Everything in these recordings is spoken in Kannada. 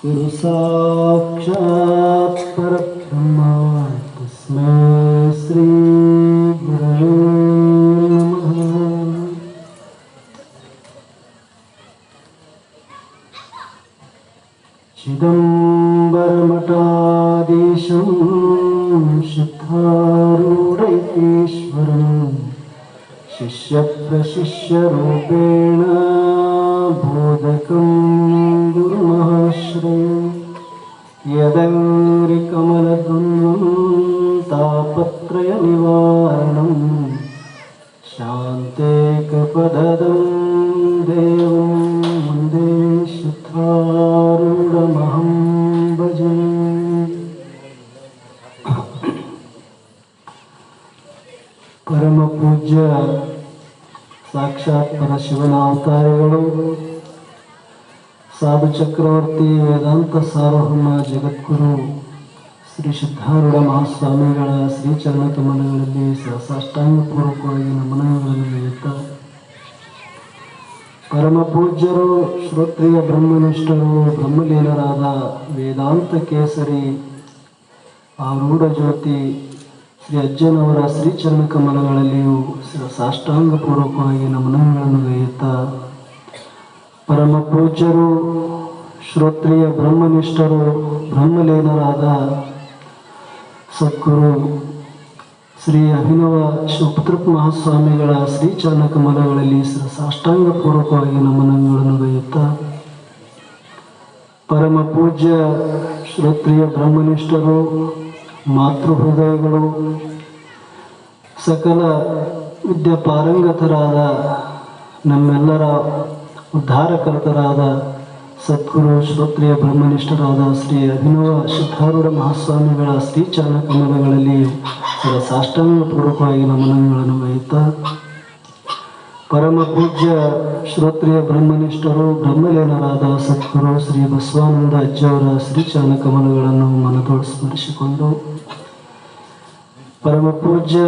गुरु साक्षात् परब्रह्म तस्मै श्री गुरवे नमः। चिदंबरमठाधीशं सिद्धारूढैकेश्वरं शिष्यप्रशिष्यरूपेण बोधकं गुरुमाश्रयं यदङ्घ्रिकमलद्वन्द्वं तापत्रयनिवारणं शान्तेकपदं देवं वन्दे सिद्धारूढमहं भजे। परम पूज्य ಸಾಕ್ಷಾತ್ ಪರಶಿವನ ಅವತಾರಿಗಳು ಸಾಧು ಚಕ್ರವರ್ತಿ ವೇದಾಂತ ಸಾರ್ವಭೌಮ ಜಗದ್ಗುರು ಶ್ರೀ ಸಿದ್ಧಾರೂಢ ಮಹಾಸ್ವಾಮಿಗಳ ಶ್ರೀಚರಣ ಕಮಲಗಳಲ್ಲಿ ಸಾಷ್ಟಾಂಗ ಪೂರ್ವಕವಾಗಿ ನಮನಗಳನ್ನು ನೀಡುತ್ತಾ ಪರಮ ಪೂಜ್ಯರು ಶ್ರೋತ್ರಿಯ ಬ್ರಹ್ಮನಿಷ್ಠರು ಬ್ರಹ್ಮಲೀನರಾದ ವೇದಾಂತ ಕೇಸರಿ ಆರೂಢ ಜ್ಯೋತಿ ಶ್ರೀ ಅಜ್ಜನವರ ಶ್ರೀಚರಣ ಕಮಲಗಳಲ್ಲಿಯೂ ಸಾಷ್ಟಾಂಗ ಪೂರ್ವಕವಾಗಿ ನಮನಗಳನ್ನು ಗೈಯುತ್ತಾ ಪರಮ ಪೂಜ್ಯರು ಶ್ರೋತ್ರಿಯ ಬ್ರಹ್ಮನಿಷ್ಠರು ಬ್ರಹ್ಮಲೀನರಾದ ಸದ್ಗುರು ಶ್ರೀ ಅಭಿನವ ಶಿವಪುತ್ರಪ್ಪ ಮಹಾಸ್ವಾಮಿಗಳ ಶ್ರೀಚರಣ ಕಮಲಗಳಲ್ಲಿ ಸಾಷ್ಟಾಂಗ ಪೂರ್ವಕವಾಗಿ ನಮನಗಳನ್ನು ಗೈಯುತ್ತಾ ಪರಮ ಪೂಜ್ಯ ಶ್ರೋತ್ರಿಯ ಬ್ರಹ್ಮನಿಷ್ಠರು ಮಾತೃಹೃದಯಗಳು ಸಕಲ ವಿದ್ಯಾಪಾರಂಗತರಾದ ನಮ್ಮೆಲ್ಲರ ಉದ್ಧಾರಕರ್ತರಾದ ಸದ್ಗುರು ಶ್ರೋತ್ರಿಯ ಬ್ರಹ್ಮನಿಷ್ಠರಾದ ಶ್ರೀ ಅಭಿನವ ಸಿದ್ಧಾರೂಢ ಮಹಾಸ್ವಾಮಿಗಳ ಶ್ರೀಚರಣ ಕಮಲಗಳಲ್ಲಿ ಸಾಷ್ಟಾಂಗ ಪೂರ್ವಕವಾಗಿ ನಮನಗಳನ್ನು ಗೈಯುತ್ತಾ ಪರಮ ಪೂಜ್ಯ ಶ್ರೋತ್ರಿಯ ಬ್ರಹ್ಮನಿಷ್ಠರು ಬ್ರಹ್ಮಲೀನರಾದ ಸದ್ಗುರು ಶ್ರೀ ಬಸವಾನಂದ ಅಜ್ಜವರ ಶ್ರೀಚರಣ ಕಮಲಗಳನ್ನು ಮನದೊಳು ಸ್ಮರಿಸಿಕೊಂಡು ಪರಮ ಪೂಜ್ಯ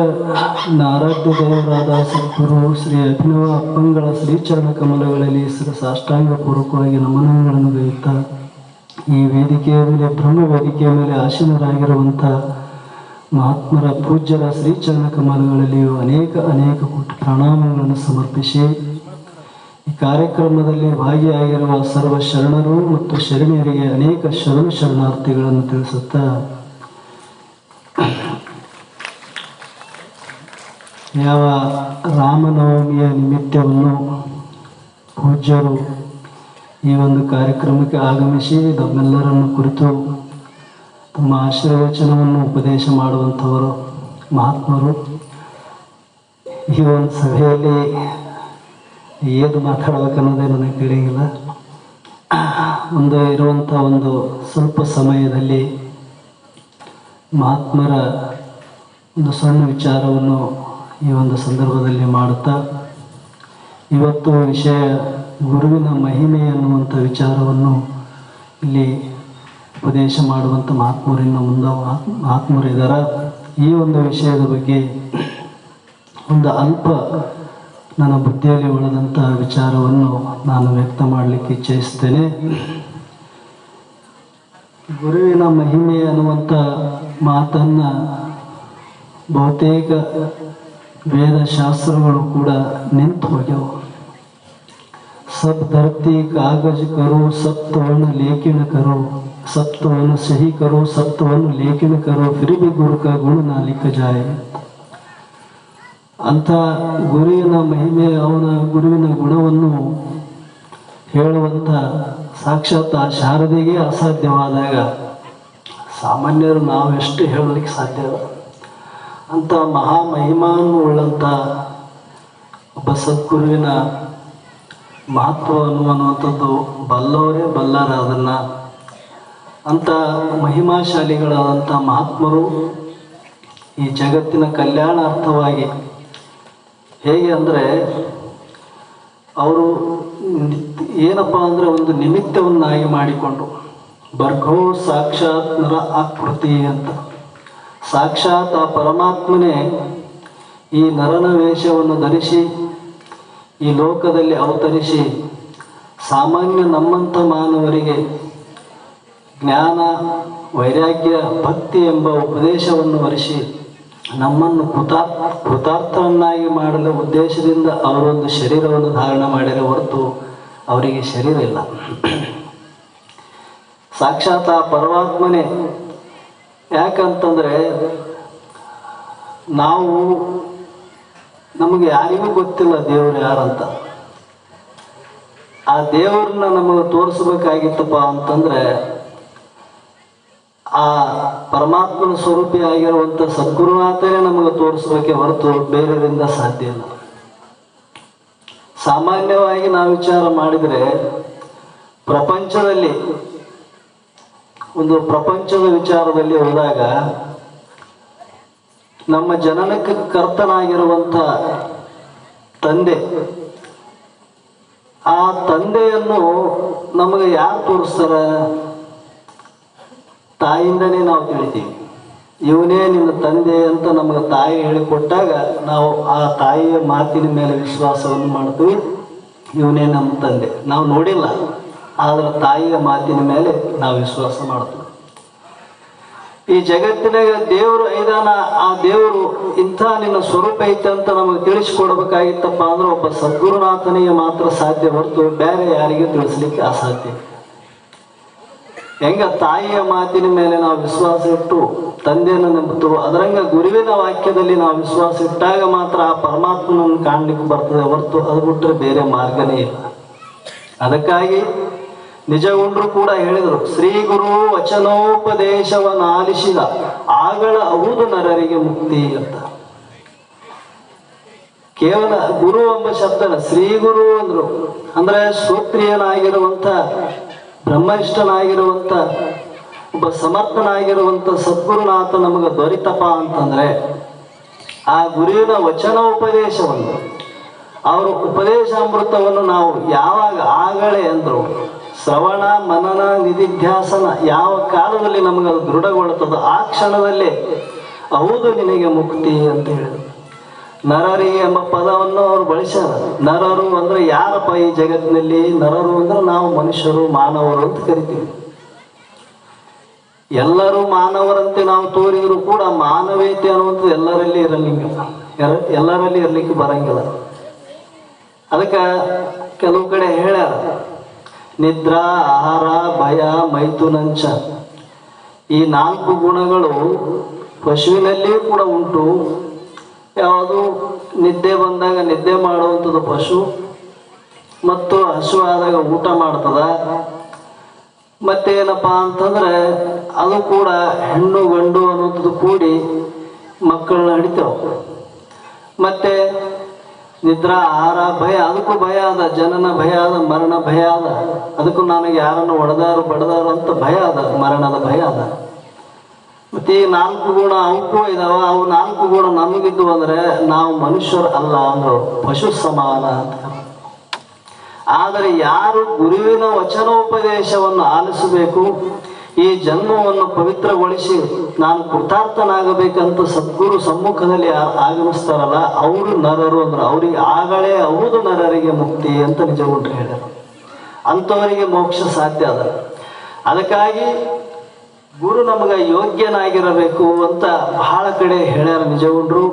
ನಾರಾಧ್ಯ ದೇವರಾದ ಸದ್ಗುರು ಶ್ರೀ ಅಭಿನವ ಅಪ್ಪಂಗಳ ಶ್ರೀಚರಣ ಕಮಲಗಳಲ್ಲಿ ಸಾಷ್ಟಾಂಗ ಪೂರ್ವಕವಾಗಿ ನಮನಗಳನ್ನು ಗೈಯುತ್ತಾ ಈ ವೇದಿಕೆಯ ಮೇಲೆ ಬ್ರಹ್ಮ ವೇದಿಕೆಯ ಮೇಲೆ ಆಸೀನರಾಗಿರುವಂಥ ಮಹಾತ್ಮರ ಪೂಜ್ಯರ ಶ್ರೀಚರಣ ಕಮಲಗಳಲ್ಲಿಯೂ ಅನೇಕ ಕೋಟಿ ಪ್ರಣಾಮಗಳನ್ನು ಸಮರ್ಪಿಸಿ ಈ ಕಾರ್ಯಕ್ರಮದಲ್ಲಿ ಭಾಗಿಯಾಗಿರುವ ಸರ್ವ ಶರಣರು ಮತ್ತು ಶರಣೆಯರಿಗೆ ಅನೇಕ ಶರಣಾರ್ಥಿಗಳನ್ನು ತಿಳಿಸುತ್ತಾ ಯಾವ ರಾಮನವಮಿಯ ನಿಮಿತ್ತವನ್ನು ಪೂಜ್ಯರು ಈ ಒಂದು ಕಾರ್ಯಕ್ರಮಕ್ಕೆ ಆಗಮಿಸಿ ನಮ್ಮೆಲ್ಲರನ್ನು ಕುರಿತು ತಮ್ಮ ಆಶೀರ್ವಚನವನ್ನು ಉಪದೇಶ ಮಾಡುವಂಥವರು ಮಹಾತ್ಮರು ಈ ಒಂದು ಸಭೆಯಲ್ಲಿ ಏನು ಮಾತಾಡಬೇಕನ್ನೋದೇ ನನಗೆ ತಿಳಿಯಿಲ್ಲ. ಇರುವಂಥ ಒಂದು ಸ್ವಲ್ಪ ಸಮಯದಲ್ಲಿ ಮಹಾತ್ಮರ ಒಂದು ಸಣ್ಣ ವಿಚಾರವನ್ನು ಈ ಒಂದು ಸಂದರ್ಭದಲ್ಲಿ ಮಾಡುತ್ತಾ ಇವತ್ತು ವಿಷಯ ಗುರುವಿನ ಮಹಿಮೆ ಅನ್ನುವಂಥ ವಿಚಾರವನ್ನು ಇಲ್ಲಿ ಉಪದೇಶ ಮಾಡುವಂಥ ಮಹಾತ್ಮರಿದ್ದಾರೆ. ಈ ಒಂದು ವಿಷಯದ ಬಗ್ಗೆ ಒಂದು ಅಲ್ಪ ನನ್ನ ಬುದ್ಧಿಯಲ್ಲಿ ಉಳಿದಂಥ ವಿಚಾರವನ್ನು ನಾನು ವ್ಯಕ್ತ ಮಾಡಲಿಕ್ಕೆ ಇಚ್ಛಿಸ್ತೇನೆ. ಗುರುವಿನ ಮಹಿಮೆ ಅನ್ನುವಂಥ ಮಾತನ್ನು ಬಹುತೇಕ ವೇದಶಾಸ್ತ್ರಗಳು ಕೂಡ ನಿಂತು ಹೋಗ್ಯವು. सब धरती कागज करो सप्तवन लेखन करो सप्तवन सही करो सप्तवन लेखन करो फिर भी गुरु का गुण ना लिख जाए ಅಂತ ಗುರುವಿನ ಮಹಿಮೆ ಅವನ ಗುರುವಿನ ಗುಣವನ್ನು ಹೇಳುವಂಥ ಸಾಕ್ಷಾತ್ ಆ ಶಾರದೆಗೆ ಅಸಾಧ್ಯವಾದಾಗ ಸಾಮಾನ್ಯರು ನಾವು ಎಷ್ಟು ಹೇಳಲಿಕ್ಕೆ ಸಾಧ್ಯ ಅಂತ ಮಹಾಮಹಿಮಾನು ಉಳ್ಳಂಥ ಒಬ್ಬ ಸದ್ಗುರುವಿನ ಮಹತ್ವ ಅನ್ನುವಂಥದ್ದು ಬಲ್ಲವರೇ ಬಲ್ಲರ ಅದನ್ನು ಅಂಥ ಮಹಿಮಾಶಾಲಿಗಳಾದಂಥ ಮಹಾತ್ಮರು ಈ ಜಗತ್ತಿನ ಕಲ್ಯಾಣಾರ್ಥವಾಗಿ ಹೇಗೆ ಅಂದರೆ ಅವರು ಏನಪ್ಪ ಅಂದರೆ ಒಂದು ನಿಮಿತ್ತವನ್ನಾಗಿ ಮಾಡಿಕೊಂಡು ಬರ್ಗೋ ಸಾಕ್ಷಾತ್ ನರ ಆಕೃತಿ ಅಂತ ಸಾಕ್ಷಾತ್ ಆ ಪರಮಾತ್ಮನೇ ಈ ನರನ ವೇಷವನ್ನು ಧರಿಸಿ ಈ ಲೋಕದಲ್ಲಿ ಅವತರಿಸಿ ಸಾಮಾನ್ಯ ನಮ್ಮಂಥ ಮಾನವರಿಗೆ ಜ್ಞಾನ, ವೈರಾಗ್ಯ, ಭಕ್ತಿ ಎಂಬ ಉಪದೇಶವನ್ನು ವರಿಸಿ ನಮ್ಮನ್ನು ಕೃತಾರ್ಥರನ್ನಾಗಿ ಮಾಡಲು ಉದ್ದೇಶದಿಂದ ಅವರೊಂದು ಶರೀರವನ್ನು ಧಾರಣ ಮಾಡಿರೋ ಹೊರತು ಅವರಿಗೆ ಶರೀರ ಇಲ್ಲ. ಸಾಕ್ಷಾತ್ ಆ ಪರಮಾತ್ಮನೇ. ಯಾಕಂತಂದರೆ ನಮಗೆ ಯಾರಿಗೂ ಗೊತ್ತಿಲ್ಲ ದೇವರು ಯಾರಂತ. ಆ ದೇವರನ್ನ ನಮಗೆ ತೋರಿಸ್ಬೇಕಾಗಿತ್ತಪ್ಪ ಅಂತಂದ್ರೆ ಆ ಪರಮಾತ್ಮನ ಸ್ವರೂಪಿಯಾಗಿರುವಂಥ ಸದ್ಗುರುನಾಥನೇ ನಮಗೆ ತೋರಿಸ್ಬೇಕೆ ಹೊರತು ಬೇರೆಯವರಿಂದ ಸಾಧ್ಯ ಇಲ್ಲ. ಸಾಮಾನ್ಯವಾಗಿ ನಾವು ವಿಚಾರ ಮಾಡಿದರೆ ಪ್ರಪಂಚದ ವಿಚಾರದಲ್ಲಿ ಹೋದಾಗ ನಮ್ಮ ಜನನಕ್ಕೆ ಕರ್ತನಾಗಿರುವಂಥ ತಂದೆ, ಆ ತಂದೆಯನ್ನು ನಮಗೆ ಯಾರು ತೋರಿಸ್ತಾರ? ತಾಯಿಯಿಂದನೇ ನಾವು ತಿಳಿತೀವಿ. ಇವನೇ ನಿನ್ನ ತಂದೆ ಅಂತ ನಮಗೆ ತಾಯಿ ಹೇಳಿಕೊಟ್ಟಾಗ ನಾವು ಆ ತಾಯಿಯ ಮಾತಿನ ಮೇಲೆ ವಿಶ್ವಾಸವನ್ನು ಮಾಡ್ತೀವಿ. ಇವನೇ ನಮ್ಮ ತಂದೆ. ನಾವು ನೋಡಿಲ್ಲ, ಆದರೆ ತಾಯಿಯ ಮಾತಿನ ಮೇಲೆ ನಾವು ವಿಶ್ವಾಸ ಮಾಡ್ತೀವಿ. ಈ ಜಗತ್ತಿನಾಗ ದೇವರು ಐದಾನ, ಆ ದೇವರು ಇಂಥ ನಿನ್ನ ಸ್ವರೂಪ ಐತೆ ಅಂತ ನಮಗೆ ತಿಳಿಸ್ಕೊಡ್ಬೇಕಾಗಿತ್ತಪ್ಪ ಅಂದ್ರೆ ಒಬ್ಬ ಸದ್ಗುರುನಾಥನಿಗೆ ಮಾತ್ರ ಸಾಧ್ಯ ಹೊರತು ಬೇರೆ ಯಾರಿಗೆ ತಿಳಿಸ್ಲಿಕ್ಕೆ ಅಸಾಧ್ಯ. ಹೆಂಗ ತಾಯಿಯ ಮಾತಿನ ಮೇಲೆ ನಾವು ವಿಶ್ವಾಸ ಇಟ್ಟು ತಂದೆಯನ್ನು ನಂಬುತ್ತೋ, ಅದರಂಗ ಗುರುವಿನ ವಾಕ್ಯದಲ್ಲಿ ನಾವು ವಿಶ್ವಾಸ ಇಟ್ಟಾಗ ಮಾತ್ರ ಆ ಪರಮಾತ್ಮನನ್ನು ಕಾಣಲಿಕ್ಕೆ ಬರ್ತದೆ ಹೊರತು ಅದು ಬಿಟ್ಟರೆ ಬೇರೆ ಮಾರ್ಗನೇ ಇಲ್ಲ. ಅದಕ್ಕಾಗಿ ನಿಜಗುಂಡ್ರು ಕೂಡ ಹೇಳಿದರು, ಶ್ರೀ ಗುರು ವಚನೋಪದೇಶವನ್ನು ಆಲಿಸಿದ ಆಗಳ ಹೌದು ನರರಿಗೆ ಮುಕ್ತಿ ಅಂತ. ಕೇವಲ ಗುರು ಎಂಬ ಶಬ್ದನ ಶ್ರೀ ಗುರು ಅಂದ್ರು ಅಂದ್ರೆ ಶ್ರೋತ್ರಿಯನಾಗಿರುವಂಥ, ಬ್ರಹ್ಮನಿಷ್ಠನಾಗಿರುವಂಥ, ಒಬ್ಬ ಸಮರ್ಥನಾಗಿರುವಂಥ ಸದ್ಗುರುನಾಥ ನಮಗೆ ದೊರೆತಪ್ಪ ಅಂತಂದ್ರೆ ಆ ಗುರುವಿನ ವಚನ ಉಪದೇಶವನ್ನು, ಅವರ ಉಪದೇಶಾಮೃತವನ್ನು ನಾವು ಯಾವಾಗ ಆಗಲೇ ಅಂದ್ರು ಶ್ರವಣ ಮನನ ನಿಧಿಧ್ಯಾಸನ ಯಾವ ಕಾಲದಲ್ಲಿ ನಮಗದು ದೃಢಗೊಳ್ಳುತ್ತದೋ ಆ ಕ್ಷಣದಲ್ಲೇ ಹೌದು ನಿನಗೆ ಮುಕ್ತಿ ಅಂತ ಹೇಳಿದ್ರು. ನರರಿಗೆ ಎಂಬ ಪದವನ್ನು ಅವರು ಬಳಸ್ಯಾರ. ನರರು ಅಂದ್ರೆ ಯಾರಪ್ಪ ಈ ಜಗತ್ತಿನಲ್ಲಿ? ನರರು ಅಂದ್ರೆ ನಾವು ಮನುಷ್ಯರು, ಮಾನವರು ಅಂತ ಕರಿತೀವಿ. ಎಲ್ಲರೂ ಮಾನವರಂತೆ ನಾವು ತೋರಿದ್ರು ಕೂಡ ಮಾನವೀಯತೆ ಅನ್ನುವಂಥದ್ದು ಎಲ್ಲರಲ್ಲಿ ಇರಲಿಕ್ಕೆ ಬರಂಗಿಲ್ಲ. ಅದಕ್ಕೆ ಕೆಲವು ಕಡೆ ಹೇಳ್ಯಾರ, ನಿದ್ರಾ, ಆಹಾರ, ಭಯ, ಮೈಥುನಂಚ, ಈ 4 ಗುಣಗಳು ಪಶುವಿನಲ್ಲಿಯೂ ಕೂಡ ಉಂಟು. ಯಾವುದು? ನಿದ್ದೆ ಬಂದಾಗ ನಿದ್ದೆ ಮಾಡುವಂಥದ್ದು ಪಶು, ಮತ್ತು ಹಸುವಾದಾಗ ಊಟ ಮಾಡ್ತದ. ಮತ್ತೇನಪ್ಪ ಅಂತಂದ್ರೆ ಅದು ಕೂಡ ಹೆಣ್ಣು ಗಂಡು ಅನ್ನುವಂಥದ್ದು ಕೂಡಿ ಮಕ್ಕಳನ್ನ ಹಿಡಿತಾವ. ಮತ್ತೆ ನಿದ್ರಾ, ಆಹಾರ, ಭಯ, ಅದಕ್ಕೂ ಭಯ ಅದ. ಜನನ ಭಯ ಅದ, ಮರಣ ಭಯ ಅದ. ಅದಕ್ಕೂ ನನಗೆ ಯಾರನ್ನು ಹೊಡೆದಾರು ಬಡದಾರು ಅಂತ ಭಯ ಅದ, ಮರಣದ ಭಯ ಅದ. ಮತ್ತೆ ಈ 4 ಗುಣ ಅವಕ್ಕೂ ಇದಾವ. ಅವು 4 ಗುಣ ನಮಗಿದ್ದು ಅಂದ್ರೆ ನಾವು ಮನುಷ್ಯರು ಅಲ್ಲ ಅಂದ್ರು, ಪಶು ಸಮಾನ ಅಂತ. ಆದರೆ ಯಾರು ಗುರುವಿನ ವಚನೋಪದೇಶವನ್ನು ಆಲಿಸಬೇಕು, ಈ ಜನ್ಮವನ್ನು ಪವಿತ್ರಗೊಳಿಸಿ ನಾನು ಕೃತಾರ್ಥನಾಗಬೇಕಂತ ಸದ್ಗುರು ಸಮ್ಮುಖದಲ್ಲಿ ಆಗಮಿಸ್ತಾರಲ್ಲ ಅವರು ನರರು ಅಂದ್ರೆ ಅವ್ರಿಗೆ ಆಗಲೇ ಹೌದು ನರರಿಗೆ ಮುಕ್ತಿ ಅಂತ ನಿಜಗುಂಡ್ರು ಹೇಳ್ಯಾರ. ಅಂಥವರಿಗೆ ಮೋಕ್ಷ ಸಾಧ್ಯ ಅದ. ಅದಕ್ಕಾಗಿ ಗುರು ನಮಗೆ ಯೋಗ್ಯನಾಗಿರಬೇಕು ಅಂತ ಬಹಳ ಕಡೆ ಹೇಳ್ಯಾರ ನಿಜಗುಂಡ್ರು.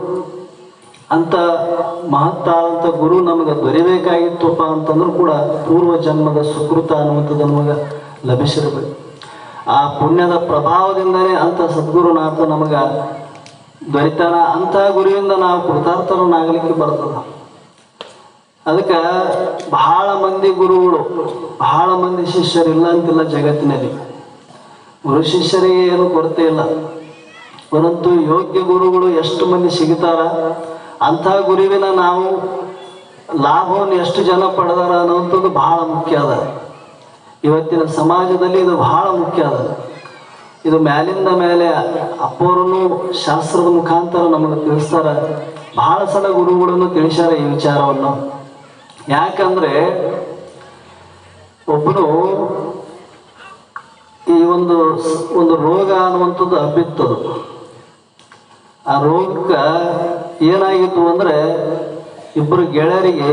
ಅಂತ ಮಹತ್ತಾದಂಥ ಗುರು ನಮಗೆ ದೊರೆಯಬೇಕಾಗಿತ್ತಪ್ಪ ಅಂತಂದ್ರೂ ಕೂಡ ಪೂರ್ವ ಜನ್ಮದ ಸುಕೃತ ಅನ್ನುವಂಥದ್ದು ನಮಗೆ ಲಭಿಸಿರಬೇಕು. ಆ ಪುಣ್ಯದ ಪ್ರಭಾವದಿಂದನೇ ಅಂಥ ಸದ್ಗುರುನಾಥ ನಮಗೆ ದೊರೆತಾನ. ಅಂಥ ಗುರುವಿಂದ ನಾವು ಕೃತಾರ್ಥರನ್ನಾಗಲಿಕ್ಕೆ ಬರ್ತದ. ಅದಕ್ಕೆ ಬಹಳ ಮಂದಿ ಗುರುಗಳು, ಬಹಳ ಮಂದಿ ಶಿಷ್ಯರಿಲ್ಲ ಅಂತಿಲ್ಲ ಜಗತ್ತಿನಲ್ಲಿ. ಗುರು ಶಿಷ್ಯರಿಗೆ ಏನು ಕೊರತೆ ಇಲ್ಲ, ಪರಂತು ಯೋಗ್ಯ ಗುರುಗಳು ಎಷ್ಟು ಮಂದಿ ಸಿಗ್ತಾರ, ಅಂಥ ಗುರುವಿನ ನಾವು ಲಾಭವನ್ನು ಎಷ್ಟು ಜನ ಪಡೆದಾರ ಅನ್ನುವಂಥದ್ದು ಬಹಳ ಮುಖ್ಯ ಅದ. ಇವತ್ತಿನ ಸಮಾಜದಲ್ಲಿ ಇದು ಬಹಳ ಮುಖ್ಯ ಅದ. ಇದು ಮ್ಯಾಲಿಂದ ಮೇಲೆ ಅಪ್ಪೋರನ್ನು ಶಾಸ್ತ್ರದ ಮುಖಾಂತರ ನಮಗೆ ತಿಳಿಸ್ತಾರ. ಬಹಳ ಸಲ ಗುರುಗಳನ್ನು ತಿಳಿಸ್ಯಾರ ಈ ವಿಚಾರವನ್ನು. ಯಾಕಂದ್ರೆ ಒಬ್ಬನು ಈ ಒಂದು ರೋಗ ಅನ್ನುವಂಥದ್ದು ಹಬ್ಬಿತ್ತದು. ಆ ರೋಗಕ್ಕೆ ಏನಾಗಿತ್ತು ಅಂದ್ರೆ ಇಬ್ಬರು ಗೆಳೆಯರಿಗೆ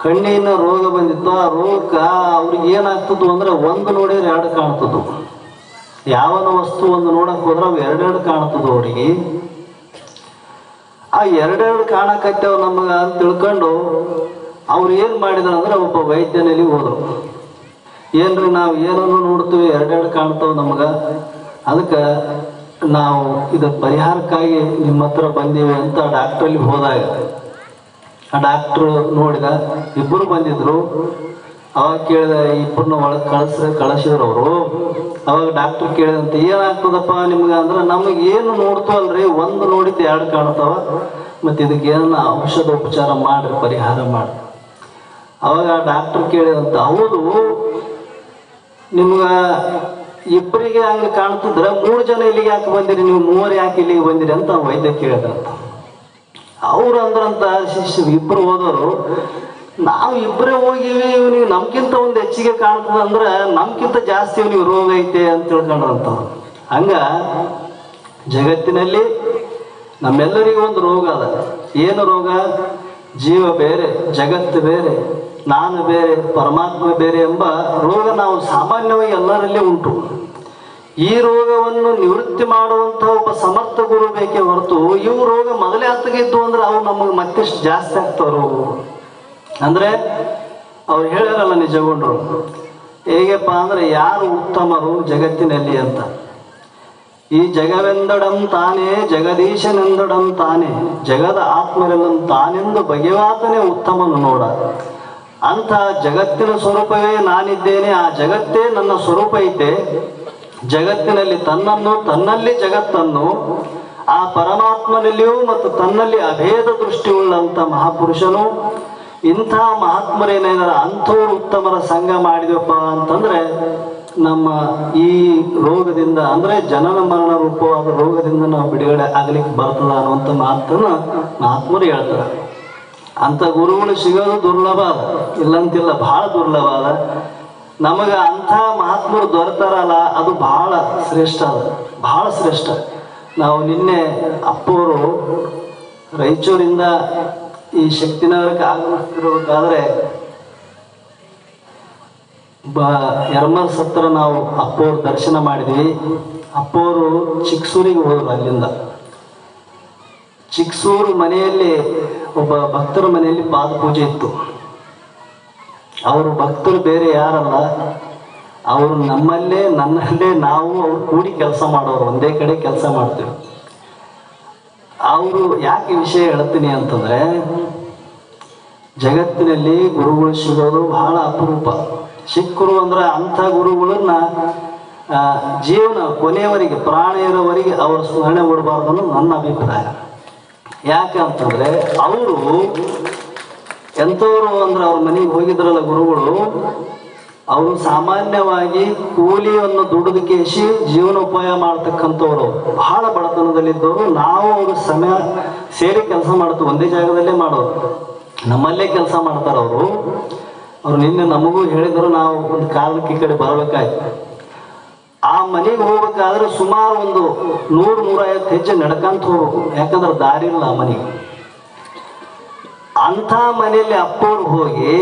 ಕಣ್ಣಿನ ರೋಗ ಬಂದಿತ್ತು. ಆ ರೋಗಕ್ಕೆ ಅವ್ರಿಗೆ ಏನಾಗ್ತದ್ದು ಅಂದ್ರೆ ಒಂದು ನೋಡಿದ್ರೆ ಎರಡು ಕಾಣ್ತದ್ದು. ಯಾವನ ವಸ್ತು ಒಂದು ನೋಡಕ್ ಹೋದ್ರೆ ಅವು ಎರಡೆರಡು ಕಾಣ್ತದ್ದು ಅವ್ರಿಗೆ. ಆ ಎರಡೆರಡು ಕಾಣಕತ್ತೇವ ನಮಗ ಅಂತ ತಿಳ್ಕೊಂಡು ಅವ್ರು ಏನು ಮಾಡಿದ್ರು ಅಂದ್ರೆ ಒಬ್ಬ ವೈದ್ಯನಲ್ಲಿ ಹೋದ್ರು. ಏನ್ರಿ ನಾವು ಏನನ್ನು ನೋಡ್ತೀವಿ ಎರಡೆರಡು ಕಾಣ್ತಾವ ನಮಗ, ಅದಕ್ಕೆ ನಾವು ಇದರ ಪರಿಹಾರಕ್ಕಾಗಿ ನಿಮ್ಮ ಹತ್ರ ಬಂದೀವಿ ಅಂತ ಡಾಕ್ಟ್ರಲ್ಲಿ ಹೋದಾಗ ಆ ಡಾಕ್ಟ್ರು ನೋಡಿದ, ಇಬ್ಬರು ಬಂದಿದ್ರು. ಅವಾಗ ಕೇಳಿದ, ಇಬ್ಬರನ್ನ ಒಳಗೆ ಕಳಿಸಿದ್ರು ಅವರು. ಅವಾಗ ಡಾಕ್ಟ್ರ್ ಕೇಳಿದಂತೆ, ಏನಾಗ್ತದಪ್ಪ ನಿಮ್ಗೆ ಅಂದ್ರೆ, ನಮಗೆ ಏನು ನೋಡ್ತವಲ್ರಿ ಒಂದು ನೋಡಿದ್ದು ಎರಡು ಕಾಣ್ತಾವ, ಮತ್ತು ಇದಕ್ಕೆ ಏನನ್ನ ಔಷಧ ಉಪಚಾರ ಮಾಡ್ರಿ, ಪರಿಹಾರ ಮಾಡಿ. ಅವಾಗ ಡಾಕ್ಟ್ರ್ ಕೇಳಿದಂತ, ಹೌದು ನಿಮ್ಗೆ ಇಬ್ಬರಿಗೆ ಹಂಗೆ ಕಾಣ್ತಿದ್ರೆ 3 ಜನ ಇಲ್ಲಿಗೆ ಯಾಕೆ ಬಂದಿರಿ, ನೀವು 3 ಯಾಕೆ ಇಲ್ಲಿಗೆ ಬಂದಿರಿ ಅಂತ ವೈದ್ಯ ಕೇಳಿದಂತ. ಅವ್ರು ಅಂದ್ರಂತ ಶಿಷ್ಯರು ಇಬ್ಬರು ಹೋದವರು, ನಾವು ಇಬ್ಬರೇ ಹೋಗಿವಿ, ಇವನಿಗೆ ನಮ್ಗಿಂತ ಒಂದು ಹೆಚ್ಚಿಗೆ ಕಾಣ್ತದೆ ಅಂದ್ರೆ ನಮ್ಗಿಂತ ಜಾಸ್ತಿ ಇವನಿಗೆ ರೋಗ ಐತೆ ಅಂತ ತಿಳ್ಕೊಂಡ್ರಂತ. ಹಂಗ ಜಗತ್ತಿನಲ್ಲಿ ನಮ್ಮೆಲ್ಲರಿಗೂ ಒಂದು ರೋಗ ಅದ. ಏನು ರೋಗ? ಜೀವ ಬೇರೆ, ಜಗತ್ತು ಬೇರೆ, ನಾನು ಬೇರೆ, ಪರಮಾತ್ಮ ಬೇರೆ ಎಂಬ ರೋಗ ನಾವು ಸಾಮಾನ್ಯವಾಗಿ ಎಲ್ಲರಲ್ಲಿ ಉಂಟು. ಈ ರೋಗವನ್ನು ನಿವೃತ್ತಿ ಮಾಡುವಂಥ ಒಬ್ಬ ಸಮರ್ಥ ಗುರು ಬೇಕೇ ಹೊರತು, ಇವು ರೋಗ ಮೊದಲೇ ಹತ್ತಗಿದ್ದು ಅಂದ್ರೆ ಅವು ನಮಗೆ ಮತ್ತಿಷ್ಟು ಜಾಸ್ತಿ ಆಗ್ತಾವ ರೋಗ. ಅಂದ್ರೆ ಅವ್ರು ಹೇಳ್ಯಾರಲ್ಲ ನಿಜಗೊಂಡ್ರು, ಹೇಗಪ್ಪ ಅಂದ್ರೆ ಯಾರು ಉತ್ತಮರು ಜಗತ್ತಿನಲ್ಲಿ ಅಂತ. ಈ ಜಗವೆಂದಡಂ ತಾನೇ ಜಗದೀಶನೆಂದಡಂ ತಾನೇ, ಜಗದ ಆತ್ಮರೆಲ್ಲ ತಾನೆಂದು ಬಗೆವಾತನೇ ಉತ್ತಮನು ನೋಡ. ಅಂತ ಜಗತ್ತಿನ ಸ್ವರೂಪವೇ ನಾನಿದ್ದೇನೆ, ಆ ಜಗತ್ತೇ ನನ್ನ ಸ್ವರೂಪ ಇದ್ದೆ. ಜಗತ್ತಿನಲ್ಲಿ ತನ್ನನ್ನು, ತನ್ನಲ್ಲಿ ಜಗತ್ತನ್ನು, ಆ ಪರಮಾತ್ಮನಲ್ಲಿಯೂ ಮತ್ತು ತನ್ನಲ್ಲಿ ಅಭೇದ ದೃಷ್ಟಿಯುಳ್ಳಂಥ ಮಹಾಪುರುಷನು. ಇಂಥ ಮಹಾತ್ಮರೇನೇನಾರ ಅಂಥವ್ರು ಉತ್ತಮರ ಸಂಘ ಮಾಡಿದಪ್ಪ ಅಂತಂದ್ರೆ ನಮ್ಮ ಈ ರೋಗದಿಂದ ಅಂದ್ರೆ ಜನನ ಮರಣ ರೂಪವಾದ ರೋಗದಿಂದ ನಾವು ಬಿಡುಗಡೆ ಆಗ್ಲಿಕ್ಕೆ ಬರ್ತದ ಅನ್ನುವಂಥ ಮಾತನ್ನ ಮಹಾತ್ಮರು ಹೇಳ್ತಾರೆ. ಅಂಥ ಗುರುಗಳು ಸಿಗೋದು ದುರ್ಲಭ ಅದ, ಇಲ್ಲಂತಿಲ್ಲ, ಬಹಳ ದುರ್ಲಭ ಅದ. ನಮಗೆ ಅಂಥ ಮಹಾತ್ಮರು ದೊರೆತಾರಲ್ಲ, ಅದು ಬಹಳ ಶ್ರೇಷ್ಠ ಅದ, ಬಹಳ ಶ್ರೇಷ್ಠ. ನಾವು ನಿನ್ನೆ ಅಪ್ಪವರು ರಾಯಚೂರಿಂದ ಈ ಶಕ್ತಿನಗರಕ್ಕೆ ಆಗಮಿಸ್ತಿರ್ಬೇಕಾದ್ರೆ ಯರ್ಮರ್ ಸತ್ರ ನಾವು ಅಪ್ಪವ್ರ ದರ್ಶನ ಮಾಡಿದ್ವಿ. ಅಪ್ಪವರು ಚಿಕ್ಸೂರಿಗೆ ಹೋದ್ರು. ಅಲ್ಲಿಂದ ಚಿಕ್ಸೂರು ಮನೆಯಲ್ಲಿ ಒಬ್ಬ ಭಕ್ತರ ಮನೆಯಲ್ಲಿ ಪಾದ ಪೂಜೆ ಇತ್ತು. ಅವರು ಭಕ್ತರು ಬೇರೆ ಯಾರಲ್ಲ, ಅವರು ನನ್ನಲ್ಲೇ ನಾವು ಅವ್ರು ಕೂಡಿ ಕೆಲಸ ಮಾಡೋರು, ಒಂದೇ ಕಡೆ ಕೆಲಸ ಮಾಡ್ತೀವಿ. ಅವರು ಯಾಕೆ ವಿಷಯ ಹೇಳ್ತೀನಿ ಅಂತಂದ್ರೆ, ಜಗತ್ತಿನಲ್ಲಿ ಗುರುಗಳು ಸಿಗೋದು ಬಹಳ ಅಪರೂಪ. ಸಿಕ್ಕರು ಅಂದ್ರೆ ಅಂಥ ಗುರುಗಳನ್ನ ಜೀವನ ಕೊನೆಯವರೆಗೆ, ಪ್ರಾಣ ಇರೋವರೆಗೆ ಅವ್ರ ಸ್ಮರಣೆ ಬಿಡಬಾರ್ದು ಅನ್ನೋದು ನನ್ನ ಅಭಿಪ್ರಾಯ. ಯಾಕೆ ಅಂತಂದ್ರೆ ಅವರು ಎಂಥವ್ರು ಅಂದ್ರೆ, ಅವ್ರ ಮನೆಗೆ ಹೋಗಿದ್ರಲ್ಲ ಗುರುಗಳು, ಅವರು ಸಾಮಾನ್ಯವಾಗಿ ಕೂಲಿಯನ್ನು ದುಡಿದು ಕೇಸಿ ಜೀವನೋಪಾಯ ಮಾಡ್ತಕ್ಕಂಥವ್ರು, ಬಹಳ ಬಡತನದಲ್ಲಿದ್ದವರು. ನಾವು ಅವ್ರ ಸಮಯ ಸೇರಿ ಕೆಲಸ ಮಾಡ್ತೀವಿ, ಒಂದೇ ಜಾಗದಲ್ಲೇ ಮಾಡೋರು, ನಮ್ಮಲ್ಲೇ ಕೆಲಸ ಮಾಡ್ತಾರೆ ಅವರು. ಅವ್ರು ನಿನ್ನೆ ನಮಗೂ ಹೇಳಿದ್ರು, ನಾವು ಒಂದು ಕಾರಣಕ್ಕೆ ಈ ಕಡೆ ಬರಬೇಕಾಯ್ತು. ಆ ಮನೆಗೆ ಹೋಗ್ಬೇಕಾದ್ರೆ ಸುಮಾರು ಒಂದು 100-150 ಹೆಜ್ಜೆ ನಡ್ಕಂತ ಹೋಗ್ಬೇಕು, ಯಾಕಂದ್ರೆ ದಾರಿ ಇಲ್ಲ ಆ ಮನೆಗೆ. ಅಂಥ ಮನೆಯಲ್ಲಿ ಅಪ್ಪವ್ರು ಹೋಗಿ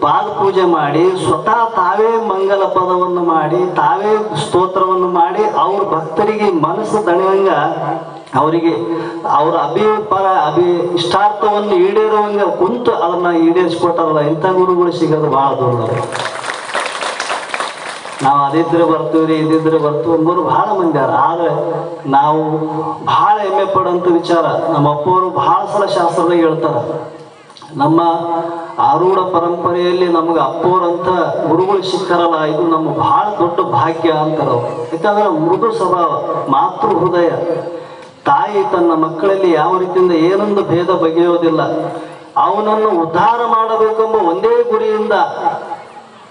ಪಾದ ಪೂಜೆ ಮಾಡಿ ಸ್ವತಃ ತಾವೇ ಮಂಗಲ ಪದವನ್ನು ಮಾಡಿ, ತಾವೇ ಸ್ತೋತ್ರವನ್ನು ಮಾಡಿ, ಅವ್ರ ಭಕ್ತರಿಗೆ ಮನಸ್ಸು ದಣಿವಂಗ, ಅವರಿಗೆ ಅವರ ಇಷ್ಟಾರ್ಥವನ್ನು ಈಡೇರುವಂಗ ಕುಂತು ಅದನ್ನ ಈಡೇರಿಸ್ಕೊಟ್ಟಾರಲ್ಲ, ಇಂಥ ಗುರುಗಳು ಸಿಗೋದು ಬಹಳ ದುರ್ಲಭ. ನಾವು ಅದಿದ್ರೆ ಬರ್ತೀವ್ರಿ, ಇದಿದ್ರೆ ಬರ್ತೀವಿ ಅಂಬೋರು ಬಹಳ ಮಂದಿ ಯಾರ. ಆದ್ರೆ ನಾವು ಬಹಳ ಹೆಮ್ಮೆ ಪಡುವಂಥ ವಿಚಾರ, ನಮ್ಮ ಅಪ್ಪವರು ಬಹಳ ಸಲ ಶಾಸ್ತ್ರದಾಗ ಹೇಳ್ತಾರ, ನಮ್ಮ ಆರೂಢ ಪರಂಪರೆಯಲ್ಲಿ ನಮಗೆ ಅಪ್ಪೋರಂತ ಗುರುಗಳು ಸಿಕ್ಕಾರಲ್ಲ, ಇದು ನಮ್ಮ ಬಹಳ ದೊಡ್ಡ ಭಾಗ್ಯ ಅಂತಾರ. ಯಾಕಂದ್ರೆ ಮೃದು ಸ್ವಭಾವ, ಮಾತೃ ಹೃದಯ. ತಾಯಿ ತನ್ನ ಮಕ್ಕಳಲ್ಲಿ ಯಾವ ರೀತಿಯಿಂದ ಏನೊಂದು ಭೇದ ಬಗೆಯೋದಿಲ್ಲ. ಅವನನ್ನು ಉದ್ಧಾರ ಮಾಡಬೇಕೆಂಬ ಒಂದೇ ಗುರಿಯಿಂದ,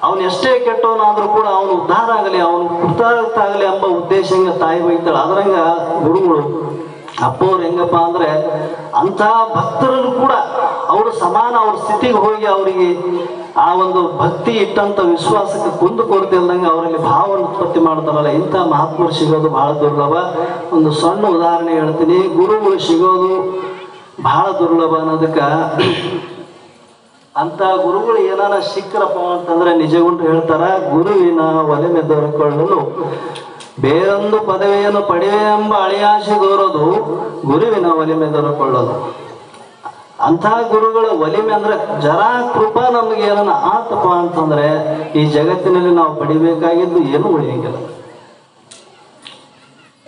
ಅವನು ಎಷ್ಟೇ ಕೆಟ್ಟವನಾದ್ರೂ ಕೂಡ ಅವನು ಉದ್ಧಾರ ಆಗಲಿ, ಅವನು ಕೃತಾರ್ಥ ಆಗಲಿ ಎಂಬ ಉದ್ದೇಶಂಗ ತಾಯಿ ಬೈತಾಳೆ. ಅದರಂಗ ಗುರುಗಳು ಅಪ್ಪವ್ರು ಹೆಂಗಪ್ಪ ಅಂದ್ರೆ, ಅಂಥ ಭಕ್ತರನ್ನು ಕೂಡ ಅವರು ಸಮಾನ ಅವ್ರ ಸ್ಥಿತಿಗೆ ಹೋಗಿ ಅವರಿಗೆ ಆ ಒಂದು ಭಕ್ತಿ ಇಟ್ಟಂತ ವಿಶ್ವಾಸಕ್ಕೆ ಕುಂದು ಕೊರತೆ ಇಲ್ದಂಗೆ ಅವರಲ್ಲಿ ಭಾವವನ್ನು ಉತ್ಪತ್ತಿ ಮಾಡ್ತಾರಲ್ಲ, ಇಂಥ ಮಹಾತ್ಮರು ಸಿಗೋದು ಬಹಳ ದುರ್ಲಭ. ಒಂದು ಸಣ್ಣ ಉದಾಹರಣೆ ಹೇಳ್ತೀನಿ, ಗುರುಗಳು ಸಿಗೋದು ಬಹಳ ದುರ್ಲಭ ಅನ್ನೋದಕ್ಕೆ ಅಂತ ಗುರುಗಳು ಏನಾರ ಸಿಕ್ಕರಪ್ಪ ಅಂತಂದ್ರೆ ನಿಜಗುಂಟು ಹೇಳ್ತಾರ, ಗುರುವಿನ ಒಲಿಮೆ ದೊರಕೊಳ್ಳಲು ಬೇರೊಂದು ಪದವಿಯನ್ನು ಪಡೆಯುವೆ ಎಂಬ ಅಳಿಯಾಶೆ ದೋರೋದು ಗುರುವಿನ ಒಲಿಮೆ ದೊರಕೊಳ್ಳಲು. ಅಂತಹ ಗುರುಗಳ ಒಲಿಮೆ ಅಂದ್ರೆ ಜರಾ ಕೃಪಾ ನಮ್ಗೆ ಏನನ್ನ ಆತಪ್ಪ ಅಂತಂದ್ರೆ ಈ ಜಗತ್ತಿನಲ್ಲಿ ನಾವು ಪಡಿಬೇಕಾಗಿದ್ದು ಏನು ಉಳಿಯಂಗಿಲ್ಲ.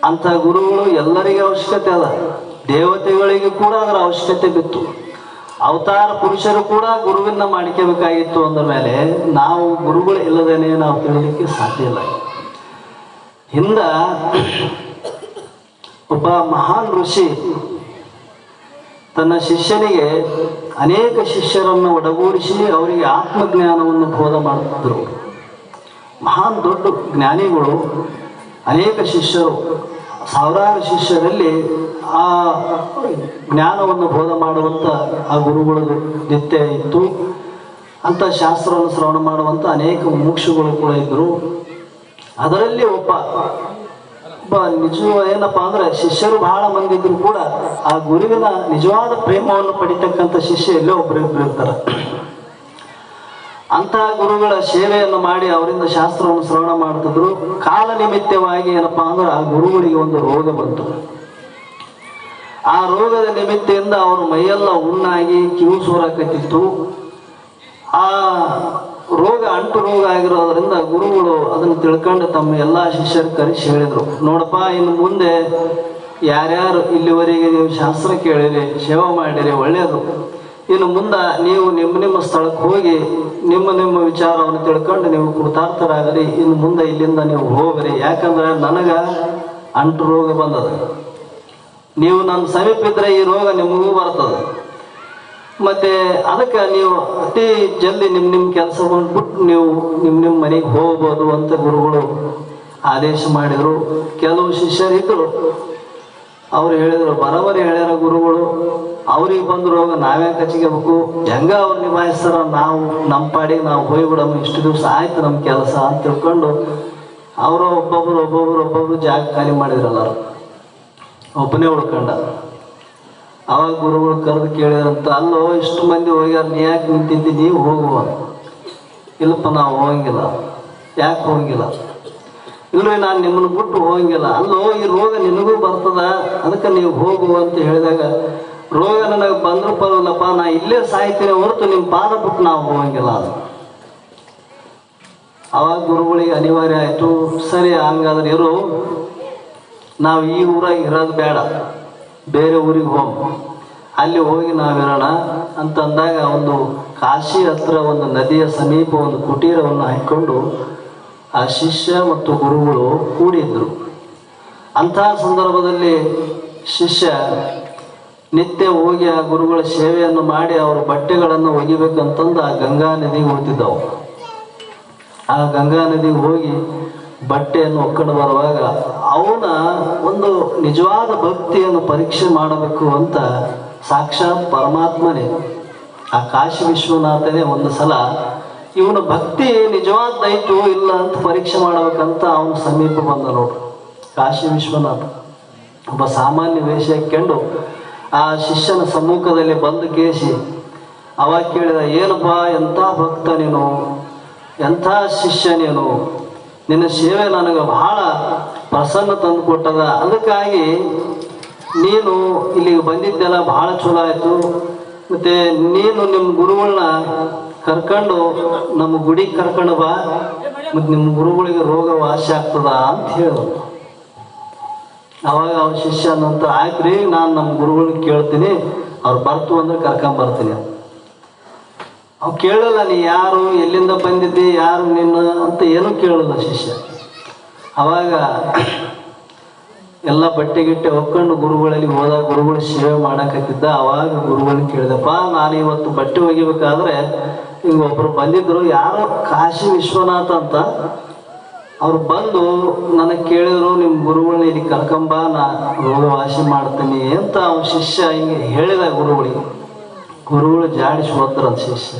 ಅಂತ ಗುರುಗಳು ಎಲ್ಲರಿಗೆ ಅವಶ್ಯಕತೆ ಅದ, ದೇವತೆಗಳಿಗೆ ಕೂಡ ಅದರ ಅವಶ್ಯಕತೆ ಬಿತ್ತು. ಅವತಾರ ಪುರುಷರು ಕೂಡ ಗುರುವಿನ ಮಾಡ್ಕೋಬೇಕಾಗಿತ್ತು ಅಂದ ಮೇಲೆ ನಾವು ಗುರುಗಳು ಇಲ್ಲದೇನೆ ನಾವು ತಿಳಿಲಿಕ್ಕೆ ಸಾಧ್ಯ ಇಲ್ಲ. ಹಿಂದ ಒಬ್ಬ ಮಹಾನ್ ಋಷಿ ತನ್ನ ಶಿಷ್ಯನಿಗೆ ಅನೇಕ ಶಿಷ್ಯರನ್ನು ಒಡಗೂಡಿಸಿ ಅವರಿಗೆ ಆತ್ಮಜ್ಞಾನವನ್ನು ಬೋಧ ಮಾಡುತ್ತಿದ್ದರು. ಮಹಾನ್ ದೊಡ್ಡ ಜ್ಞಾನಿಗಳು, ಅನೇಕ ಶಿಷ್ಯರು, ಸಾವಿರಾರು ಶಿಷ್ಯರಲ್ಲಿ ಆ ಜ್ಞಾನವನ್ನು ಬೋಧ ಮಾಡುವಂಥ ಆ ಗುರುಗಳದು ನಿತ್ಯ ಇತ್ತು. ಅಂತ ಶಾಸ್ತ್ರವನ್ನು ಶ್ರವಣ ಮಾಡುವಂಥ ಅನೇಕ ಮುಮುಕ್ಷುಗಳು ಕೂಡ ಇದ್ದರು. ಅದರಲ್ಲಿ ಒಬ್ಬ ನಿಜ ಏನಪ್ಪ ಅಂದ್ರೆ ಶಿಷ್ಯರು ಬಹಳ ಮಂದಿ ಇದ್ರು ಕೂಡ ಆ ಗುರುವಿನ ನಿಜವಾದ ಪ್ರೇಮವನ್ನು ಪಡಿತಕ್ಕಂಥ ಶಿಷ್ಯ ಎಲ್ಲೇ ಒಬ್ಬರಿಬ್ಬರು ಇರ್ತಾರೆ. ಅಂತಹ ಗುರುಗಳ ಸೇವೆಯನ್ನು ಮಾಡಿ ಅವರಿಂದ ಶಾಸ್ತ್ರವನ್ನು ಶ್ರವಣ ಮಾಡ್ತಿದ್ರು. ಕಾಲ ನಿಮಿತ್ತವಾಗಿ ಏನಪ್ಪಾ ಅಂದ್ರೆ ಆ ಗುರುಗಳಿಗೆ ಒಂದು ರೋಗ ಬಂತು. ಆ ರೋಗದ ನಿಮಿತ್ತಿಂದ ಅವ್ರ ಮೈಯೆಲ್ಲ ಹುಣ್ಣಾಗಿ ಕಿವು ಸೋರಕತ್ತಿತ್ತು. ಆ ರೋಗ ಅಂಟು ರೋಗ ಆಗಿರೋದ್ರಿಂದ ಗುರುಗಳು ಅದನ್ನು ತಿಳ್ಕೊಂಡು ತಮ್ಮ ಎಲ್ಲ ಶಿಷ್ಯರು ಕರೆಸಿ ಹೇಳಿದ್ರು, ನೋಡಪ್ಪ ಇನ್ನು ಮುಂದೆ ಯಾರ್ಯಾರು ಇಲ್ಲಿವರೆಗೆ ನೀವು ಶಾಸ್ತ್ರ ಕೇಳಿರಿ, ಸೇವೆ ಮಾಡಿರಿ, ಒಳ್ಳೆಯದು. ಇನ್ನು ಮುಂದೆ ನೀವು ನಿಮ್ಮ ಸ್ಥಳಕ್ಕೆ ಹೋಗಿ ನಿಮ್ಮ ವಿಚಾರವನ್ನು ತಿಳ್ಕೊಂಡು ನೀವು ಕೃತಾರ್ಥರಾಗರಿ. ಇನ್ನು ಮುಂದೆ ಇಲ್ಲಿಂದ ನೀವು ಹೋಗ್ರಿ, ಯಾಕಂದ್ರೆ ನನಗೆ ಅಂಟು ರೋಗ ಬಂದದ. ನೀವು ನನ್ನ ಸಮೀಪ ಇದ್ರೆ ಈ ರೋಗ ನಿಮಗೂ ಬರ್ತದೆ. ಮತ್ತೆ ಅದಕ್ಕೆ ನೀವು ಅತಿ ಜಲ್ದಿ ನಿಮ್ಮ ಕೆಲಸವನ್ನು ಬಿಟ್ಟು ನೀವು ನಿಮ್ಮ ಮನೆಗೆ ಹೋಗ್ಬೋದು ಅಂತ ಗುರುಗಳು ಆದೇಶ ಮಾಡಿದರು. ಕೆಲವು ಶಿಷ್ಯರಿದ್ದರು, ಅವ್ರು ಹೇಳಿದರು, ಬರೋಬರಿ ಹೇಳ್ಯಾರ ಗುರುಗಳು, ಅವ್ರಿಗೆ ಬಂದು ರೋಗ ನಾವೇ ಕಚ್ಕೋಬೇಕು, ಹೆಂಗ ಅವ್ರು ನಿಭಾಯಿಸ್ತಾರ, ನಾವು ನಮ್ಮ ಪಾಡಿಗೆ ನಾವು ಹೋಗ್ಬಿಡಮ್ಮ, ಇಷ್ಟು ದಿವಸ ಆಯ್ತು ನಮ್ಮ ಕೆಲಸ ಅಂತ ತಿಳ್ಕೊಂಡು ಅವರು ಒಬ್ಬೊಬ್ರು ಜಾಗ ಖಾಲಿ ಮಾಡಿದ್ರಲ್ಲ, ಒಬ್ಬನೇ ಉಳ್ಕೊಂಡ. ಅವಾಗ ಗುರುಗಳು ಕರೆದು ಕೇಳಿದ್ರಂತ, ಅಲ್ಲೋ ಇಷ್ಟು ಮಂದಿ ಹೋಗ್ಯಾರ, ನೀ ಯಾಕೆ ನಿಂತಿದ್ದಿ, ನೀವು ಹೋಗುವ. ಇಲ್ಲಪ್ಪ ನಾವು ಹೋಗಂಗಿಲ್ಲ. ಯಾಕೆ ಹೋಗಂಗಿಲ್ಲ? ಇಲ್ಲವೇ ನಾನು ನಿಮ್ಮನ್ನು ಬಿಟ್ಟು ಹೋಗಂಗಿಲ್ಲ. ಅಲ್ಲೋ ಈ ರೋಗ ನಿನಗೂ ಬರ್ತದ, ಅದಕ್ಕೆ ನೀವು ಹೋಗುವ ಅಂತ ಹೇಳಿದಾಗ, ರೋಗ ನನಗೆ ಬಂದರೂ ಪರವಾಗಿಲ್ಲಪ್ಪ, ನಾ ಇಲ್ಲೇ ಸಾಯ್ತೀನಿ ಹೊರತು ನಿಮ್ಮ ಪಾದ ಬಿಟ್ಟು ನಾವು ಹೋಗಂಗಿಲ್ಲ ಅದು. ಅವಾಗ ಗುರುಗಳಿಗೆ ಅನಿವಾರ್ಯ ಆಯಿತು, ಸರಿ ಹಂಗಾದ್ರೆ ಇರು, ನಾವು ಈ ಊರಾಗ ಇರೋದು ಬೇಡ, ಬೇರೆ ಊರಿಗೆ ಅಲ್ಲಿ ಹೋಗಿ ನಾವಿರೋಣ ಅಂತಂದಾಗ ಒಂದು ಕಾಶಿ ಹತ್ರ ಒಂದು ನದಿಯ ಸಮೀಪ ಒಂದು ಕುಟೀರವನ್ನು ಹಾಕಿಕೊಂಡು ಆ ಶಿಷ್ಯ ಮತ್ತು ಗುರುಗಳು ಕೂಡಿದ್ರು. ಅಂತಹ ಸಂದರ್ಭದಲ್ಲಿ ಶಿಷ್ಯ ನಿತ್ಯ ಹೋಗಿ ಆ ಗುರುಗಳ ಸೇವೆಯನ್ನು ಮಾಡಿ ಅವರ ಬಟ್ಟೆಗಳನ್ನು ಒಗಿಬೇಕಂತಂದು ಆ ಗಂಗಾ ನದಿಗೆ ಹೋಗ್ತಿದ್ದವು. ಆ ಗಂಗಾ ನದಿಗೆ ಹೋಗಿ ಬಟ್ಟೆಯನ್ನು ಒಕ್ಕೊಂಡು ಬರುವಾಗ ಅವನ ಒಂದು ನಿಜವಾದ ಭಕ್ತಿಯನ್ನು ಪರೀಕ್ಷೆ ಮಾಡಬೇಕು ಅಂತ ಸಾಕ್ಷಾತ್ ಪರಮಾತ್ಮನೇ, ಆ ಕಾಶಿ ವಿಶ್ವನಾಥನೇ ಒಂದು ಸಲ ಇವನ ಭಕ್ತಿ ನಿಜವಾದೈತು ಇಲ್ಲ ಅಂತ ಪರೀಕ್ಷೆ ಮಾಡಬೇಕಂತ ಅವನ ಸಮೀಪ ಬಂದ ನೋಡ್ರಿ. ಕಾಶಿ ವಿಶ್ವನಾಥ ಒಬ್ಬ ಸಾಮಾನ್ಯ ವೇಷ ಹಾಕ್ಕೊಂಡು ಆ ಶಿಷ್ಯನ ಸಮ್ಮುಖದಲ್ಲಿ ಬಂದು ಕೇಸಿ ಅವಾಗ ಕೇಳಿದ, ಏನಪ್ಪ ಎಂಥ ಭಕ್ತ ನೀನು, ಎಂಥ ಶಿಷ್ಯ ನೀನು, ನಿನ್ನ ಸೇವೆ ನನಗೆ ಬಹಳ ಪ್ರಸನ್ನ ತಂದು ಕೊಟ್ಟದ, ಅದಕ್ಕಾಗಿ ನೀನು ಇಲ್ಲಿಗೆ ಬಂದಿದ್ದೆಲ್ಲ ಬಹಳ ಚಲೋ ಆಯಿತು. ಮತ್ತು ನೀನು ನಿಮ್ಮ ಗುರುಗಳನ್ನ ಕರ್ಕೊಂಡು ನಮ್ಮ ಗುಡಿಗೆ ಕರ್ಕೊಂಡು ಬಾ, ಮತ್ತು ನಿಮ್ಮ ಗುರುಗಳಿಗೆ ರೋಗ ವಾಸಿ ಆಗ್ತದ ಅಂತ ಹೇಳಿದ್ರು. ಅವಾಗ ಅವ್ರ ಶಿಷ್ಯ ನಂತರ ಆಯ್ತು ರೀ, ನಾನು ನಮ್ಮ ಗುರುಗಳಿಗೆ ಕೇಳ್ತೀನಿ, ಅವ್ರು ಬರ್ತು ಅಂದ್ರೆ ಕರ್ಕೊಂಬರ್ತೀನಿ. ಅವ್ ಕೇಳಲ್ಲ, ನೀ ಯಾರು, ಎಲ್ಲಿಂದ ಬಂದಿದ್ದಿ, ಯಾರು ನಿನ್ನ ಅಂತ ಏನೂ ಕೇಳಲ್ಲ ಶಿಷ್ಯ. ಅವಾಗ ಎಲ್ಲ ಬಟ್ಟೆ ಗಿಟ್ಟೆ ಹೊಕ್ಕೊಂಡು ಗುರುಗಳಲ್ಲಿ ಹೋದಾಗ ಗುರುಗಳು ಸೇವೆ ಮಾಡಕತ್ತಿದ್ದ. ಅವಾಗ ಗುರುಗಳನ್ನ ಕೇಳಿದಪ್ಪ, ನಾನು ಇವತ್ತು ಬಟ್ಟೆ ಒಗಿಬೇಕಾದ್ರೆ ಹಿಂಗೆ ಒಬ್ಬರು ಬಂದಿದ್ರು, ಯಾರೋ ಕಾಶಿ ವಿಶ್ವನಾಥ ಅಂತ, ಅವ್ರು ಬಂದು ನನಗೆ ಕೇಳಿದ್ರು, ನಿಮ್ಮ ಗುರುಗಳನ್ನ ಇಲ್ಲಿ ಕರ್ಕೊಂಬ, ನಾ ರೋಗ ವಾಸಿ ಮಾಡ್ತೀನಿ ಅಂತ ಅವ್ನ ಶಿಷ್ಯ ಹಿಂಗೆ ಹೇಳಿದ ಗುರುಗಳಿಗೆ. ಗುರುಗಳು ಜಾಡಿಸಿ ಹೋದ್ರಂತ ಶಿಷ್ಯ.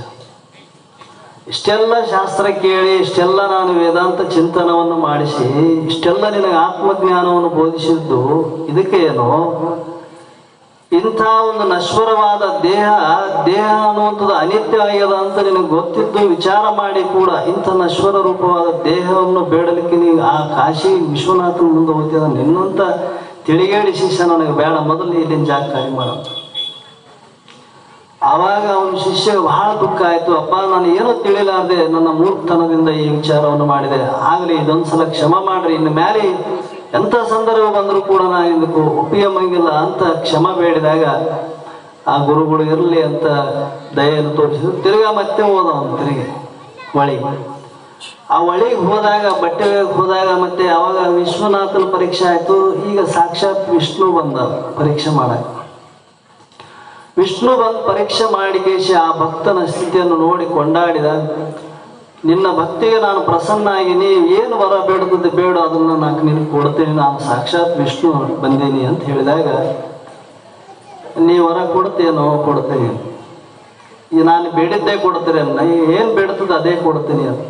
ಇಷ್ಟೆಲ್ಲ ಶಾಸ್ತ್ರ ಕೇಳಿ, ಇಷ್ಟೆಲ್ಲ ನಾನು ವೇದಾಂತ ಚಿಂತನವನ್ನು ಮಾಡಿಸಿ, ಇಷ್ಟೆಲ್ಲ ನಿನಗೆ ಆತ್ಮಜ್ಞಾನವನ್ನು ಬೋಧಿಸಿದ್ದು ಇದಕ್ಕೆ ಏನು? ಇಂಥ ಒಂದು ನಶ್ವರವಾದ ದೇಹ ಅನ್ನುವಂಥದ್ದು ಅನಿತ್ಯ ಆಗ್ಯದ ಅಂತ ನಿನಗೆ ಗೊತ್ತಿದ್ದು ವಿಚಾರ ಮಾಡಿ ಕೂಡ ಇಂಥ ನಶ್ವರ ರೂಪವಾದ ದೇಹವನ್ನು ಬೇಡಲಿಕ್ಕೆ ನೀವು ಆ ಕಾಶಿ ವಿಶ್ವನಾಥನ ಮುಂದೆ ಹೋಗ್ತಿದ್ದ ನಿನ್ನಂತ ತಿಳಿಗೇಡಿ ಶಿಷ್ಯ ನನಗೆ ಬೇಡ, ಮೊದಲು ಇಲ್ಲಿನ ಜಾಗ ಖಾಲಿ ಮಾಡ. ಆವಾಗ ಅವನ ಶಿಷ್ಯ ಬಹಳ ದುಃಖ ಆಯ್ತು. ಅಪ್ಪ, ನಾನು ಏನೋ ತಿಳಿಲಾರ್ದೆ ನನ್ನ ಮೂರ್ಖತನದಿಂದ ಈ ವಿಚಾರವನ್ನು ಮಾಡಿದೆ, ಆಗಲಿ ಇದೊಂದ್ಸಲ ಕ್ಷಮ ಮಾಡ್ರಿ, ಇನ್ನು ಮೇಲೆ ಎಂಥ ಸಂದರ್ಭ ಬಂದರೂ ಕೂಡ ನಾನು ಇದಕ್ಕೂ ಉಪಯೋಗಂಗಿಲ್ಲ ಅಂತ ಕ್ಷಮ ಬೇಡಿದಾಗ ಆ ಗುರುಗಳು ಇರಲಿ ಅಂತ ದಯೆಯನ್ನು ತೋರಿಸಿದ್ರು. ತಿರ್ಗಾ ಮತ್ತೆ ಹೋದ ಅವನು ತಿರುಗಿ ಹೊಳಿಗೆ. ಆ ಹೊಳಿಗೆ ಹೋದಾಗ ಬಟ್ಟೆ ಹೋದಾಗ ಮತ್ತೆ ಅವಾಗ ವಿಶ್ವನಾಥನ ಪರೀಕ್ಷೆ ಆಯ್ತು. ಈಗ ಸಾಕ್ಷಾತ್ ವಿಷ್ಣು ಬಂದ ಪರೀಕ್ಷೆ ಮಾಡಕ್ಕೆ. ವಿಷ್ಣು ಬಂದು ಪರೀಕ್ಷೆ ಮಾಡಿ ಕೇಶಿ ಆ ಭಕ್ತನ ಸ್ಥಿತಿಯನ್ನು ನೋಡಿ ಕೊಂಡಾಡಿದ. ನಿನ್ನ ಭಕ್ತಿಗೆ ನಾನು ಪ್ರಸನ್ನ ಆಗಿ ನೀವು ಏನು ವರ ಬೇಡದ್ದು ಬೇಡ ಅದನ್ನು ನಾನು ನಿನಗೆ ಕೊಡ್ತೀನಿ, ನಾನು ಸಾಕ್ಷಾತ್ ವಿಷ್ಣು ಬಂದೀನಿ ಅಂತ ಹೇಳಿದಾಗ, ನೀವು ವರ ಕೊಡ್ತೀನೋ? ಕೊಡ್ತೀನಿ. ಈಗ ನಾನು ಬೇಡಿದ್ದೇ ಕೊಡ್ತೀರಿ ಅನ್ನ, ಏನು ಬೇಡ್ತದೆ ಅದೇ ಕೊಡ್ತೀನಿ ಅಂತ.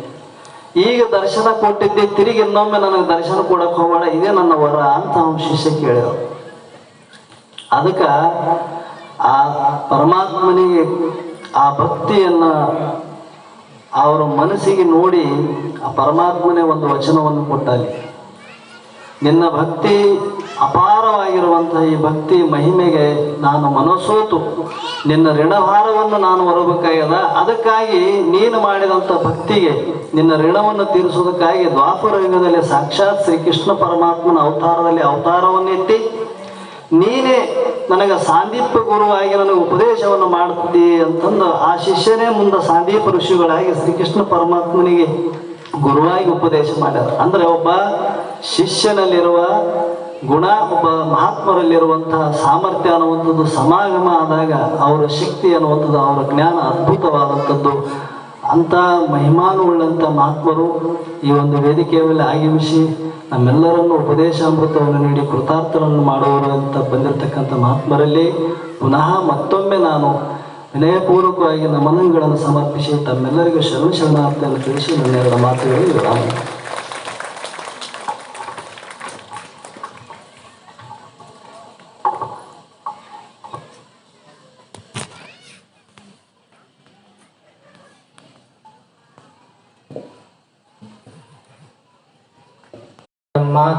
ಈಗ ದರ್ಶನ ಕೊಟ್ಟಿದ್ದೆ, ತಿರುಗಿ ಇನ್ನೊಮ್ಮೆ ನನಗೆ ದರ್ಶನ ಕೊಡಕ್ಕೆ ಹೋಗೋಣ, ಇದೇ ನನ್ನ ವರ ಅಂತ ಅವನ ಶಿಷ್ಯ ಕೇಳಿದ. ಅದಕ್ಕೆ ಆ ಪರಮಾತ್ಮನಿಗೆ ಆ ಭಕ್ತಿಯನ್ನ ಅವರ ಮನಸ್ಸಿಗೆ ನೋಡಿ ಆ ಪರಮಾತ್ಮನೇ ಒಂದು ವಚನವನ್ನು ಕೊಟ್ಟಾಲಿ. ನಿನ್ನ ಭಕ್ತಿ ಅಪಾರವಾಗಿರುವಂತಹ ಈ ಭಕ್ತಿ ಮಹಿಮೆಗೆ ನಾನು ಮನಸೋತು ನಿನ್ನ ಋಣಭಾರವನ್ನು ನಾನು ಹೊರಬೇಕಾಗ್ಯದ. ಅದಕ್ಕಾಗಿ ನೀನು ಮಾಡಿದಂಥ ಭಕ್ತಿಗೆ ನಿನ್ನ ಋಣವನ್ನು ತೀರಿಸುವುದಕ್ಕಾಗಿ ದ್ವಾಪರ ಯುಗದಲ್ಲಿ ಸಾಕ್ಷಾತ್ ಶ್ರೀಕೃಷ್ಣ ಪರಮಾತ್ಮನ ಅವತಾರದಲ್ಲಿ ಅವತಾರವನ್ನೆತ್ತಿ ನೀನೇ ನನಗೆ ಸಾಂದೀಪ ಗುರುವಾಗಿ ನನಗೆ ಉಪದೇಶವನ್ನು ಮಾಡ್ತಿದ್ದಿ ಅಂತಂದು ಆ ಶಿಷ್ಯನೇ ಮುಂದೆ ಸಾಂದೀಪ ಋಷಿಗಳಾಗಿ ಶ್ರೀಕೃಷ್ಣ ಪರಮಾತ್ಮನಿಗೆ ಗುರುವಾಗಿ ಉಪದೇಶ ಮಾಡ್ಯಾರ. ಅಂದರೆ ಒಬ್ಬ ಶಿಷ್ಯನಲ್ಲಿರುವ ಗುಣ, ಒಬ್ಬ ಮಹಾತ್ಮರಲ್ಲಿರುವಂತಹ ಸಾಮರ್ಥ್ಯ ಅನ್ನುವಂಥದ್ದು ಸಮಾಗಮ ಆದಾಗ ಅವರ ಶಕ್ತಿ ಅನ್ನುವಂಥದ್ದು, ಅವರ ಜ್ಞಾನ ಅದ್ಭುತವಾದಂಥದ್ದು. ಅಂಥ ಮಹಿಮಾನುಳ್ಳಂಥ ಮಹಾತ್ಮರು ಈ ಒಂದು ವೇದಿಕೆಯ ಮೇಲೆ ಆಗಮಿಸಿ ನಮ್ಮೆಲ್ಲರನ್ನು ಉಪದೇಶಾಮೃತವನ್ನು ನೀಡಿ ಕೃತಾರ್ಥರನ್ನು ಮಾಡುವರು ಅಂತ ಬಂದಿರತಕ್ಕಂಥ ಮಹಾತ್ಮರಲ್ಲಿ ಪುನಃ ಮತ್ತೊಮ್ಮೆ ನಾನು ವಿನಯಪೂರ್ವಕವಾಗಿ ನಮನಗಳನ್ನು ಸಮರ್ಪಿಸಿ ತಮ್ಮೆಲ್ಲರಿಗೂ ಶರಣಾರ್ಥಿಯನ್ನು ತಿಳಿಸಿ ನನ್ನೆರಡು ಮಾತುಗಳು ವಿರಾಮ.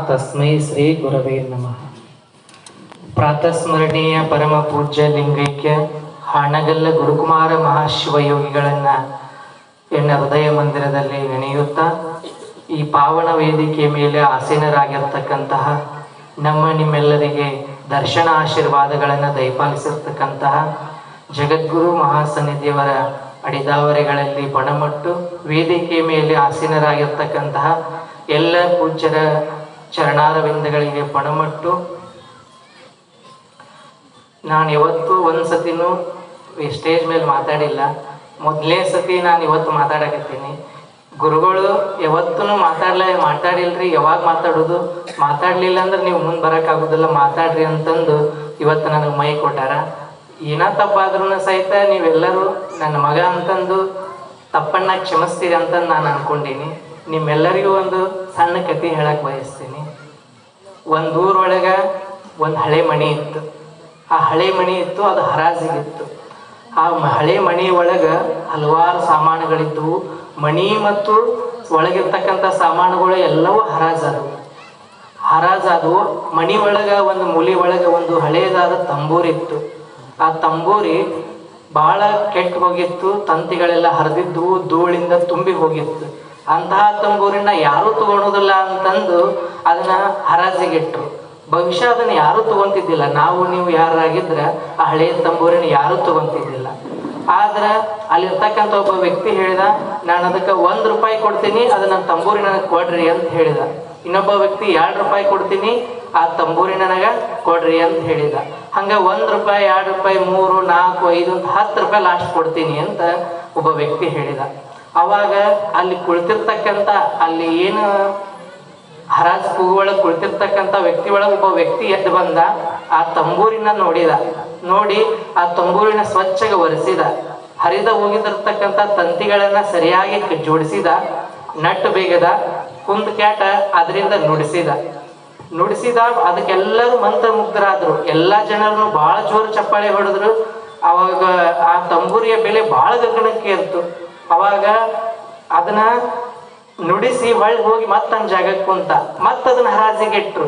ತಸ್ಮೈ ಶ್ರೀ ಗುರವೇ ನಮಃ. ಪ್ರಾತಸ್ಮರಣೀಯ ಪರಮ ಪೂಜ್ಯ ಲಿಂಗೈಕ್ಯ ಹಾಣಗಲ್ಲ ಗುರುಕುಮಾರ ಮಹಾಶಿವಯೋಗಿಗಳನ್ನ ಎನ್ನ ಹೃದಯ ಮಂದಿರದಲ್ಲಿ ನೆನೆಯುತ್ತಾ ಈ ಪಾವನ ವೇದಿಕೆಯ ಮೇಲೆ ಆಸೀನರಾಗಿರ್ತಕ್ಕಂತಹ ನಿಮ್ಮೆಲ್ಲರಿಗೆ ದರ್ಶನ ಆಶೀರ್ವಾದಗಳನ್ನು ದಯಪಾಲಿಸಿರ್ತಕ್ಕಂತಹ ಜಗದ್ಗುರು ಮಹಾಸನ್ನಿಧಿಯವರ ಅಡಿದಾವರೆಗಳಲ್ಲಿ ಪಣಮಟ್ಟು ವೇದಿಕೆಯ ಮೇಲೆ ಆಸೀನರಾಗಿರ್ತಕ್ಕಂತಹ ಎಲ್ಲ ಪೂಜ್ಯರ ಚರಣಾರವಿಂದಗಳಿಗೆ ಪಣಮಟ್ಟು ನಾನು ಇವತ್ತು ಒಂದು ಸತಿನೂ ಸ್ಟೇಜ್ ಮೇಲೆ ಮಾತಾಡಿಲ್ಲ. ಮೊದಲನೇ ಸತಿ ನಾನು ಇವತ್ತು ಮಾತಾಡಕತ್ತೀನಿ. ಗುರುಗಳು ಯಾವತ್ತೂ ಮಾತಾಡಿಲ್ರಿ, ಯಾವಾಗ ಮಾತಾಡಲಿಲ್ಲ ಅಂದ್ರೆ ನೀವು ಮುಂದೆ ಬರೋಕ್ಕಾಗೋದಿಲ್ಲ, ಮಾತಾಡ್ರಿ ಅಂತಂದು ಇವತ್ತು ನನಗೆ ಮೈ ಕೊಟ್ಟಾರ. ಏನೋ ತಪ್ಪಾದ್ರೂ ಸಹಿತ ನೀವೆಲ್ಲರೂ ನನ್ನ ಮಗ ಅಂತಂದು ತಪ್ಪನ್ನ ಕ್ಷಮಿಸ್ತೀರಿ ಅಂತಂದು ನಾನು ಅನ್ಕೊಂಡೀನಿ. ನಿಮ್ಮೆಲ್ಲರಿಗೂ ಒಂದು ಸಣ್ಣ ಕತೆ ಹೇಳಕ್ಕೆ ಬಯಸ್ತೀನಿ. ಒಂದು ಊರೊಳಗೆ ಒಂದು ಹಳೆ ಮಣಿ ಇತ್ತು. ಆ ಹಳೆ ಮಣಿ ಇತ್ತು, ಅದು ಹರಾಜಿಗಿತ್ತು. ಆ ಹಳೆ ಮಣಿ ಒಳಗೆ ಹಲವಾರು ಸಾಮಾನುಗಳಿದ್ದವು. ಮಣಿ ಮತ್ತು ಒಳಗಿರ್ತಕ್ಕಂಥ ಸಾಮಾನುಗಳು ಎಲ್ಲವೂ ಹರಾಜಾದವು. ಮಣಿ ಒಳಗೆ ಒಂದು ಮೂಲಿ ಒಳಗೆ ಒಂದು ಹಳೆಯದಾದ ತಂಬೂರಿತ್ತು. ಆ ತಂಬೂರಿ ಭಾಳ ಕೆಟ್ಟು ಹೋಗಿತ್ತು, ತಂತಿಗಳೆಲ್ಲ ಹರಿದಿದ್ದವು, ಧೂಳಿಂದ ತುಂಬಿ ಹೋಗಿತ್ತು. ಅಂತಹ ತಂಬೂರಿನ ಯಾರೂ ತಗೊಳೋದಿಲ್ಲ ಅಂತಂದು ಅದನ್ನ ಹರಾಜಿಗಿಟ್ರು. ಭವಿಷ್ಯ ಅದನ್ನ ಯಾರೂ ತಗೊಂತಿದ್ದಿಲ್ಲ. ನಾವು ನೀವು ಯಾರಾಗಿದ್ರೆ ಆ ಹಳೆಯ ತಂಬೂರಿನ ಯಾರೂ ತಗೊಂತಿದ್ದಿಲ್ಲ. ಆದ್ರೆ ಅಲ್ಲಿರ್ತಕ್ಕಂಥ ಒಬ್ಬ ವ್ಯಕ್ತಿ ಹೇಳಿದ, ನಾನು ಅದಕ್ಕೆ ₹1 ಕೊಡ್ತೀನಿ, ಅದನ್ನ ತಂಬೂರಿ ನನಗೆ ಕೊಡ್ರಿ ಅಂತ ಹೇಳಿದ. ಇನ್ನೊಬ್ಬ ವ್ಯಕ್ತಿ ₹2 ಕೊಡ್ತೀನಿ, ಆ ತಂಬೂರಿ ನನಗೆ ಕೊಡ್ರಿ ಅಂತ ಹೇಳಿದ. ಹಂಗೆ ₹1, ₹2, ₹3, ₹4, ₹5 ಅಂತ ₹10 ಲಾಸ್ಟ್ ಕೊಡ್ತೀನಿ ಅಂತ ಒಬ್ಬ ವ್ಯಕ್ತಿ ಹೇಳಿದ. ಅವಾಗ ಅಲ್ಲಿ ಕುಳಿತಿರ್ತಕ್ಕಂಥ, ಅಲ್ಲಿ ಏನು ಹರಾಜ್ ಕೂಗು ಒಳಗೆ ಕುಳಿತಿರ್ತಕ್ಕಂಥ ವ್ಯಕ್ತಿ ಒಳಗೆ ಒಬ್ಬ ವ್ಯಕ್ತಿ ಎದ್ದು ಬಂದ. ಆ ತಂಬೂರಿನ ನೋಡಿ ಆ ತಂಬೂರಿನ ಸ್ವಚ್ಛಗೆ ಒರೆಸಿದ. ಹರಿದ ಹೋಗಿದಿರ್ತಕ್ಕಂಥ ತಂತಿಗಳನ್ನ ಸರಿಯಾಗಿ ಜೋಡಿಸಿದ. ನಟ್ಟು ಬೇಗದ ಕುಂದ್ ಕ್ಯಾಟ ಅದರಿಂದ ನುಡಿಸಿದ. ನುಡಿಸಿದ ಅದಕ್ಕೆಲ್ಲರೂ ಮಂತ್ರಮುಗ್ಧರಾದ್ರು. ಎಲ್ಲ ಜನರನ್ನು ಬಹಳ ಜೋರು ಚಪ್ಪಾಳೆ ಹೊಡೆದ್ರು. ಅವಾಗ ಆ ತಂಬೂರಿಯ ಬೆಲೆ ಬಹಳ ಗಗನಕ್ಕೆ ಏರ್ತು. ಅವಾಗ ಅದನ್ನ ನುಡಿಸಿ ಹೊಳ್ಳಿ ಹೋಗಿ ಮತ್ತೊಂದು ಜಾಗಕ್ಕೆ ಕುಂತ, ಅದನ್ನ ಹರಾಜಿಗೆ ಇಟ್ರು.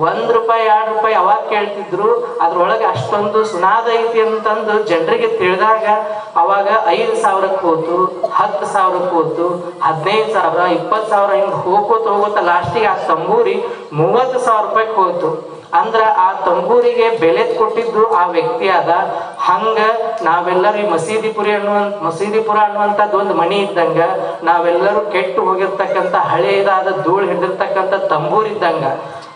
₹1 ₹2 ಅವಾಗ ಕೇಳ್ತಿದ್ರು. ಅದ್ರೊಳಗೆ ಅಷ್ಟೊಂದು ಸುನಾದ ಐತಿ ಅಂತಂದು ಜನರಿಗೆ ತಿಳಿದಾಗ ಅವಾಗ 5,000ಕ್ಕೆ ಹೋತು, 10,000ಕ್ಕೆ ಹೋತು, 15,000, 20,000 ಹಿಂಗೆ ಹೋಗೋತ ಲಾಸ್ಟಿಗೆ ಆ ತಂಬೂರಿ ₹30,000 ಹೋತು. ಅಂದ್ರ ಆ ತಂಬೂರಿಗೆ ಬೆಲೆ ಕೊಟ್ಟಿದ್ದು ಆ ವ್ಯಕ್ತಿ ಆದ. ಹಂಗ ನಾವೆಲ್ಲರೂ ಈ ಮಸೀದಿಪುರ ಅನ್ನುವಂಥದ್ದು ಒಂದು ಮಣಿ ಇದ್ದಂಗ, ನಾವೆಲ್ಲರೂ ಕೆಟ್ಟು ಹೋಗಿರ್ತಕ್ಕಂಥ ಹಳೆಯದಾದ ಧೂಳು ಹಿಡಿದಿರ್ತಕ್ಕಂಥ ತಂಬೂರಿದ್ದಂಗ.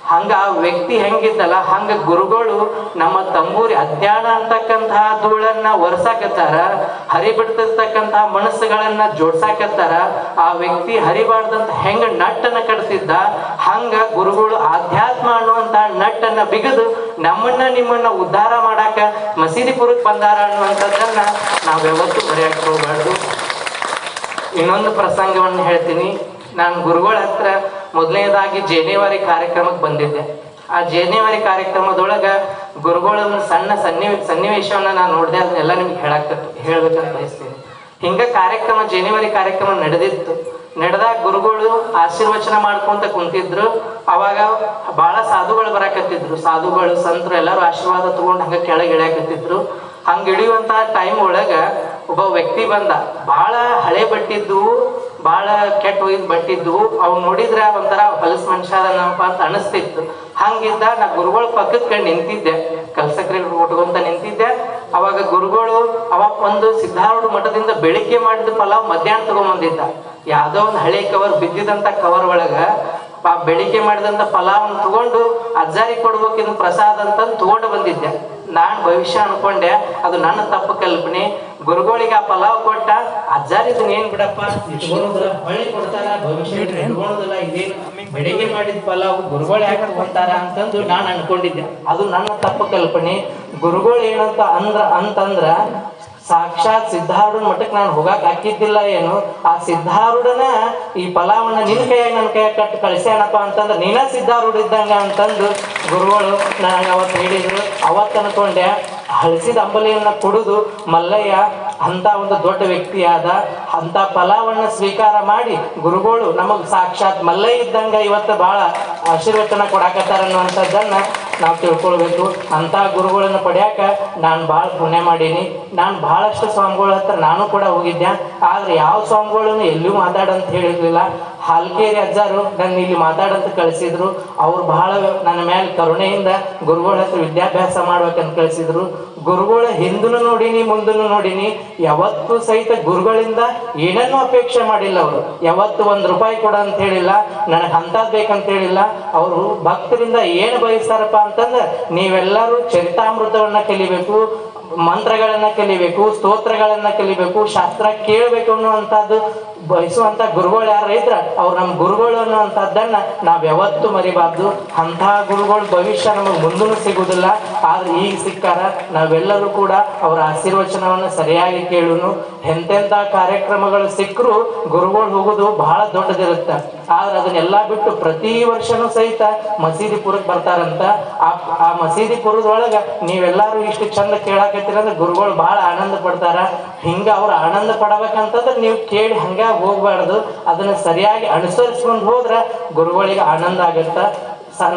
ಹಂಗ ಆ ವ್ಯಕ್ತಿ ಹೆಂಗಿದ್ದಲ್ಲ ಹಂಗ ಗುರುಗಳು ನಮ್ಮ ತಂಬೂರಿ ಅಜ್ಞಾನ ಅಂತಕ್ಕಂತಹ ಧೂಳನ್ನ ಒರೆಸಾಕತ್ತಾರ, ಹರಿಬಿಡ್ತಿರ್ತಕ್ಕಂತಹ ಮನಸ್ಸುಗಳನ್ನ ಜೋಡ್ಸಾಕತ್ತಾರ. ಆ ವ್ಯಕ್ತಿ ಹರಿಬಾರ್ದಂತ ಹೆಂಗ ನಟ್ಟನ್ನ ಕಟ್ತಿದ್ದ, ಹಂಗ ಗುರುಗಳು ಆಧ್ಯಾತ್ಮ ಅನ್ನುವಂತ ನಟ್ಟನ್ನ ಬಿಗದು ನಿಮ್ಮನ್ನ ಉದ್ಧಾರ ಮಾಡಾಕ ಮಸೀದಿಪುರಕ್ಕೆ ಬಂದಾರ ಅನ್ನುವಂಥದ್ದನ್ನ ನಾವ್ಯಾವತ್ತೂ ಮರೆಯಕ್ಕೆ ಹೋಗ್ಬಾರ್ದು. ಇನ್ನೊಂದು ಪ್ರಸಂಗವನ್ನು ಹೇಳ್ತೀನಿ. ನಾನು ಗುರುಗಳ ಹತ್ರ ಮೊದಲನೇದಾಗಿ ಜೇನೇವಾರಿ ಕಾರ್ಯಕ್ರಮಕ್ಕೆ ಬಂದಿದ್ದೆ. ಆ ಜೇನೇವಾರಿ ಕಾರ್ಯಕ್ರಮದೊಳಗ ಗುರುಗಳ ಸಣ್ಣ ಸನ್ನಿವೇಶವನ್ನ ನಾನು ನೋಡಿದೆ. ಅದನ್ನೆಲ್ಲ ನಿಮ್ಗೆ ಹೇಳ್ಬೇಕಂತ ಬಯಸ್ತೀನಿ. ಹಿಂಗ ಜೇನೇವಾರಿ ಕಾರ್ಯಕ್ರಮ ನಡೆದಾಗ ಗುರುಗಳು ಆಶೀರ್ವಚನ ಮಾಡ್ಕೊಂತ ಕುಂತಿದ್ರು. ಅವಾಗ ಬಹಳ ಸಾಧುಗಳು ಬರಾಕತ್ತಿದ್ರು. ಸಾಧುಗಳು ಸಂತರು ಎಲ್ಲರೂ ಆಶೀರ್ವಾದ ತಗೊಂಡು ಹಂಗ ಕೆಳಗೆ ಇಳಿಯಾಕತ್ತಿದ್ರು. ಹಂಗ ಇಳಿಯುವಂತ ಟೈಮ್ ಒಳಗ ಒಬ್ಬ ವ್ಯಕ್ತಿ ಬಂದ. ಬಹಳ ಹಳೆ ಬಟ್ಟಿದ್ದು, ಬಹಳ ಕೆಟ್ಟ ಹೋಗಿದ್ ಬಟ್ಟಿದ್ದು. ಅವ್ನು ನೋಡಿದ್ರೆ ಒಂಥರ ಹೊಲಸ್ ಮನುಷ್ಯ ಅದನಪ್ಪ ಅಂತ ಅನಿಸ್ತಿತ್ತು. ಹಂಗಿದ್ದ ನಾ ಗುರುಗಳ ಪಕ್ಕದ ಕಡೆ ನಿಂತಿದ್ದೆ, ಕಲ್ಸಕ್ರಿ ಉಟ್ಕೊಂತ ನಿಂತಿದ್ದೆ. ಅವಾಗ ಗುರುಗಳು ಒಂದು ಸಿದ್ಧಾರೂಢ ಮಠದಿಂದ ಬೆಳಿಗ್ಗೆ ಮಾಡಿದ ಪಲಾವ್ ಮಧ್ಯಾಹ್ನ ತಗೊಂಬಂದಿದ್ದ. ಯಾವ್ದೋ ಒಂದು ಹಳೆ ಕವರ್ ಬಿದ್ದಿದಂತ ಕವರ್ ಒಳಗ ಬೆಳಿಗ್ಗೆ ಮಾಡಿದಂತ ಪಲಾವ್ ತಗೊಂಡು ಅಜ್ಜಾರಿ ಕೊಡ್ಬೇಕಿದ್ ಪ್ರಸಾದ ಅಂತಂದು ತಗೊಂಡು ಬಂದಿದ್ದೆ. ನಾನ್ ಭವಿಷ್ಯ ಅನ್ಕೊಂಡೆ, ಅದು ನನ್ನ ತಪ್ಪು ಕಲ್ಪನೆ. ಗುರುಗಳಿಗೆ ಆ ಪಲಾವ್ ಕೊಟ್ಟ, ಅಜ್ಜಾರಿ ಇದನ್ನ ಏನ್ ಬಿಡಪ್ಪ ಹೊಳ್ಳಿ ಕೊಡ್ತಾರ, ಭವಿಷ್ಯ ಇಟ್ಕೊಳ್ಳೋದಿಲ್ಲ, ಇದೇನು ಬೆಳಿಗ್ಗೆ ಮಾಡಿದ ಪಲಾವ್ ಗುರುಗಳು ಯಾಕೆ ತಗೊಂತಾರ ಅಂತಂದು ನಾನು ಅನ್ಕೊಂಡಿದ್ದೆ. ಅದು ನನ್ನ ತಪ್ಪು ಕಲ್ಪನೆ. ಗುರುಗಳು ಏನಂತ ಅಂತಂದ್ರ ಸಾಕ್ಷಾತ್ ಸಿದ್ಧಾರೂಢನ ಮಠಕ್ಕೆ ನಾನು ಹೋಗಕ್ ಹಾಕಿದ್ದಿಲ್ಲ ಏನು. ಆ ಸಿದ್ಧಾರೂಢನ ಈ ಫಲಾವನ್ನ ನಿನ್ ಕೈಯಾಗ ನನ್ನ ಕೈಯಾಗ ಕಟ್ಟು ಕಳಿಸ್ಯಾನಪ್ಪ ಅಂತಂದ್ರೆ ನೀನ ಸಿದ್ಧಾರೂಢ ಇದ್ದಂಗ ಅಂತಂದು ಗುರುಗಳು ನನಗೆ ಅವತ್ತು ಹೇಳಿದ್ರು. ಅವತ್ತು ಅನ್ಕೊಂಡೆ, ಹಳಸಿದ ಅಂಬಲಿಯನ್ನ ಕುಡಿದು ಮಲ್ಲಯ್ಯ ಅಂತ ಒಂದು ದೊಡ್ಡ ವ್ಯಕ್ತಿ ಆದ. ಅಂತ ಫಲವನ್ನ ಸ್ವೀಕಾರ ಮಾಡಿ ಗುರುಗಳು ನಮಗ್ ಸಾಕ್ಷಾತ್ ಮಲ್ಲಯ್ಯ ಇದ್ದಂಗ ಇವತ್ತು ಬಹಳ ಆಶೀರ್ವಚನ ಕೊಡಾಕತ್ತಾರ ಅನ್ನುವಂಥದ್ದನ್ನ ನಾವು ತಿಳ್ಕೊಳ್ಬೇಕು. ಅಂತ ಗುರುಗಳನ್ನ ಪಡ್ಯಾಕ ನಾನು ಬಹಳ ಪುಣ್ಯ ಮಾಡೀನಿ. ನಾನು ಬಹಳಷ್ಟು ಸ್ವಾಮಿಗಳ ಹತ್ರ ನಾನು ಕೂಡ ಹೋಗಿದ್ದೆ. ಆದ್ರೆ ಯಾವ ಸ್ವಾಮಿಗಳನ್ನು ಎಲ್ಲೂ ಮಾತಾಡಂತ ಹೇಳಿರ್ಲಿಲ್ಲ. ಹಾಲ್ಕೇರಿ ಅಜ್ಜಾರು ನನ್ನ ಇಲ್ಲಿ ಮಾತಾಡಂತ ಕಳಿಸಿದ್ರು. ಅವ್ರು ಬಹಳ ನನ್ನ ಮೇಲೆ ಕರುಣೆಯಿಂದ ಗುರುಗಳ ಹತ್ರ ವಿದ್ಯಾಭ್ಯಾಸ ಮಾಡ್ಬೇಕಂತ ಕಳಿಸಿದ್ರು. ಗುರುಗಳ ಹಿಂದೂ ನೋಡಿನಿ ಮುಂದೂ ನೋಡಿನಿ. ಯಾವತ್ತೂ ಸಹಿತ ಗುರುಗಳಿಂದ ಏನನ್ನೂ ಅಪೇಕ್ಷೆ ಮಾಡಿಲ್ಲ. ಅವರು ಯಾವತ್ತು ₹1 ಕೊಡ ಅಂತ ಹೇಳಿಲ್ಲ, ನನಗೆ ಅಂತದ್ ಬೇಕಂತ ಹೇಳಿಲ್ಲ. ಅವರು ಭಕ್ತರಿಂದ ಏನು ಬಯಸ್ತಾರಪ್ಪ ಅಂತಂದ್ರೆ, ನೀವೆಲ್ಲರೂ ಚರಿತಾಮೃತವನ್ನ ಕಲಿಬೇಕು, ಮಂತ್ರಗಳನ್ನ ಕಲಿಬೇಕು, ಸ್ತೋತ್ರಗಳನ್ನ ಕಲಿಬೇಕು, ಶಾಸ್ತ್ರ ಕೇಳಬೇಕು ಅನ್ನುವಂಥದ್ದು ಬಯಸುವಂತ ಗುರುಗಳು ಯಾರು ಇದ್ರ ಅವ್ರು ನಮ್ಮ ಗುರುಗಳು ಅನ್ನುವಂಥದ್ದನ್ನ ನಾವ್ ಯಾವತ್ತೂ ಮರಿಬಾರ್ದು. ಅಂತಹ ಗುರುಗಳು ಭವಿಷ್ಯ ನಮಗೆ ಮುಂದೂ ಸಿಗುದಿಲ್ಲ. ಆದ್ರೆ ಈಗ ಸಿಕ್ಕಾರ. ನಾವೆಲ್ಲರೂ ಕೂಡ ಅವರ ಆಶೀರ್ವಚನವನ್ನ ಸರಿಯಾಗಿ ಕೇಳುನು. ಎಂತೆಂತ ಕಾರ್ಯಕ್ರಮಗಳು ಸಿಕ್ಕರು ಗುರುಗಳು ಹೋಗುದು ಬಹಳ ದೊಡ್ಡದಿರುತ್ತೆ. ಆದ್ರೆ ಅದನ್ನೆಲ್ಲಾ ಬಿಟ್ಟು ಪ್ರತಿ ವರ್ಷನೂ ಸಹಿತ ಮಸೀದಿಪುರಕ್ಕೆ ಬರ್ತಾರಂತ. ಆ ಮಸೀದಿಪುರದೊಳಗ ನೀವೆಲ್ಲಾರು ಇಷ್ಟು ಚಂದ ಕೇಳಾಕತ್ತೀರಂದ್ರೆ ಗುರುಗಳು ಬಹಳ ಆನಂದ ಪಡ್ತಾರ. ಹಿಂಗ ಅವ್ರು ಆನಂದ ಪಡಬೇಕಂತಂದ್ರೆ ನೀವು ಕೇಳಿ ಹಂಗ ಹೋಗ್ಬಾರ್ದು. ಅದನ್ನ ಸರಿಯಾಗಿ ಅನುಸರಿಸ್ಕೊಂಡು ಹೋದ್ರ ಗುರುಗಳಿಗೆ ಆನಂದ ಆಗತ್ತ.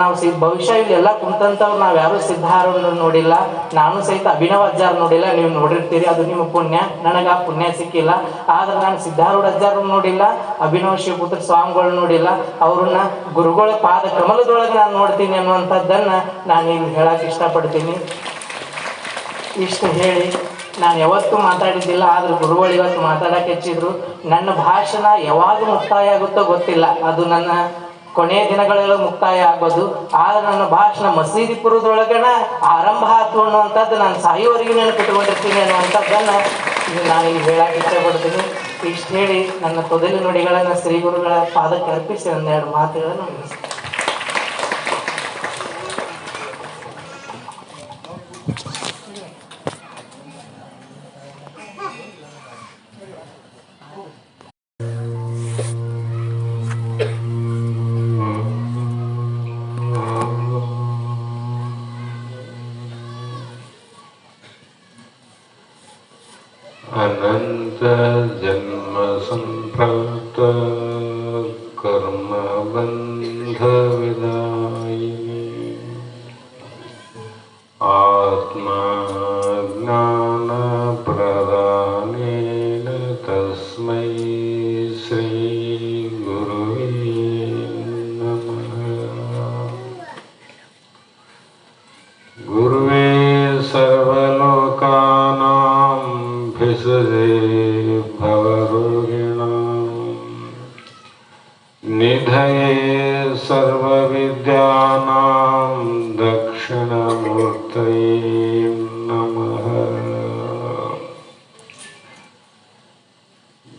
ನಾವು ಭವಿಷ್ಯ ಇಲ್ಲಿ ಎಲ್ಲ ಕುಂತಂತವ್ರು ನಾವ್ ಯಾರು ಸಿದ್ಧಾರೂಢ ನೋಡಿಲ್ಲ. ನಾನು ಸಹಿತ ಅಭಿನವ ಅಜ್ಜಾರ್ ನೋಡಿಲ್ಲ. ನೀವು ನೋಡಿರ್ತೀರಿ, ಅದು ನಿಮ್ಮ ಪುಣ್ಯ. ನನಗ ಆ ಪುಣ್ಯ ಸಿಕ್ಕಿಲ್ಲ. ಆದ್ರೆ ನಾನು ಸಿದ್ಧಾರೂಢ ಅಜ್ಜಾರು ನೋಡಿಲ್ಲ, ಅಭಿನವ ಶಿವಪುತ್ರ ಸ್ವಾಮಿಗಳು ನೋಡಿಲ್ಲ. ಅವ್ರನ್ನ ಗುರುಗಳ ಪಾದ ಕಮಲದೊಳಗೆ ನಾನು ನೋಡ್ತೀನಿ ಅನ್ನುವಂಥದ್ದನ್ನ ನಾನು ಇಲ್ಲಿ ಹೇಳಕ್ ಇಷ್ಟಪಡ್ತೀನಿ. ಇಷ್ಟು ಹೇಳಿ ನಾನು ಯಾವತ್ತೂ ಮಾತಾಡಿದ್ದಿಲ್ಲ. ಆದ್ರೆ ಗುರುಗಳು ಇವತ್ತು ಮಾತಾಡಕ್ಕೆ ಹೆಚ್ಚಿದ್ರು. ನನ್ನ ಭಾಷಣ ಯಾವಾಗ ಮುಕ್ತಾಯ ಆಗುತ್ತೋ ಗೊತ್ತಿಲ್ಲ. ಅದು ನನ್ನ ಕೊನೆಯ ದಿನಗಳೆಲ್ಲ ಮುಕ್ತಾಯ ಆಗೋದು. ಆದ್ರೆ ನನ್ನ ಭಾಷಣ ಮಸೀದಿಪುರದೊಳಗನ ಆರಂಭ ಆಯ್ತು ಅನ್ನುವಂಥದ್ದು ನಾನು ಸಾಯುವವರೆಗೂ ನೆನಪಿಟ್ಕೊಂಡಿರ್ತೀನಿ ಅನ್ನುವಂಥದ್ದನ್ನ ನಾನು ಇಲ್ಲಿ ಹೇಳಕ್ಕೆ ಇಷ್ಟಪಡ್ತೀನಿ. ಇಷ್ಟು ಹೇಳಿ ನನ್ನ ತೊದಲು ನುಡಿಗಳನ್ನ ಶ್ರೀ ಗುರುಗಳ ಪಾದಕ್ಕೆ ಅರ್ಪಿಸಿ ಒಂದೆರಡು ಮಾತುಗಳನ್ನು ಮುಗಿಸ್ತೀನಿ. जन्म संप्राप्त कर्म बंध विदायिनी आत्मा ज्ञान प्रदानेन तस्मै श्री गुरुवे नमः। गुरुवे सर्वलोकानां भिषजे भवरोगिणां निधये सर्वविद्यानां दक्षिणमूर्तये नमः।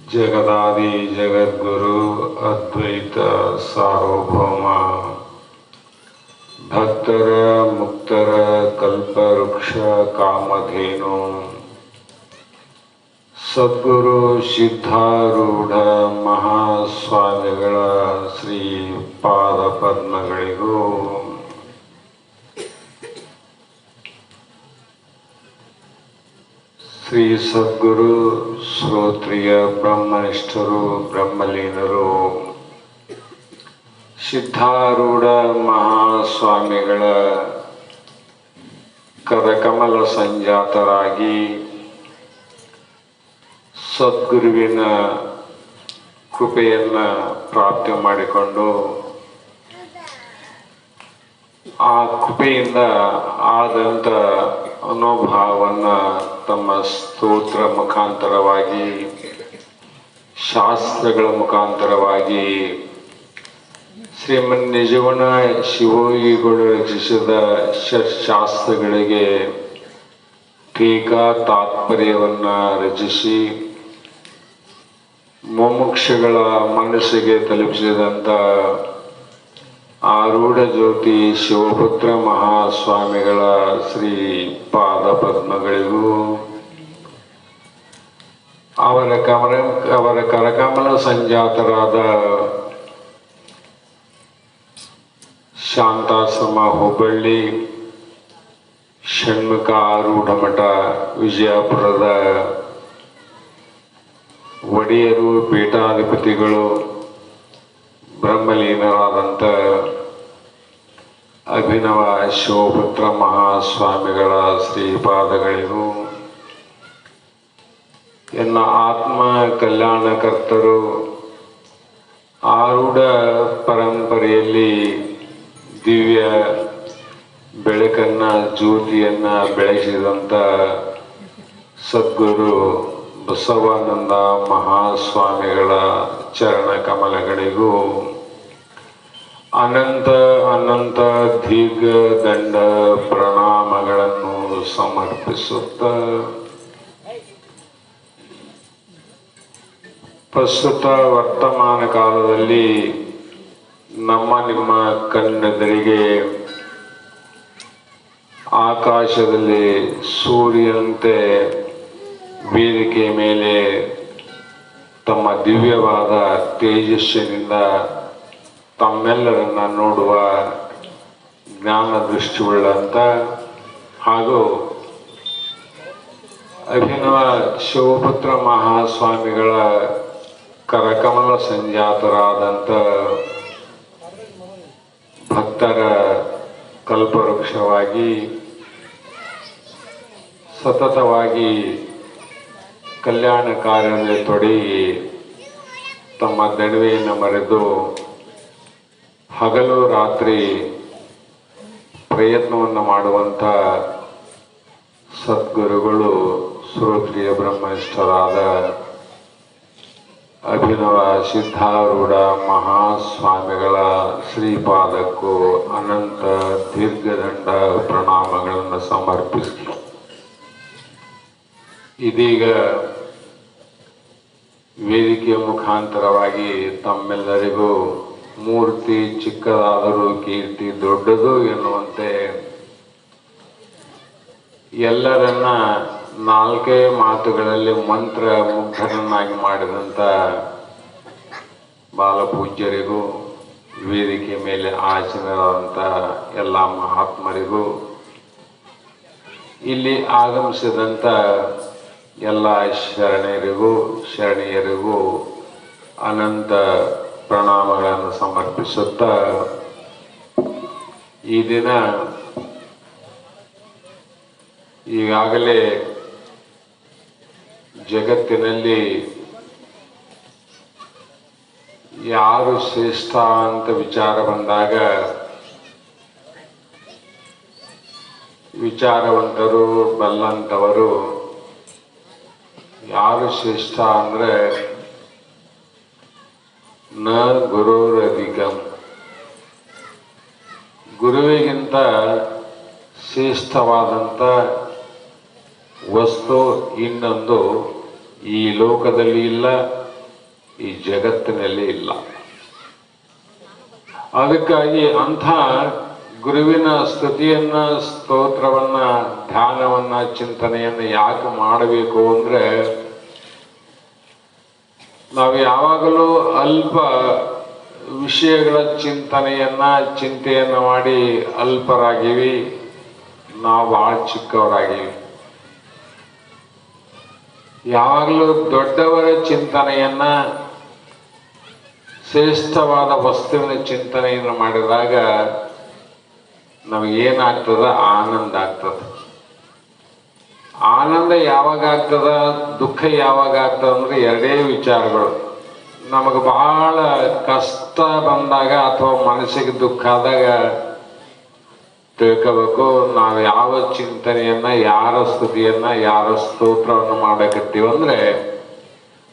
जगदादि जगद्गुरु अद्वैत सार्वभौम भक्तर मुक्तर कल्पवृक्ष कामधेनु सद्गुರು ಸಿದ್ಧಾರೂಢ ಮಹಾಸ್ವಾಮಿಗಳ ಶ್ರೀ ಪಾದ ಪದ್ಮಗಳಿಗೂ ಶ್ರೀ ಸದ್ಗುರು ಶ್ರೋತ್ರಿಯ ಬ್ರಹ್ಮನಿಷ್ಠರು ಬ್ರಹ್ಮಲೀನರು ಸಿದ್ಧಾರೂಢ ಮಹಾಸ್ವಾಮಿಗಳ ಕರಕಮಲ ಸಂಜಾತರಾಗಿ ಸದ್ಗುರುವಿನ ಕೃಪೆಯನ್ನು ಪ್ರಾಪ್ತಿ ಮಾಡಿಕೊಂಡು ಆ ಕೃಪೆಯಿಂದ ಆದಂಥ ಅನುಭವವನ್ನು ತಮ್ಮ ಸ್ತೋತ್ರ ಮುಖಾಂತರವಾಗಿ ಶಾಸ್ತ್ರಗಳ ಮುಖಾಂತರವಾಗಿ ಶ್ರೀಮನ್ ನಿಜಗುಣ ಶಿವಯೋಗಿಗಳು ರಚಿಸಿದ ಶಾಸ್ತ್ರಗಳಿಗೆ ಟೀಕಾ ತಾತ್ಪರ್ಯವನ್ನು ರಚಿಸಿ ಮುಮುಕ್ಷಗಳ ಮನಸ್ಸಿಗೆ ತಲುಪಿಸಿದಂಥ ಆರೂಢ ಜ್ಯೋತಿ ಶಿವಪುತ್ರ ಮಹಾಸ್ವಾಮಿಗಳ ಶ್ರೀ ಪಾದ ಪದ್ಮಗಳಿಗೂ ಅವರ ಕರಕಮಲ ಸಂಜಾತರಾದ ಶಾಂತಾಶ್ರಮ ಹುಬ್ಬಳ್ಳಿ ಷಣ್ಮುಖ ಆರೂಢ ಮಠ ವಿಜಯಪುರದ ಒಡೆಯರು ಪೀಠಾಧಿಪತಿಗಳು ಬ್ರಹ್ಮಲೀನರಾದಂಥ ಅಭಿನವ ಶಿವಪುತ್ರ ಮಹಾಸ್ವಾಮಿಗಳ ಶ್ರೀಪಾದಗಳಿಗೂ ಎನ್ನ ಆತ್ಮ ಕಲ್ಯಾಣಕರ್ತರು ಆರೂಢ ಪರಂಪರೆಯಲ್ಲಿ ದಿವ್ಯ ಬೆಳಕನ್ನು ಜ್ಯೋತಿಯನ್ನು ಬೆಳೆಸಿದಂಥ ಸದ್ಗುರು ಬಸವಾನಂದ ಮಹಾಸ್ವಾಮಿಗಳ ಚರಣ ಕಮಲಗಳಿಗೂ ಅನಂತ ಅನಂತ ದೀರ್ಘ ದಂಡ ಪ್ರಣಾಮಗಳನ್ನು ಸಮರ್ಪಿಸುತ್ತ ಪ್ರಸ್ತುತ ವರ್ತಮಾನ ಕಾಲದಲ್ಲಿ ನಮ್ಮ ನಿಮ್ಮ ಕಣ್ಣೆದುರಿಗೆ ಆಕಾಶದಲ್ಲಿ ಸೂರ್ಯನಂತೆ ವೇದಿಕೆ ಮೇಲೆ ತಮ್ಮ ದಿವ್ಯವಾದ ತೇಜಸ್ಸಿನಿಂದ ತಮ್ಮೆಲ್ಲರನ್ನ ನೋಡುವ ಜ್ಞಾನ ದೃಷ್ಟಿಯುಳ್ಳಂಥ ಹಾಗೂ ಅಭಿನವ ಶಿವಪುತ್ರ ಮಹಾಸ್ವಾಮಿಗಳ ಕರಕಮಲ ಸಂಜಾತರಾದಂಥ ಭಕ್ತರ ಕಲ್ಪವೃಕ್ಷವಾಗಿ ಸತತವಾಗಿ ಕಲ್ಯಾಣ ಕಾರ್ಯದಲ್ಲಿ ತೊಡಗಿ ತಮ್ಮ ದಣಿವೆಯನ್ನು ಮರೆತು ಹಗಲು ರಾತ್ರಿ ಪ್ರಯತ್ನವನ್ನು ಮಾಡುವಂಥ ಸದ್ಗುರುಗಳು ಶ್ರೋತ್ರಿಯ ಬ್ರಹ್ಮನಿಷ್ಠರಾದ ಅಭಿನವ ಸಿದ್ಧಾರೂಢ ಮಹಾಸ್ವಾಮಿಗಳ ಶ್ರೀಪಾದಕ್ಕೂ ಅನಂತ ದೀರ್ಘದಂಡ ಪ್ರಣಾಮಗಳನ್ನು ಸಮರ್ಪಿಸಿ ಇದೀಗ ವೇದಿಕೆಯ ಮುಖಾಂತರವಾಗಿ ತಮ್ಮೆಲ್ಲರಿಗೂ ಮೂರ್ತಿ ಚಿಕ್ಕದಾದರೂ ಕೀರ್ತಿ ದೊಡ್ಡದು ಎನ್ನುವಂತೆ ಎಲ್ಲರನ್ನ ನಾಲ್ಕೇ ಮಾತುಗಳಲ್ಲಿ ಮಂತ್ರ ಮುಗ್ಧರನ್ನಾಗಿ ಮಾಡಿದಂಥ ಬಾಲಪೂಜ್ಯರಿಗೂ ವೇದಿಕೆ ಮೇಲೆ ಆಸೀನರಾದಂಥ ಎಲ್ಲ ಮಹಾತ್ಮರಿಗೂ ಇಲ್ಲಿ ಆಗಮಿಸಿದಂಥ ಎಲ್ಲ ಶರಣರಿಗೂ ಶರಣೀಯರಿಗೂ ಅನಂತ ಪ್ರಣಾಮಗಳನ್ನು ಸಮರ್ಪಿಸುತ್ತಾ ಈ ದಿನ ಈಗಾಗಲೇ ಜಗತ್ತಿನಲ್ಲಿ ಯಾರು ಶ್ರೇಷ್ಠ ಅಂತ ವಿಚಾರ ಬಂದಾಗ ವಿಚಾರವಂತರು ಬಲ್ಲಂತವರು ಯಾರು ಶ್ರೇಷ್ಠ ಅಂದ್ರೆ ನ ಗುರುರಧಿಕಂ, ಗುರುವಿಗಿಂತ ಶ್ರೇಷ್ಠವಾದಂಥ ವಸ್ತು ಇನ್ನೊಂದು ಈ ಲೋಕದಲ್ಲಿ ಇಲ್ಲ, ಈ ಜಗತ್ತಿನಲ್ಲಿ ಇಲ್ಲ. ಅದಕ್ಕಾಗಿ ಅಂಥ ಗುರುವಿನ ಸ್ತುತಿಯನ್ನ, ಸ್ತೋತ್ರವನ್ನ, ಧ್ಯಾನವನ್ನ, ಚಿಂತನೆಯನ್ನ ಯಾಕೆ ಮಾಡಬೇಕು ಅಂದ್ರೆ ನಾವು ಯಾವಾಗಲೂ ಅಲ್ಪ ವಿಷಯಗಳ ಚಿಂತೆಯನ್ನ ಮಾಡಿ ಅಲ್ಪರಾಗಿವಿ, ನಾವು ಬಹಳ ಚಿಕ್ಕವರಾಗಿವಿ. ಯಾವಾಗಲೂ ದೊಡ್ಡವರ ಚಿಂತನೆಯನ್ನ, ಶ್ರೇಷ್ಠವಾದ ವಸ್ತುವಿನ ಚಿಂತನೆಯನ್ನು ಮಾಡಿದಾಗ ನಮಗೇನಾಗ್ತದ? ಆನಂದ ಆಗ್ತದ. ಆನಂದ ಯಾವಾಗ ಆಗ್ತದ, ದುಃಖ ಯಾವಾಗ ಆಗ್ತದ ಅಂದ್ರೆ ಎರಡೇ ವಿಚಾರಗಳು. ನಮಗೆ ಬಹಳ ಕಷ್ಟ ಬಂದಾಗ ಅಥವಾ ಮನಸ್ಸಿಗೆ ದುಃಖ ಆದಾಗ ತಿಳ್ಕೋಬೇಕು, ನಾವು ಯಾವ ಚಿಂತನೆಯನ್ನ, ಯಾರ ಸ್ತುತಿಯನ್ನ, ಯಾರ ಸ್ತೋತ್ರವನ್ನು ಮಾಡಕತ್ತೀವಂದ್ರೆ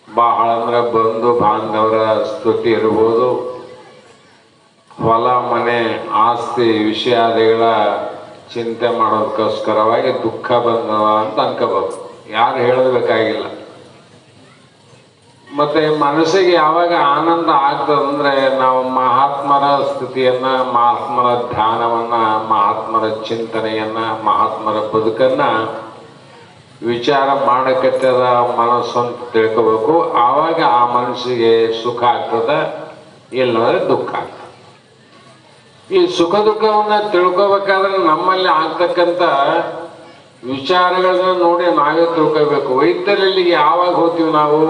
ಬಹಳ ಅಂದ್ರೆ ಬಂಧು ಬಾಂಧವರ ಸ್ತುತಿ ಇರ್ಬೋದು, ಹೊಲ ಮನೆ ಆಸ್ತಿ ವಿಷಯಾದಿಗಳ ಚಿಂತೆ ಮಾಡೋದಕ್ಕೋಸ್ಕರವಾಗಿ ದುಃಖ ಬಂದವ ಅಂತ ಅನ್ಕೋಬೇಕು. ಯಾರು ಹೇಳಬೇಕಾಗಿಲ್ಲ. ಮತ್ತೆ ಮನಸ್ಸಿಗೆ ಯಾವಾಗ ಆನಂದ ಆಗ್ತದಂದ್ರೆ ನಾವು ಮಹಾತ್ಮರ ಸ್ತುತಿಯನ್ನ, ಮಹಾತ್ಮರ ಧ್ಯಾನವನ್ನ, ಮಹಾತ್ಮರ ಚಿಂತನೆಯನ್ನ, ಮಹಾತ್ಮರ ಬದುಕನ್ನ ವಿಚಾರ ಮಾಡಕತ್ತದ ಮನಸ್ಸು ಅಂತ ತಿಳ್ಕೋಬೇಕು. ಆವಾಗ ಆ ಮನಸ್ಸಿಗೆ ಸುಖ ಆಗ್ತದ, ಇಲ್ಲಂದ್ರೆ ದುಃಖ ಆಗ್ತದೆ. ಈ ಸುಖ ದುಃಖವನ್ನ ತಿಳ್ಕೋಬೇಕಾದ್ರೆ ನಮ್ಮಲ್ಲಿ ಆಗ್ತಕ್ಕಂಥ ವಿಚಾರಗಳನ್ನ ನೋಡಿ ನಾವೇ ತಿಳ್ಕೋಬೇಕು. ವೈದ್ಯರಲ್ಲಿ ಯಾವಾಗ ಹೋಗ್ತೀವಿ ನಾವು?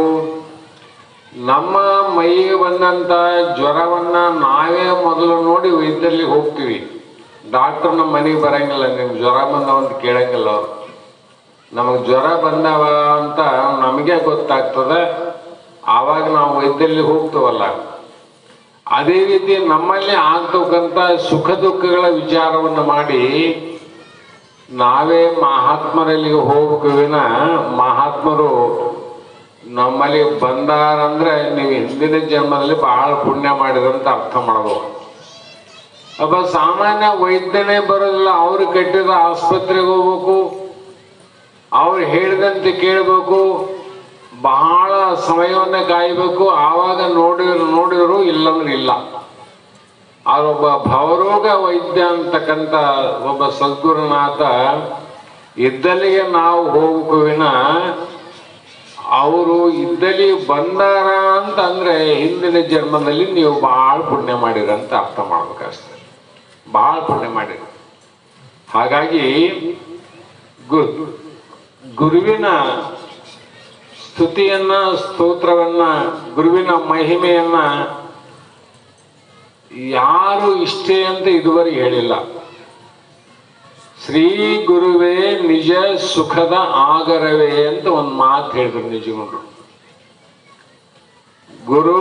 ನಮ್ಮ ಮೈಗೆ ಬಂದಂತ ಜ್ವರವನ್ನ ನಾವೇ ಮೊದಲು ನೋಡಿ ವೈದ್ಯರಲ್ಲಿ ಹೋಗ್ತೀವಿ. ಡಾಕ್ಟರ್ ನಮ್ಮ ಮನೆಗೆ ಬರಂಗಿಲ್ಲ, ನಿಮ್ಗೆ ಜ್ವರ ಬಂದವಂತ ಕೇಳಂಗಿಲ್ಲ ಅವ್ರು. ನಮಗೆ ಜ್ವರ ಬಂದವ ಅಂತ ನಮಗೆ ಗೊತ್ತಾಗ್ತದೆ, ಆವಾಗ ನಾವು ವೈದ್ಯರಲ್ಲಿ ಹೋಗ್ತೀವಲ್ಲ. ಅದೇ ರೀತಿ ನಮ್ಮಲ್ಲಿ ಆಗ್ತಕ್ಕಂಥ ಸುಖ ದುಃಖಗಳ ವಿಚಾರವನ್ನು ಮಾಡಿ ನಾವೇ ಮಹಾತ್ಮರಲ್ಲಿಗೆ ಹೋಗ್ಬೇಕು ವಿನ ಮಹಾತ್ಮರು ನಮ್ಮಲ್ಲಿ ಬಂದಾರಂದ್ರೆ ನೀವು ಹಿಂದಿನ ಜನ್ಮದಲ್ಲಿ ಬಹಳ ಪುಣ್ಯ ಮಾಡಿದಂತ ಅರ್ಥ ಮಾಡಬಹುದು. ಒಬ್ಬ ಸಾಮಾನ್ಯ ವೈದ್ಯನೇ ಬರೋದಿಲ್ಲ, ಅವ್ರು ಕಟ್ಟಿದ ಆಸ್ಪತ್ರೆಗೆ ಹೋಗ್ಬೇಕು, ಅವ್ರು ಹೇಳಿದಂತೆ ಕೇಳಬೇಕು, ಬಹಳ ಸಮಯವನ್ನ ಕಾಯಬೇಕು, ಆವಾಗ ನೋಡಿದ್ರು ಇಲ್ಲಂದ್ರೆ ಇಲ್ಲ. ಅವರೊಬ್ಬ ಭವರೋಗ ವೈದ್ಯ ಅಂತಕ್ಕಂಥ ಒಬ್ಬ ಸದ್ಗುರುನಾಥ ಇದ್ದಲ್ಲಿಗೆ ನಾವು ಹೋಗ್ಬೇಕು ವಿನ ಅವರು ಇದ್ದಲ್ಲಿ ಬಂದಾರ ಅಂತ ಅಂದ್ರೆ ಹಿಂದಿನ ಜನ್ಮದಲ್ಲಿ ನೀವು ಬಹಳ ಪುಣ್ಯ ಮಾಡಿರಂತ ಅರ್ಥ ಮಾಡ್ಬೇಕಷ್ಟೆ, ಬಹಳ ಪುಣ್ಯ ಮಾಡಿರಿ. ಹಾಗಾಗಿ ಗುರುವಿನ ಸ್ತುತಿಯನ್ನ, ಸ್ತೋತ್ರವನ್ನ, ಗುರುವಿನ ಮಹಿಮೆಯನ್ನ ಯಾರು ಇಷ್ಟೇ ಅಂತ ಇದುವರೆಗೆ ಹೇಳಿಲ್ಲ. ಶ್ರೀ ಗುರುವೇ ನಿಜ ಸುಖದ ಆಗರವೇ ಅಂತ ಒಂದು ಮಾತು ಹೇಳಿದ್ರು ನಿಜಗೊಂಡ್ರು. ಗುರು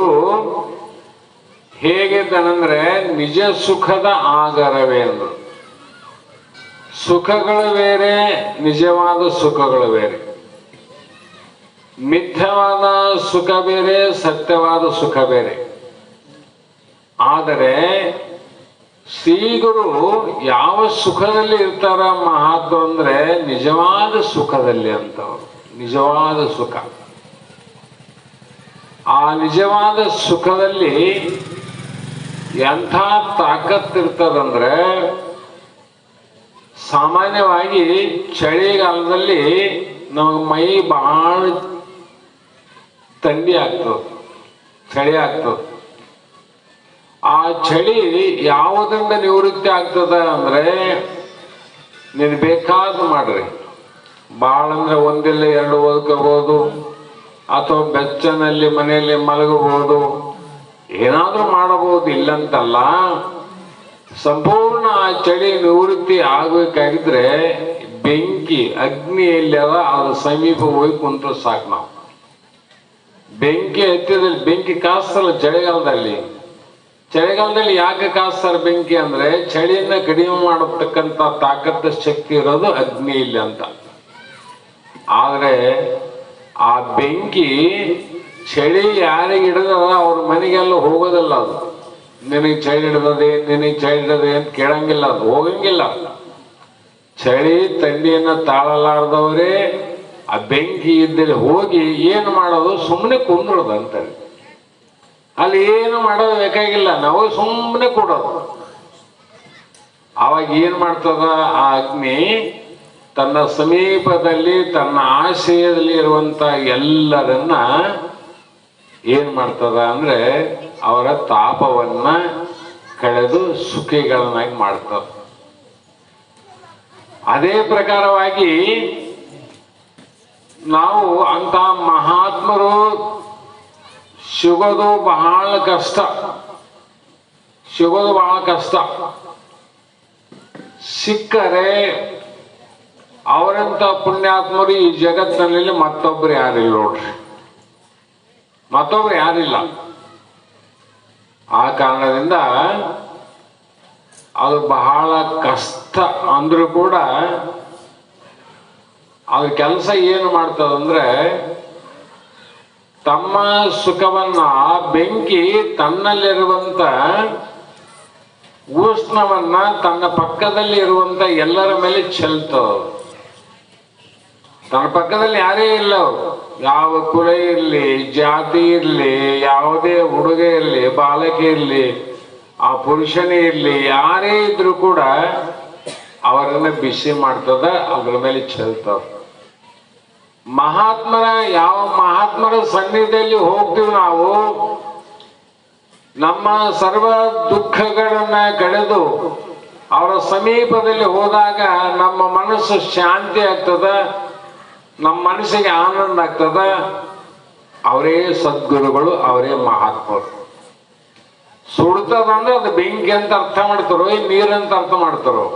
ಹೇಗಿದ್ದಾನಂದ್ರೆ ನಿಜ ಸುಖದ ಆಗರವೇ ಅಂದ್ರು. ಸುಖಗಳು ಬೇರೆ, ನಿಜವಾದ ಸುಖಗಳು ಬೇರೆ. ಮಿಥ್ಯವಾದ ಸುಖ ಬೇರೆ, ಸತ್ಯವಾದ ಸುಖ ಬೇರೆ. ಆದರೆ ಶ್ರೀಗುರು ಯಾವ ಸುಖದಲ್ಲಿ ಇರ್ತಾರ ಮಹಾತ್ಮ ಅಂದ್ರೆ ನಿಜವಾದ ಸುಖದಲ್ಲಿ ಅಂತವ್ರು. ನಿಜವಾದ ಸುಖ, ಆ ನಿಜವಾದ ಸುಖದಲ್ಲಿ ಎಂಥ ತಾಕತ್ತಿರ್ತದಂದ್ರೆ ಸಾಮಾನ್ಯವಾಗಿ ಚಳಿಗಾಲದಲ್ಲಿ ನಮಗೆ ಮೈ ಬಹಳ ಥಂಡಿ ಆಗ್ತದೆ, ಚಳಿ ಆಗ್ತದೆ. ಆ ಚಳಿ ಯಾವುದರಿಂದ ನಿವೃತ್ತಿ ಆಗ್ತದ ಅಂದ್ರೆ ನೀನು ಬೇಕಾದ ಮಾಡ್ರಿ, ಭಾಳ ಅಂದ್ರೆ ಒಂದಿಲ್ಲ ಎರಡು ಓದ್ಕೋಬಹುದು, ಅಥವಾ ಬೆಚ್ಚನಲ್ಲಿ ಮನೆಯಲ್ಲಿ ಮಲಗಬಹುದು, ಏನಾದ್ರೂ ಮಾಡಬಹುದು, ಇಲ್ಲಂತಲ್ಲ. ಸಂಪೂರ್ಣ ಆ ಚಳಿ ನಿವೃತ್ತಿ ಆಗ್ಬೇಕಾಗಿದ್ರೆ ಬೆಂಕಿ ಅಗ್ನಿಯಲ್ಲಿ ಅದ್ರ ಸಮೀಪ ಹೋಗಿ ಕುಂತ್ರೆ ಸಾಕು. ನಾವು ಬೆಂಕಿ ಹತ್ತಿದಲ್ಲಿ ಬೆಂಕಿ ಕಾಸ್ತಲ್ಲ ಚಳಿಗಾಲದಲ್ಲಿ ಯಾಕೆ ಕಾಸ್ತಾರೆ ಬೆಂಕಿ ಅಂದ್ರೆ ಚಳಿಯನ್ನ ಕಡಿಮೆ ಮಾಡತಕ್ಕಂತ ತಾಕತ್ತು ಶಕ್ತಿ ಇರೋದು ಅಗ್ನಿಯಲ್ಲಿ ಅಂತ. ಆದ್ರೆ ಆ ಬೆಂಕಿ ಚಳಿ ಯಾರಿಗೆ ಹಿಡಿದದ ಅವ್ರ ಮನೆಗೆಲ್ಲ ಹೋಗೋದಲ್ಲ. ಅದು ನಿನಗೆ ಚಳಿ ಹಿಡಿದದೆ ಅಂತ ಕೇಳಂಗಿಲ್ಲ, ಅದು ಹೋಗಂಗಿಲ್ಲ. ಚಳಿ ಥಂಡಿಯನ್ನ ತಾಳಲಾರ್ದವರೇ ಆ ಬೆಂಕಿ ಇದ್ದಲ್ಲಿ ಹೋಗಿ ಏನು ಮಾಡೋದು, ಸುಮ್ಮನೆ ಕುಂದ್ರೋದು ಅಂತಾರೆ. ಅಲ್ಲಿ ಏನು ಮಾಡೋದು ಬೇಕಾಗಿಲ್ಲ, ನಾವು ಸುಮ್ಮನೆ ಕೊಡೋದು. ಅವಾಗ ಏನ್ ಮಾಡ್ತದ ಆ ಅಗ್ನಿ, ತನ್ನ ಸಮೀಪದಲ್ಲಿ ತನ್ನ ಆಶಯದಲ್ಲಿ ಇರುವಂತ ಎಲ್ಲರನ್ನ ಏನ್ ಮಾಡ್ತದ ಅಂದ್ರೆ ಅವರ ತಾಪವನ್ನ ಕಳೆದು ಸುಖಿಗಳನ್ನಾಗಿ ಮಾಡ್ತದ. ಅದೇ ಪ್ರಕಾರವಾಗಿ ನಾವು ಅಂತ ಮಹಾತ್ಮರು ಸಿಗೋದು ಬಹಳ ಕಷ್ಟ. ಸಿಕ್ಕರೆ ಅವರಂತ ಪುಣ್ಯಾತ್ಮರು ಈ ಜಗತ್ತಿನಲ್ಲಿ ಮತ್ತೊಬ್ರು ಯಾರಿಲ್ಲ ನೋಡ್ರಿ, ಮತ್ತೊಬ್ರು ಯಾರಿಲ್ಲ. ಆ ಕಾರಣದಿಂದ ಅದು ಬಹಳ ಕಷ್ಟ ಅಂದ್ರೂ ಕೂಡ ಅದ್ರ ಕೆಲಸ ಏನು ಮಾಡ್ತದಂದ್ರೆ, ತಮ್ಮ ಸುಖವನ್ನ ಬೆಂಕಿ ತನ್ನಲ್ಲಿರುವಂತ ಉಷ್ಣವನ್ನ ತನ್ನ ಪಕ್ಕದಲ್ಲಿ ಇರುವಂತ ಎಲ್ಲರ ಮೇಲೆ ಚೆಲ್ತವ. ತನ್ನ ಪಕ್ಕದಲ್ಲಿ ಯಾರೇ ಇಲ್ಲ, ಅವರು ಯಾವ ಕುಲ ಇರಲಿ, ಜಾತಿ ಇರಲಿ, ಯಾವುದೇ ಹುಡುಗ ಇರಲಿ, ಬಾಲಕಿ ಇರಲಿ, ಆ ಪುರುಷನೇ ಇರಲಿ, ಯಾರೇ ಇದ್ರು ಕೂಡ ಅವರನ್ನ ಬಿಸಿ ಮಾಡ್ತದ, ಅದ್ರ ಮೇಲೆ ಚೆಲ್ತವ. ಯಾವ ಮಹಾತ್ಮರ ಸನ್ನಿಧಿಯಲ್ಲಿ ಹೋಗ್ತೀವಿ ನಾವು, ನಮ್ಮ ಸರ್ವ ದುಃಖಗಳನ್ನ ಕಳೆದು ಅವರ ಸಮೀಪದಲ್ಲಿ ಹೋದಾಗ ನಮ್ಮ ಮನಸ್ಸು ಶಾಂತಿ ಆಗ್ತದ, ನಮ್ಮ ಮನಸ್ಸಿಗೆ ಆನಂದ ಆಗ್ತದ. ಅವರೇ ಸದ್ಗುರುಗಳು, ಅವರೇ ಮಹಾತ್ಮರು. ಸುಡ್ತದಂದ್ರೆ ಅದು ಬೆಂಕಿ ಅಂತ ಅರ್ಥ ಮಾಡ್ತಾರೋ, ನೀರಂತ ಅರ್ಥ ಮಾಡ್ತಾರೋ?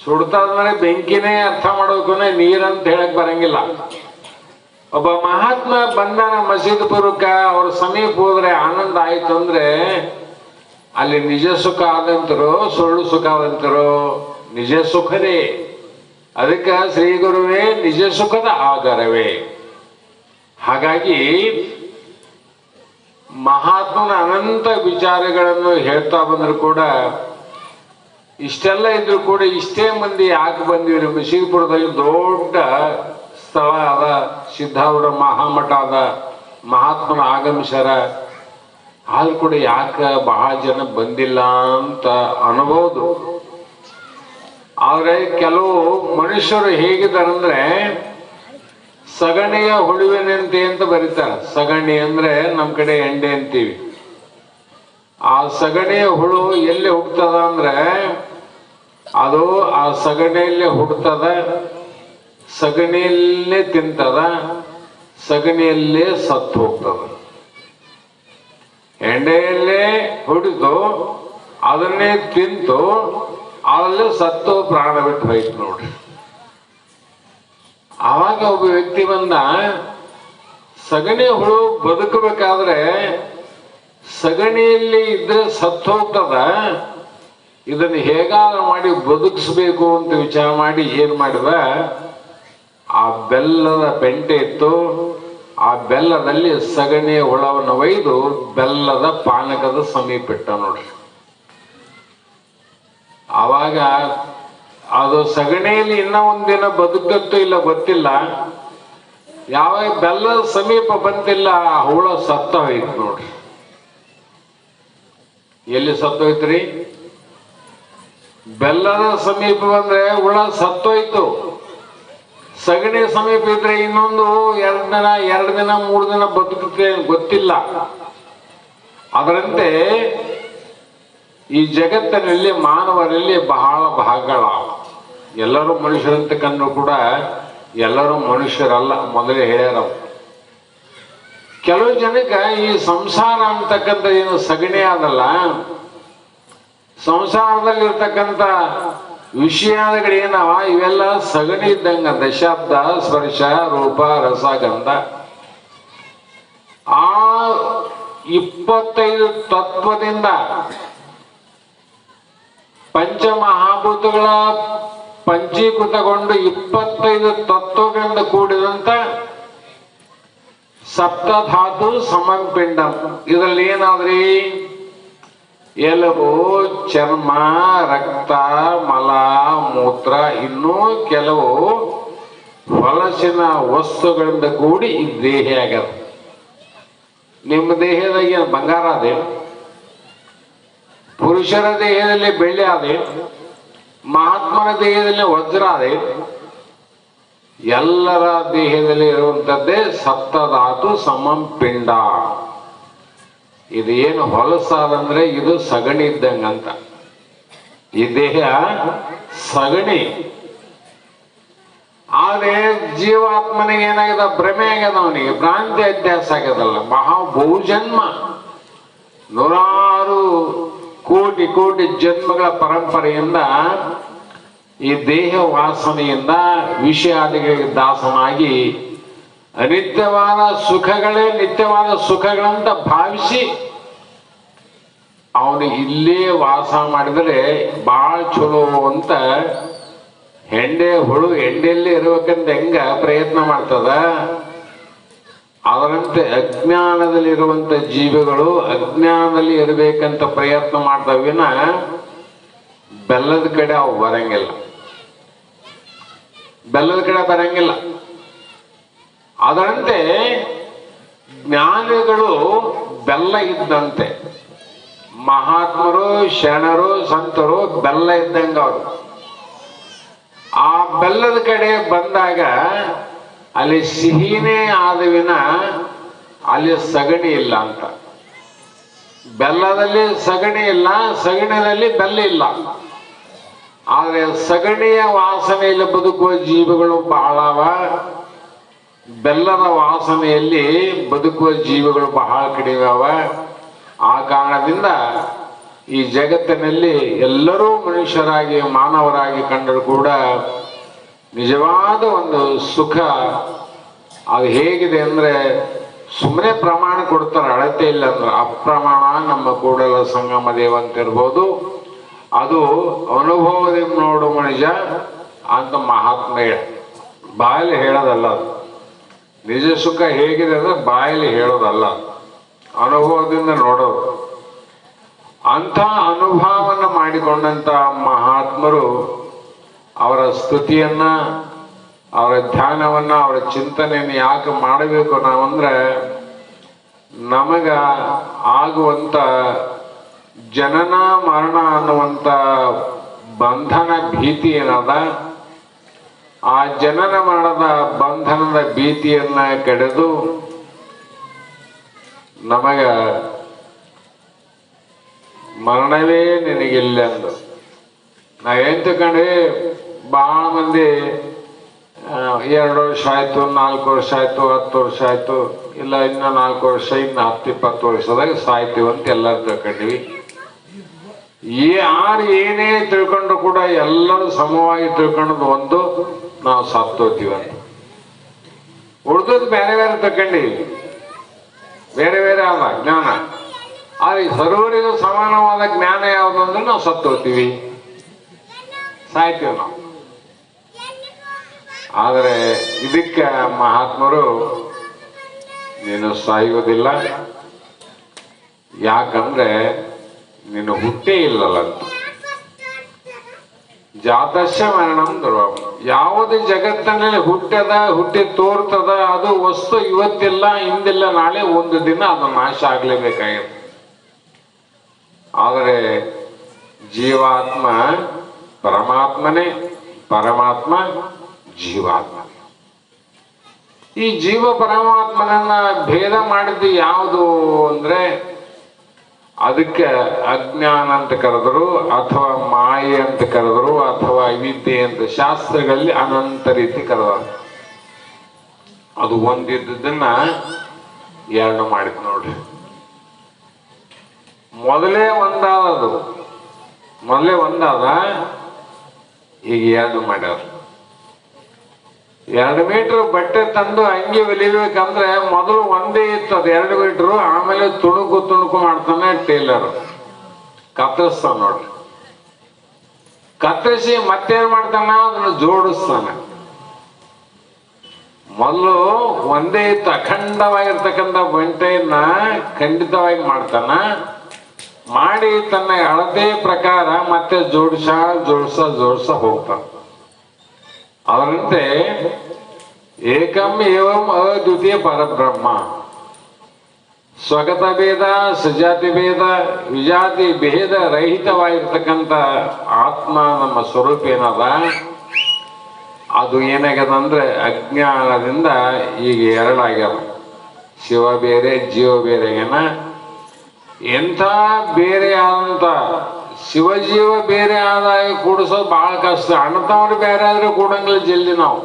ಸುಡ್ತದಂದ್ರೆ ಬೆಂಕಿನೇ ಅರ್ಥ ಮಾಡೋಕೆ ನೀರಂತ ಹೇಳಕ್ ಬರಂಗಿಲ್ಲ. ಒಬ್ಬ ಮಹಾತ್ಮ ಬಂದಾನ ಮಸೀದ್ ಪೂರ್ವಕ, ಅವ್ರ ಸಮೀಪ ಹೋದ್ರೆ ಆನಂದ ಆಯ್ತು ಅಂದ್ರೆ ಅಲ್ಲಿ ನಿಜ ಸುಖ ಆದಂತರೋ ಸುಳ್ಳು ಸುಖ ಆದಂತರೋ? ನಿಜ ಸುಖದೇ. ಅದಕ್ಕೆ ಶ್ರೀ ಗುರುವೇ ನಿಜ ಸುಖದ ಆಗರವೇ. ಹಾಗಾಗಿ ಮಹಾತ್ಮನ ಅನಂತ ವಿಚಾರಗಳನ್ನು ಹೇಳ್ತಾ ಬಂದ್ರು ಕೂಡ, ಇಷ್ಟೆಲ್ಲ ಇದ್ರು ಕೂಡ ಇಷ್ಟೇ ಮಂದಿ ಯಾಕೆ ಬಂದಿವಿ? ಮಸೀದ್ಪುರದಲ್ಲಿ ದೊಡ್ಡ ಸ್ಥಳ ಅದ, ಸಿದ್ಧಾರೂಢ ಮಹಾಮಠ ಅದ, ಮಹಾತ್ಮನ ಆಗಮಿಸ್ಯಾರ. ಆದ್ರೂ ಕೂಡ ಯಾಕೆ ಬಹಳ ಜನ ಬಂದಿಲ್ಲ ಅಂತ ಅನ್ಬೋದು. ಆದ್ರೆ ಕೆಲವು ಮನುಷ್ಯರು ಹೇಗಿದ್ದಾರಂದ್ರೆ, ಸಗಣಿಯ ಹುಳುವಿನಂತೆ ಅಂತ ಬರೀತಾರೆ. ಸಗಣಿ ಅಂದ್ರೆ ನಮ್ ಕಡೆ ಎಂಡೆ ಅಂತೀವಿ. ಆ ಸಗಣಿಯ ಹುಳು ಎಲ್ಲಿ ಹುಟ್ಟುತ್ತದ ಅಂದ್ರೆ ಅದು ಆ ಸಗಣಿಯಲ್ಲೇ ಹುಟ್ಟುತ್ತದ, ಸಗಣಿಯಲ್ಲೇ ತಿಂತದ, ಸಗಣಿಯಲ್ಲೇ ಸತ್ತು ಹೋಗ್ತದ. ಎಂಡೆಯಲ್ಲೇ ಹುಡಿದು ಅದನ್ನೇ ತಿಂತು ಅದರಲ್ಲೇ ಸತ್ತು ಪ್ರಾಣ ಬಿಟ್ಟು ಹೋಯ್ತು ನೋಡ್ರಿ. ಆವಾಗ ಒಬ್ಬ ವ್ಯಕ್ತಿ ಬಂದ, ಸಗಣಿ ಹುಳು ಬದುಕಬೇಕಾದ್ರೆ ಸಗಣಿಯಲ್ಲಿ ಇದ್ರೆ ಸತ್ತು ಹೋಗ್ತದ, ಇದನ್ನು ಹೇಗಾದ್ರೂ ಮಾಡಿ ಬದುಕಿಸ್ಬೇಕು ಅಂತ ವಿಚಾರ ಮಾಡಿ ಏನ್ ಮಾಡಿದ, ಆ ಬೆಲ್ಲದ ಪೆಂಟೆ ಇತ್ತು, ಆ ಬೆಲ್ಲದಲ್ಲಿ ಸಗಣಿಯ ಹುಳವನ್ನು ಒಯ್ದು ಬೆಲ್ಲದ ಪಾನಕದ ಸಮೀಪ ಇಟ್ಟ ನೋಡ್ರಿ. ಆವಾಗ ಅದು ಸಗಣಿಯಲ್ಲಿ ಇನ್ನ ಒಂದಿನ ಬದುಕತ್ತೋ ಇಲ್ಲ ಗೊತ್ತಿಲ್ಲ, ಯಾವಾಗ ಬೆಲ್ಲದ ಸಮೀಪ ಬಂತಿಲ್ಲ ಆ ಹುಳ ಸತ್ತ ಹೋಯ್ತು ನೋಡ್ರಿ. ಎಲ್ಲಿ ಸತ್ತೋಯ್ತ್ರಿ? ಬೆಲ್ಲದ ಸಮೀಪ ಬಂದ್ರೆ ಹುಳ ಸತ್ತೋಯ್ತು. ಸಗಣಿ ಸಮೀಪ ಇದ್ರೆ ಇನ್ನೊಂದು 2 ದಿನ 3 ದಿನ ಬದುಕುತ್ತೆ ಗೊತ್ತಿಲ್ಲ. ಅದರಂತೆ ಈ ಜಗತ್ತಿನಲ್ಲಿ ಮಾನವರಲ್ಲಿ ಬಹಳ ಭಾಗಗಳ, ಎಲ್ಲರೂ ಮನುಷ್ಯರಂತ ಕಂಡು ಕೂಡ ಎಲ್ಲರೂ ಮನುಷ್ಯರಲ್ಲ, ಮೊದಲೇ ಹೇಳ್ಯಾರ. ಕೆಲವು ಜನಕ್ಕೆ ಈ ಸಂಸಾರ ಅಂತಕ್ಕಂಥ ಏನು ಸಗಣಿ ಅದಲ್ಲ, ಸಂಸಾರದಲ್ಲಿರ್ತಕ್ಕಂಥ ವಿಷಯಗಳೇನವ ಇವೆಲ್ಲ ಸಗಣಿ ಇದ್ದಂಗ. ಶಬ್ದ, ಸ್ಪರ್ಶ, ರೂಪ, ರಸ, ಗಂಧ. ಆ 25 ತತ್ವದಿಂದ ಪಂಚಮಹಾಭೂತಗಳ ಪಂಚೀಕೃತಗೊಂಡು 25 ತತ್ವಗಳಿಂದ ಕೂಡಿದಂತ ಸಪ್ತಧಾತು ಸಮಪಿಂಡಂ. ಇದರಲ್ಲಿ ಏನಾದ್ರಿ ಎಲುಬು, ಚರ್ಮ, ರಕ್ತ, ಮಲ, ಮೂತ್ರ, ಇನ್ನೂ ಕೆಲವು ಹೊಲಸಿನ ವಸ್ತುಗಳಿಂದ ಕೂಡಿ ಈ ದೇಹ ಆಗ್ಯದ. ನಿಮ್ಮ ದೇಹದಾಗ ಬಂಗಾರ ಅದೇ, ಪುರುಷರ ದೇಹದಲ್ಲಿ ಬೆಳ್ಳಿ ಅದೇ, ಮಹಾತ್ಮನ ದೇಹದಲ್ಲಿ ವಜ್ರ ಅದೇ, ಎಲ್ಲರ ದೇಹದಲ್ಲಿ ಇರುವಂಥದ್ದೇ ಸಪ್ತಧಾತು ಸಮಪಿಂಡ. ಇದು ಏನು ಹೊಲಸಾದಂದ್ರೆ ಇದು ಸಗಣಿ ಇದ್ದಂಗಂತ. ಈ ದೇಹ ಸಗಣಿ. ಆದ್ರೆ ಜೀವಾತ್ಮನಿಗೆ ಏನಾಗ್ಯದ, ಭ್ರಮೆ ಆಗ್ಯದ, ಅವನಿಗೆ ಭ್ರಾಂತಿ ಅಧ್ಯಾಸ ಆಗ್ಯದಲ್ಲ. ಬಹುಜನ್ಮ, ನೂರಾರು ಕೋಟಿ ಕೋಟಿ ಜನ್ಮಗಳ ಪರಂಪರೆಯಿಂದ ಈ ದೇಹ ವಾಸನೆಯಿಂದ ವಿಷಯಾದಿಗಳಿಗೆ ದಾಸನಾಗಿ ಅನಿತ್ಯವಾದ ಸುಖಗಳೇ ನಿತ್ಯವಾದ ಸುಖಗಳಂತ ಭಾವಿಸಿ ಅವನು ಇಲ್ಲೇ ವಾಸ ಮಾಡಿದರೆ ಬಹಳ ಚಲೋ ಅಂತ ಹುಳು ಹೆಂಡೆಯಲ್ಲಿ ಇರ್ಬೇಕಂತ ಹೆಂಗ ಪ್ರಯತ್ನ ಮಾಡ್ತದ, ಅದರಂತೆ ಅಜ್ಞಾನದಲ್ಲಿರುವಂತ ಜೀವಿಗಳು ಅಜ್ಞಾನದಲ್ಲಿ ಇರಬೇಕಂತ ಪ್ರಯತ್ನ ಮಾಡ್ತವಿನ ಬೆಲ್ಲದ ಕಡೆ ಅವು ಬರಂಗಿಲ್ಲ. ಬೆಲ್ಲದ ಕಡೆ ಬರಂಗಿಲ್ಲ. ಅದರಂತೆ ಜ್ಞಾನಿಗಳು ಬೆಲ್ಲ ಇದ್ದಂತೆ, ಮಹಾತ್ಮರು, ಶರಣರು, ಸಂತರು ಬೆಲ್ಲ ಇದ್ದಂಗ ಅವರು. ಆ ಬೆಲ್ಲದ ಕಡೆ ಬಂದಾಗ ಅಲ್ಲಿ ಸಿಹಿನೇ ಆದವಿನ ಅಲ್ಲಿ ಸಗಣಿ ಇಲ್ಲ ಅಂತ. ಬೆಲ್ಲದಲ್ಲಿ ಸಗಣಿ ಇಲ್ಲ, ಸಗಣಿಯಲ್ಲಿ ಬೆಲ್ಲ ಇಲ್ಲ. ಆದರೆ ಸಗಣಿಯ ವಾಸನೆಯಲ್ಲಿ ಬದುಕುವ ಜೀವಿಗಳು ಬಹಳವ, ಬೆಲ್ಲದ ವಾಸನೆಯಲ್ಲಿ ಬದುಕುವ ಜೀವಿಗಳು ಬಹಳ ಕಡಿಮೆ ಅವ. ಆ ಕಾರಣದಿಂದ ಈ ಜಗತ್ತಿನಲ್ಲಿ ಎಲ್ಲರೂ ಮನುಷ್ಯರಾಗಿ ಮಾನವರಾಗಿ ಕಂಡರೂ ಕೂಡ ನಿಜವಾದ ಒಂದು ಸುಖ ಅದು ಹೇಗಿದೆ ಅಂದ್ರೆ, ಸುಮ್ಮನೆ ಪ್ರಮಾಣ ಕೊಡ್ತಾರೆ, ಅಳತೆ ಇಲ್ಲ ಅಂದ್ರೆ ಅಪ್ರಮಾಣ ನಮ್ಮ ಕೂಡಲ ಸಂಗಮ ದೇವ ಅಂತ ಇರ್ಬೋದು. ಅದು ಅನುಭವದಿಂದ ನೋಡು ಮನುಜ ಅಂತ ಮಹಾತ್ಮ ಬಾಯಲ್ಲಿ ಹೇಳೋದಲ್ಲ. ಅದು ನಿಜ ಸುಖ ಹೇಗಿದೆ ಅಂದ್ರೆ ಬಾಯಲ್ಲಿ ಹೇಳೋದಲ್ಲ, ಅನುಭವದಿಂದ ನೋಡೋದು. ಅಂಥ ಅನುಭವವನ್ನು ಮಾಡಿಕೊಂಡಂತ ಮಹಾತ್ಮರು ಅವರ ಸ್ತುತಿಯನ್ನ, ಅವರ ಧ್ಯಾನವನ್ನ, ಅವರ ಚಿಂತನೆಯನ್ನು ಯಾಕೆ ಮಾಡಬೇಕು ನಾವಂದ್ರೆ, ನಮಗ ಆಗುವಂತ ಜನನ ಮರಣ ಅನ್ನುವಂತ ಬಂಧನ ಭೀತಿ ಏನದ, ಆ ಜನನ ಮರಣದ ಬಂಧನದ ಭೀತಿಯನ್ನ ಕಡೆದು ನಮಗ ಮರಣವೇ ನಿನಗಿಲ್ಲ ಅಂದು ನಾವೇನ್ ತಕೊಂಡ್ವಿ. ಬಹಳ ಮಂದಿ 2 ವರ್ಷ ಆಯ್ತು, 4 ವರ್ಷ ಆಯ್ತು, 10 ವರ್ಷ ಆಯ್ತು, ಇಲ್ಲ ಇನ್ನ 4 ವರ್ಷ, ಇನ್ನು 10-20 ವರ್ಷದಾಗ ಸಾಯ್ತೀವಂತ ಎಲ್ಲರೂ ತಿಳ್ಕೊಂಡ್ವಿ. ಯಾರು ಏನೇ ತಿಳ್ಕೊಂಡ್ರು ಕೂಡ ಎಲ್ಲರೂ ಸಮವಾಗಿ ತಿಳ್ಕೊಂಡದ್ದು ಒಂದು, ನಾವು ಸತ್ತೋತೀವಂತ. ಉಳಿದದ್ದು ಬೇರೆ ಬೇರೆ ತಕೊಂಡೀವಿ, ಬೇರೆ ಬೇರೆ ಆದ ಜ್ಞಾನ. ಆದ್ರೆ ಸರ್ವರಿಗೂ ಸಮಾನವಾದ ಜ್ಞಾನ ಯಾವುದು ಅಂದ್ರೆ ನಾವು ಸತ್ತೋತೀವಿ, ಸಾಯ್ತೀವಿ ನಾವು. ಆದರೆ ಇದಕ್ಕೆ ಮಹಾತ್ಮರು ನೀನು ಸಾಯುವುದಿಲ್ಲ, ಯಾಕಂದ್ರೆ ನೀನು ಹುಟ್ಟೇ ಇಲ್ಲಲ್ಲ ಅಂತ. ಜಾತಸ್ಯ ಮರಣಂ ಧ್ರುವಂ. ಯಾವುದು ಜಗತ್ತಿನಲ್ಲಿ ಹುಟ್ಟಿ ತೋರ್ತದ ಅದು ವಸ್ತು ಇವತ್ತಿಲ್ಲ, ಹಿಂದಿಲ್ಲ, ನಾಳೆ ಒಂದು ದಿನ ಅದು ನಾಶ ಆಗ್ಲೇಬೇಕಾಗಿದೆ. ಆದರೆ ಜೀವಾತ್ಮ ಪರಮಾತ್ಮನೇ, ಪರಮಾತ್ಮ ಜೀವಾತ್ಮ. ಈ ಜೀವ ಪರಮಾತ್ಮನನ್ನ ಭೇದ ಮಾಡಿದ್ದು ಯಾವುದು ಅಂದ್ರೆ, ಅದಕ್ಕೆ ಅಜ್ಞಾನ ಅಂತ ಕರೆದರು, ಅಥವಾ ಮಾಯೆ ಅಂತ ಕರೆದರು, ಅಥವಾ ಅವಿದ್ಯೆ ಅಂತ ಶಾಸ್ತ್ರಗಳಲ್ಲಿ ಅನಂತ ರೀತಿ ಕರೆದರು. ಅದು ಒಂದಿದ್ದನ್ನ ಎರಡು ಮಾಡಿದ್ ನೋಡ್ರಿ. ಮೊದಲೇ ಒಂದಾದ ಈಗ ಎರಡು ಮಾಡ್ಯಾರ. 2 ಮೀಟರ್ ಬಟ್ಟೆ ತಂದು ಅಂಗಿ ಹೊಲಿಬೇಕಂದ್ರೆ ಮೊದಲು ಒಂದೇ ಇತ್ತು, ಅದು 2 ಮೀಟರ್. ಆಮೇಲೆ ತುಣುಕು ಮಾಡ್ತಾನೆ ಟೇಲರ್, ಕತ್ತರಿಸ್ತಾನ ನೋಡ್ರಿ. ಕತ್ತರಿಸಿ ಮತ್ತೇನ್ ಮಾಡ್ತಾನ, ಅದನ್ನು ಜೋಡಿಸ್ತಾನೆ. ಮೊದಲು ಒಂದೇ ಇತ್ತು, ಅಖಂಡವಾಗಿರ್ತಕ್ಕಂಥ ಬಟ್ಟೆಯನ್ನ ಖಂಡಿತವಾಗಿ ಮಾಡ್ತಾನ. ಮಾಡಿ ತನ್ನ ಅಳತೆ ಪ್ರಕಾರ ಮತ್ತೆ ಜೋಡಿಸ ಹೋಗ್ತಾನ. ಅದರಂತೆ ಏಕಂ ಏವಂ ಅದ್ವಿತೀಯ ಪರಬ್ರಹ್ಮ, ಸ್ವಗತ ಭೇದ ಸಜಾತಿ ಭೇದ ವಿಜಾತಿ ಭೇದ ರಹಿತವಾಗಿರ್ತಕ್ಕಂಥ ಆತ್ಮ ನಮ್ಮ ಸ್ವರೂಪ ಏನದ, ಅದು ಏನಾಗ್ಯದ ಅಂದ್ರೆ ಅಜ್ಞಾನದಿಂದ ಈಗ ಎರಡಾಗ್ಯದ. ಶಿವ ಬೇರೆ ಜೀವ ಬೇರೆ ಆಗ್ಯಾನ. ಎಂಥ ಬೇರೆ ಆದಂತ ಶಿವಜೀವ ಬೇರೆ ಆದಾಗ ಕೂಡಿಸೋದು ಬಹಳ ಕಷ್ಟ. ಅಣ್ಣತಮ್ಮರು ಬೇರೆ ಆದ್ರೆ ಕೂಡಂಗಿಲ್ಲ ಜಲ್ದಿ, ನಾವು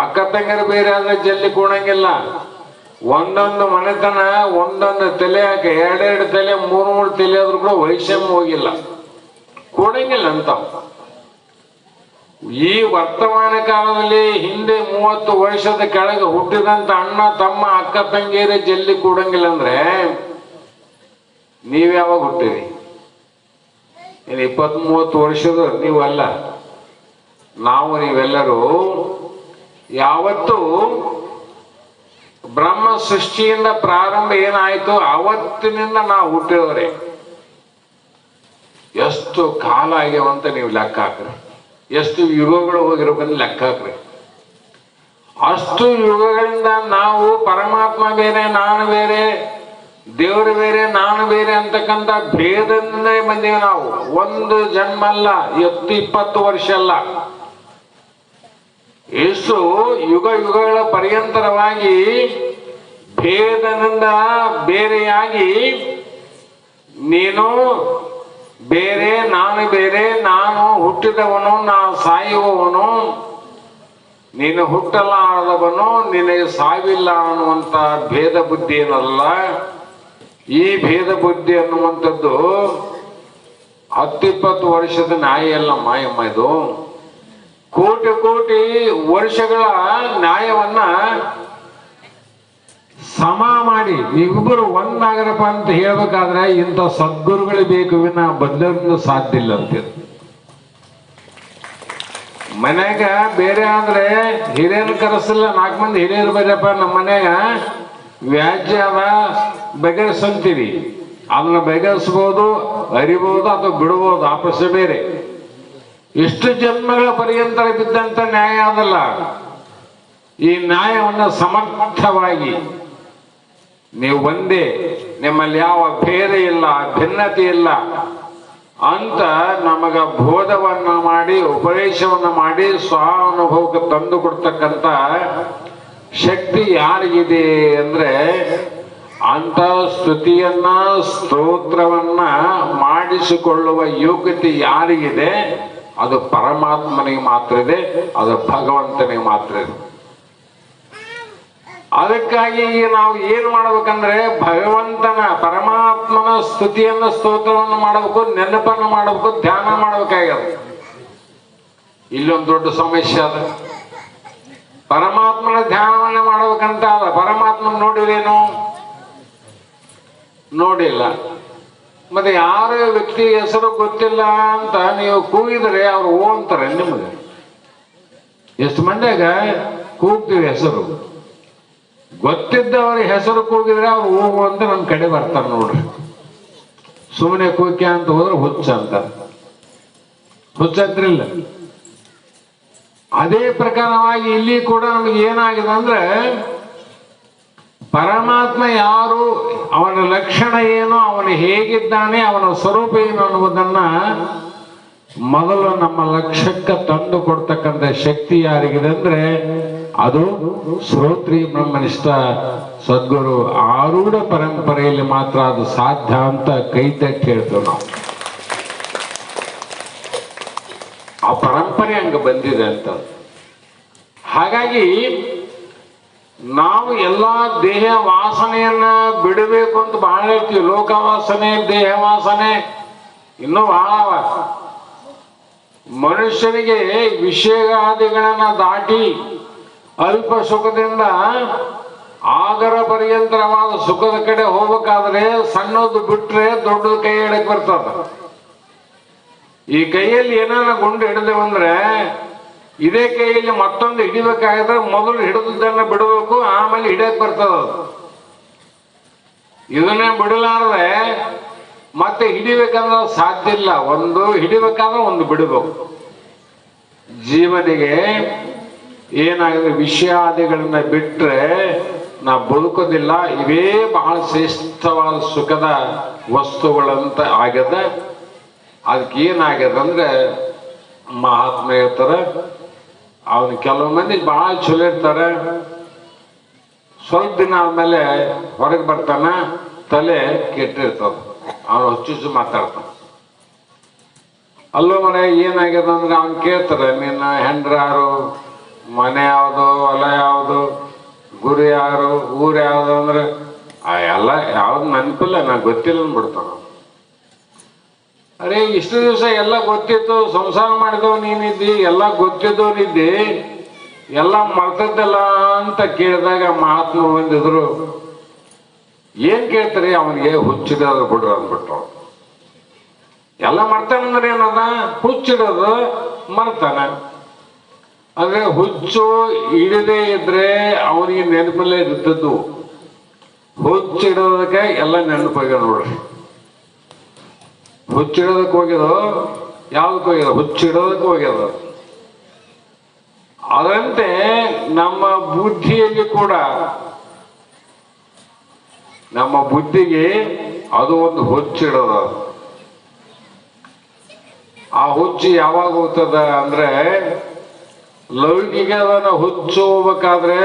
ಅಕ್ಕ ತಂಗರು ಬೇರೆ ಆದ್ರೆ ಜಲ್ದಿ ಕೂಡಂಗಿಲ್ಲ. ಒಂದೊಂದು ಮನೆತನ ಒಂದೊಂದು ತಲೆ ಹಾಕಿ 2 ತಲೆ 3 ತಲೆ ಆದ್ರೂ ಕೂಡ ವೈಷಮ್ಯ ಹೋಗಿಲ್ಲ, ಕೂಡಂಗಿಲ್ಲ ಅಂತ. ಈ ವರ್ತಮಾನ ಕಾಲದಲ್ಲಿ ಹಿಂದೆ 30 ವರ್ಷದ ಕೆಳಗೆ ಹುಟ್ಟಿದಂತ ಅಣ್ಣ ತಮ್ಮ ಅಕ್ಕ ತಂಗಿಯರೇ ಜಲ್ದಿ ಕೂಡಂಗಿಲ್ಲ ಅಂದ್ರೆ ನೀವ್ ಯಾವಾಗ ಹುಟ್ಟಿರಿ? ಇನ್ನು 20-30 ವರ್ಷದ ನೀವು ಅಲ್ಲ, ನೀವೆಲ್ಲರೂ ಯಾವತ್ತು ಬ್ರಹ್ಮ ಸೃಷ್ಟಿಯಿಂದ ಪ್ರಾರಂಭ ಏನಾಯ್ತು ಅವತ್ತಿನಿಂದ ನಾವು ಹುಟ್ಟಿದವ್ರೆ. ಎಷ್ಟು ಕಾಲ ಆಗ್ಯಾವಂತ ನೀವು ಲೆಕ್ಕ ಹಾಕ್ರಿ, ಎಷ್ಟು ಯುಗಗಳು ಹೋಗಿರ್ಬೇಕಂತ ಲೆಕ್ಕ ಹಾಕ್ರಿ. ಅಷ್ಟು ಯುಗಗಳಿಂದ ನಾವು ಪರಮಾತ್ಮ ಬೇರೆ ನಾನು ಬೇರೆ, ದೇವರು ಬೇರೆ ನಾನು ಬೇರೆ ಅಂತಕ್ಕಂಥ ಭೇದದಿಂದ ಬಂದೀವಿ ನಾವು. ಒಂದು ಜನ್ಮ ಅಲ್ಲ, 20 ವರ್ಷ ಅಲ್ಲ, ಎಷ್ಟು ಯುಗಗಳ ಪರ್ಯಂತರವಾಗಿ ಭೇದದಿಂದ ಬೇರೆಯಾಗಿ ನೀನು ಬೇರೆ ನಾನು ಬೇರೆ, ನಾನು ಹುಟ್ಟಿದವನು ನಾನು ಸಾಯುವವನು, ನೀನು ಹುಟ್ಟಲಾರದವನು ನಿನಗೆ ಸಾವಿಲ್ಲ ಅನ್ನುವಂತ ಭೇದ ಬುದ್ಧಿ ಏನಲ್ಲ. ಈ ಭೇದ ಬುದ್ಧಿ ಅನ್ನುವಂಥದ್ದು 10-20 ವರ್ಷದ ನ್ಯಾಯ ಅಲ್ಲ ಮಾಯಮ್ಮ. ಇದು ಕೋಟಿ ವರ್ಷಗಳ ನ್ಯಾಯವನ್ನ ಸಮ ಮಾಡಿ ನೀವಿಬ್ಬರು ಒಂದಾಗರಪ್ಪ ಅಂತ ಹೇಳ್ಬೇಕಾದ್ರೆ ಇಂಥ ಸದ್ಗುರುಗಳು ಬೇಕು, ವಿನ ಬದಲೋದ್ರಿಂದ ಸಾಧ್ಯ ಇಲ್ಲ ಅಂತ. ಮನ್ಯಾಗ ಬೇರೆ ಆದ್ರೆ ಹಿರಿಯರು ಕರೆಸಲ್ಲ, 4 ಮಂದಿ ಹಿರಿಯರು ಬೇರೆಪ್ಪ ನಮ್ಮ ಮನ್ಯಾಗ ವ್ಯಾಜ್ಯ ಅದ ಬಗೆಹರಿಸಂತೀವಿ, ಅದನ್ನ ಬಗೆಹರಿಸ್ಬೋದು, ಅರಿಬಹುದು ಅಥವಾ ಬಿಡಬಹುದು, ಆ ಪ್ರಶ್ನೆ ಬೇರೆ. ಇಷ್ಟು ಜನ್ಮಗಳ ಪರ್ಯಂತರ ಬಿದ್ದಂತ ನ್ಯಾಯ ಅದಲ್ಲ. ಈ ನ್ಯಾಯವನ್ನು ಸಮರ್ಥವಾಗಿ ನೀವು ಒಂದೇ, ನಿಮ್ಮಲ್ಲಿ ಯಾವ ಭೇದ ಇಲ್ಲ, ಭಿನ್ನತೆ ಇಲ್ಲ ಅಂತ ನಮಗ ಬೋಧವನ್ನ ಮಾಡಿ ಉಪದೇಶವನ್ನ ಮಾಡಿ ಸ್ವಾನುಭವಕ್ಕೆ ತಂದು ಕೊಡ್ತಕ್ಕಂಥ ಶಕ್ತಿ ಯಾರಿಗಿದೆ ಅಂದ್ರೆ ಅಂತ ಸ್ತುತಿಯನ್ನ ಸ್ತೋತ್ರವನ್ನ ಮಾಡಿಸಿಕೊಳ್ಳುವ ಯೋಗ್ಯತೆ ಯಾರಿಗಿದೆ ಅದು ಪರಮಾತ್ಮನಿಗೆ ಮಾತ್ರ ಇದೆ, ಅದು ಭಗವಂತನಿಗೆ ಮಾತ್ರ ಇದೆ. ಅದಕ್ಕಾಗಿ ಈಗ ನಾವು ಏನ್ ಮಾಡ್ಬೇಕಂದ್ರೆ ಭಗವಂತನ ಪರಮಾತ್ಮನ ಸ್ತುತಿಯನ್ನ ಸ್ತೋತ್ರವನ್ನು ಮಾಡಬೇಕು, ನೆನಪನ್ನು ಮಾಡಬೇಕು, ಧ್ಯಾನ ಮಾಡ್ಬೇಕಾಗ್ಯದ. ಇಲ್ಲೊಂದು ದೊಡ್ಡ ಸಮಸ್ಯೆ ಅದ. ಪರಮಾತ್ಮನ ಧ್ಯಾನವನ್ನ ಮಾಡ್ಬೇಕಂತ ಅದ. ಪರಮಾತ್ಮನ ನೋಡಿರೇನು? ನೋಡಿಲ್ಲ. ಮತ್ತೆ ಯಾರ ವ್ಯಕ್ತಿ ಹೆಸರು ಗೊತ್ತಿಲ್ಲ ಅಂತ ನೀವು ಕೂಗಿದ್ರೆ ಅವ್ರು ಓ ಅಂತಾರೆ ನಿಮಗೆ. ಎಷ್ಟು ಮಂದಿಯಾಗ ಕೂಗ್ತೀವಿ ಹೆಸರು, ಗೊತ್ತಿದ್ದವ್ರ ಹೆಸರು ಕೂಗಿದ್ರೆ ಅವ್ರು ಹೋಗು ಅಂತ ನಮ್ಮ ಕಡೆ ಬರ್ತಾರೆ ನೋಡ್ರಿ. ಸುಮ್ಮನೆ ಕೂಗ್ಯ ಅಂತ ಹೋದ್ರೆ ಹುಚ್ಚ ಅಂತ, ಹುಚ್ಚಂತ್ರಿಲ್ಲ. ಅದೇ ಪ್ರಕಾರವಾಗಿ ಇಲ್ಲಿ ಕೂಡ ನಮಗೆ ಏನಾಗಿದೆ ಅಂದ್ರೆ ಪರಮಾತ್ಮ ಯಾರು, ಅವನ ಲಕ್ಷಣ ಏನು, ಅವನು ಹೇಗಿದ್ದಾನೆ, ಅವನ ಸ್ವರೂಪ ಏನು ಅನ್ನುವುದನ್ನ ಮೊದಲು ನಮ್ಮ ಲಕ್ಷ್ಯಕ್ಕೆ ತಂದು ಕೊಡ್ತಕ್ಕಂಥ ಶಕ್ತಿ ಯಾರಿಗಿದೆ ಅಂದ್ರೆ ಅದು ಶ್ರೋತ್ರಿ ಬ್ರಹ್ಮನಿಷ್ಠ ಸದ್ಗುರು ಆರೂಢ ಪರಂಪರೆಯಲ್ಲಿ ಮಾತ್ರ ಅದು ಸಾಧ್ಯ ಅಂತ ಕೈ ತಟ್ಟಿ ಹೇಳ್ತೇವೆ ನಾವು. ಆ ಪರಂಪರೆ ಹಂಗ ಬಂದಿದೆ ಅಂತ. ಹಾಗಾಗಿ ನಾವು ಎಲ್ಲ ದೇಹ ವಾಸನೆಯನ್ನ ಬಿಡಬೇಕು ಅಂತ ಬಹಳ ಹೇಳ್ತೀವಿ. ಲೋಕ ವಾಸನೆ, ದೇಹ ವಾಸನೆ ಇನ್ನೂ ಬಹಳ. ಮನುಷ್ಯನಿಗೆ ವಿಷಯಾದಿಗಳನ್ನ ದಾಟಿ ಅಲ್ಪ ಸುಖದಿಂದ ಆಗರ ಪರ್ಯಂತರವಾದ ಸುಖದ ಕಡೆ ಹೋಗ್ಬೇಕಾದ್ರೆ ಸಣ್ಣದು ಬಿಟ್ರೆ ದೊಡ್ಡದು ಕೈ ಹಿಡಕ್ ಬರ್ತದ. ಈ ಕೈಯಲ್ಲಿ ಏನಾರ ಗುಂಡು ಹಿಡಿದೇವಂದ್ರೆ ಇದೇ ಕೈಯಲ್ಲಿ ಮತ್ತೊಂದು ಹಿಡಿಬೇಕಾಗಿದ್ರೆ ಮೊದಲು ಹಿಡಿದನ್ನ ಬಿಡಬೇಕು, ಆಮೇಲೆ ಹಿಡಿಯಕ್ ಬರ್ತದ. ಇದನ್ನೇ ಬಿಡಲಾರ್ದೆ ಮತ್ತೆ ಹಿಡಿಬೇಕಂದ್ರೆ ಸಾಧ್ಯ ಇಲ್ಲ. ಒಂದು ಹಿಡಿಬೇಕಾದ್ರೆ ಒಂದು ಬಿಡಬೇಕು. ಜೀವನಿಗೆ ಏನಾಗಿದೆ, ವಿಷಯಾದಿಗಳನ್ನ ಬಿಟ್ರೆ ನಾ ಬದುಕೋದಿಲ್ಲ. ಇವೇ ಬಹಳ ಶ್ರೇಷ್ಠವಾದ ಸುಖದ ವಸ್ತುಗಳಂತ ಆಗ್ಯದ. ಅದಕ್ಕೆ ಏನಾಗ್ಯದ ಅಂದ್ರೆ ಮಹಾತ್ಮ ಹೇಳ್ತಾರೆ, ಅವನು ಕೆಲವು ಮಂದಿ ಬಹಳ ಚಲೋ ಇರ್ತಾರೆ, ಸ್ವಲ್ಪ ದಿನ ಆದ್ಮೇಲೆ ಹೊರಗೆ ಬರ್ತಾನ, ತಲೆ ಕೆಟ್ಟಿರ್ತದ, ಅವನು ಹುಚ್ಚು ಮಾತಾಡ್ತಾನ. ಅಲ್ಲೋ ಮನೆ ಏನಾಗ್ಯದ ಅಂದ್ರೆ ಅವ್ನು ಕೇಳ್ತಾರೆ, ನಿನ್ನ ಹೆಂಡ್ರ ಯಾರು, ಮನೆ ಯಾವುದು, ಹೊಲ ಯಾವುದು, ಗುರು ಯಾರು, ಊರು ಯಾವುದು ಅಂದ್ರೆ ಎಲ್ಲ ಯಾವ್ದು ನೆನಪಿಲ್ಲ, ನಂಗೆ ಗೊತ್ತಿಲ್ಲ ಅಂದ್ಬಿಡ್ತಾನ. ಅರೆ ಇಷ್ಟು ದಿವಸ ಎಲ್ಲ ಗೊತ್ತಿತ್ತು, ಸಂಸಾರ ಮಾಡಿದವ್ ನೀನಿದ್ದಿ, ಎಲ್ಲ ಗೊತ್ತಿದ್ದವನಿದ್ದಿ, ಎಲ್ಲ ಮರ್ತದ್ದಲ್ಲ ಅಂತ ಕೇಳಿದಾಗ ಮಹಾತ್ಮ ಬಂದಿದ್ರು. ಏನ್ ಕೇಳ್ತಾರೆ, ಅವನಿಗೆ ಹುಚ್ಚಿಡೋದು ಬಿಡ್ರು ಅಂದ್ಬಿಟ್ರು. ಎಲ್ಲ ಮರ್ತಾನಂದ್ರೆ ಏನದ, ಹುಚ್ಚಿಡೋದು ಮರ್ತಾನ. ಅಂದ್ರೆ ಹುಚ್ಚು ಹಿಡದೇ ಇದ್ರೆ ಅವನಿಗೆ ನೆನಪಲ್ಲೇ ಇರ್ತದ್ದು. ಹುಚ್ಚಿಡೋದಕ್ಕೆ ಎಲ್ಲ ನೆನಪಾಗ ನೋಡ್ರಿ. ಹುಚ್ಚಿಡೋದಕ್ಕೆ ಹೋಗ್ಯದು, ಯಾವ್ದಕ್ಕೆ ಹೋಗ್ಯದ, ಹುಚ್ಚಿಡೋದಕ್ಕೆ ಹೋಗ್ಯದ. ಅದರಂತೆ ನಮ್ಮ ಬುದ್ಧಿಯಲ್ಲಿ ಕೂಡ, ನಮ್ಮ ಬುದ್ಧಿಗೆ ಅದು ಒಂದು ಹುಚ್ಚಿಡೋದು. ಆ ಹುಚ್ಚು ಯಾವಾಗ ಹೋಗ್ತದ ಅಂದ್ರೆ, ಲೌಕಿಕದನ್ನ ಹುಚ್ಚು ಹೋಗ್ಬೇಕಾದ್ರೆ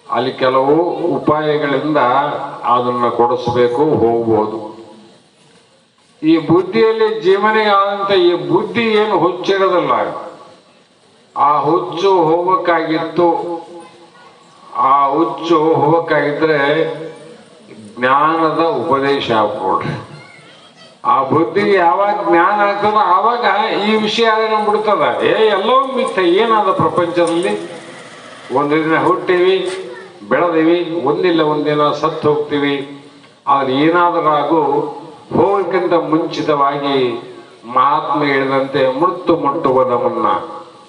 ಅಲ್ಲಿ ಕೆಲವು ಉಪಾಯಗಳಿಂದ ಅದನ್ನ ಕೊಡಿಸ್ಬೇಕು, ಹೋಗ್ಬೋದು. ಈ ಬುದ್ಧಿಯಲ್ಲಿ ಜೀವನಿಗೆ ಆದಂತ ಈ ಬುದ್ಧಿ ಏನು ಹುಚ್ಚಿಡೋದಲ್ಲ, ಆ ಹುಚ್ಚು ಹೋಗ್ಬೇಕಾಗಿತ್ತು. ಆ ಹುಚ್ಚು ಹೋಗ್ಬೇಕಾಗಿದ್ರೆ ಜ್ಞಾನದ ಉಪದೇಶ ಹಾಕೊಡ್ರಿ. ಆ ಬುದ್ಧಿಗೆ ಯಾವಾಗ ಜ್ಞಾನ ಆಗ್ತದ ಆವಾಗ ಈ ವಿಷಯ ಬಿಡ್ತದ. ಎಲ್ಲೋ ಮಿಥ್ಯ, ಏನಾದ ಪ್ರಪಂಚದಲ್ಲಿ ಒಂದಿನ ಹುಟ್ಟಿವಿ, ಬೆಳೆದಿವಿ, ಒಂದಿಲ್ಲ ಒಂದಿನ ಸತ್ತು ಹೋಗ್ತೀವಿ. ಆದ್ರೆ ಏನಾದರೂ ಆಗು, ಹೋಗಕ್ಕಿಂತ ಮುಂಚಿತವಾಗಿ ಮಹಾತ್ಮ ಹೇಳಿದಂತೆ ಮೃತ್ಯು ಮುಟ್ಟುವುದ ಮುನ್ನ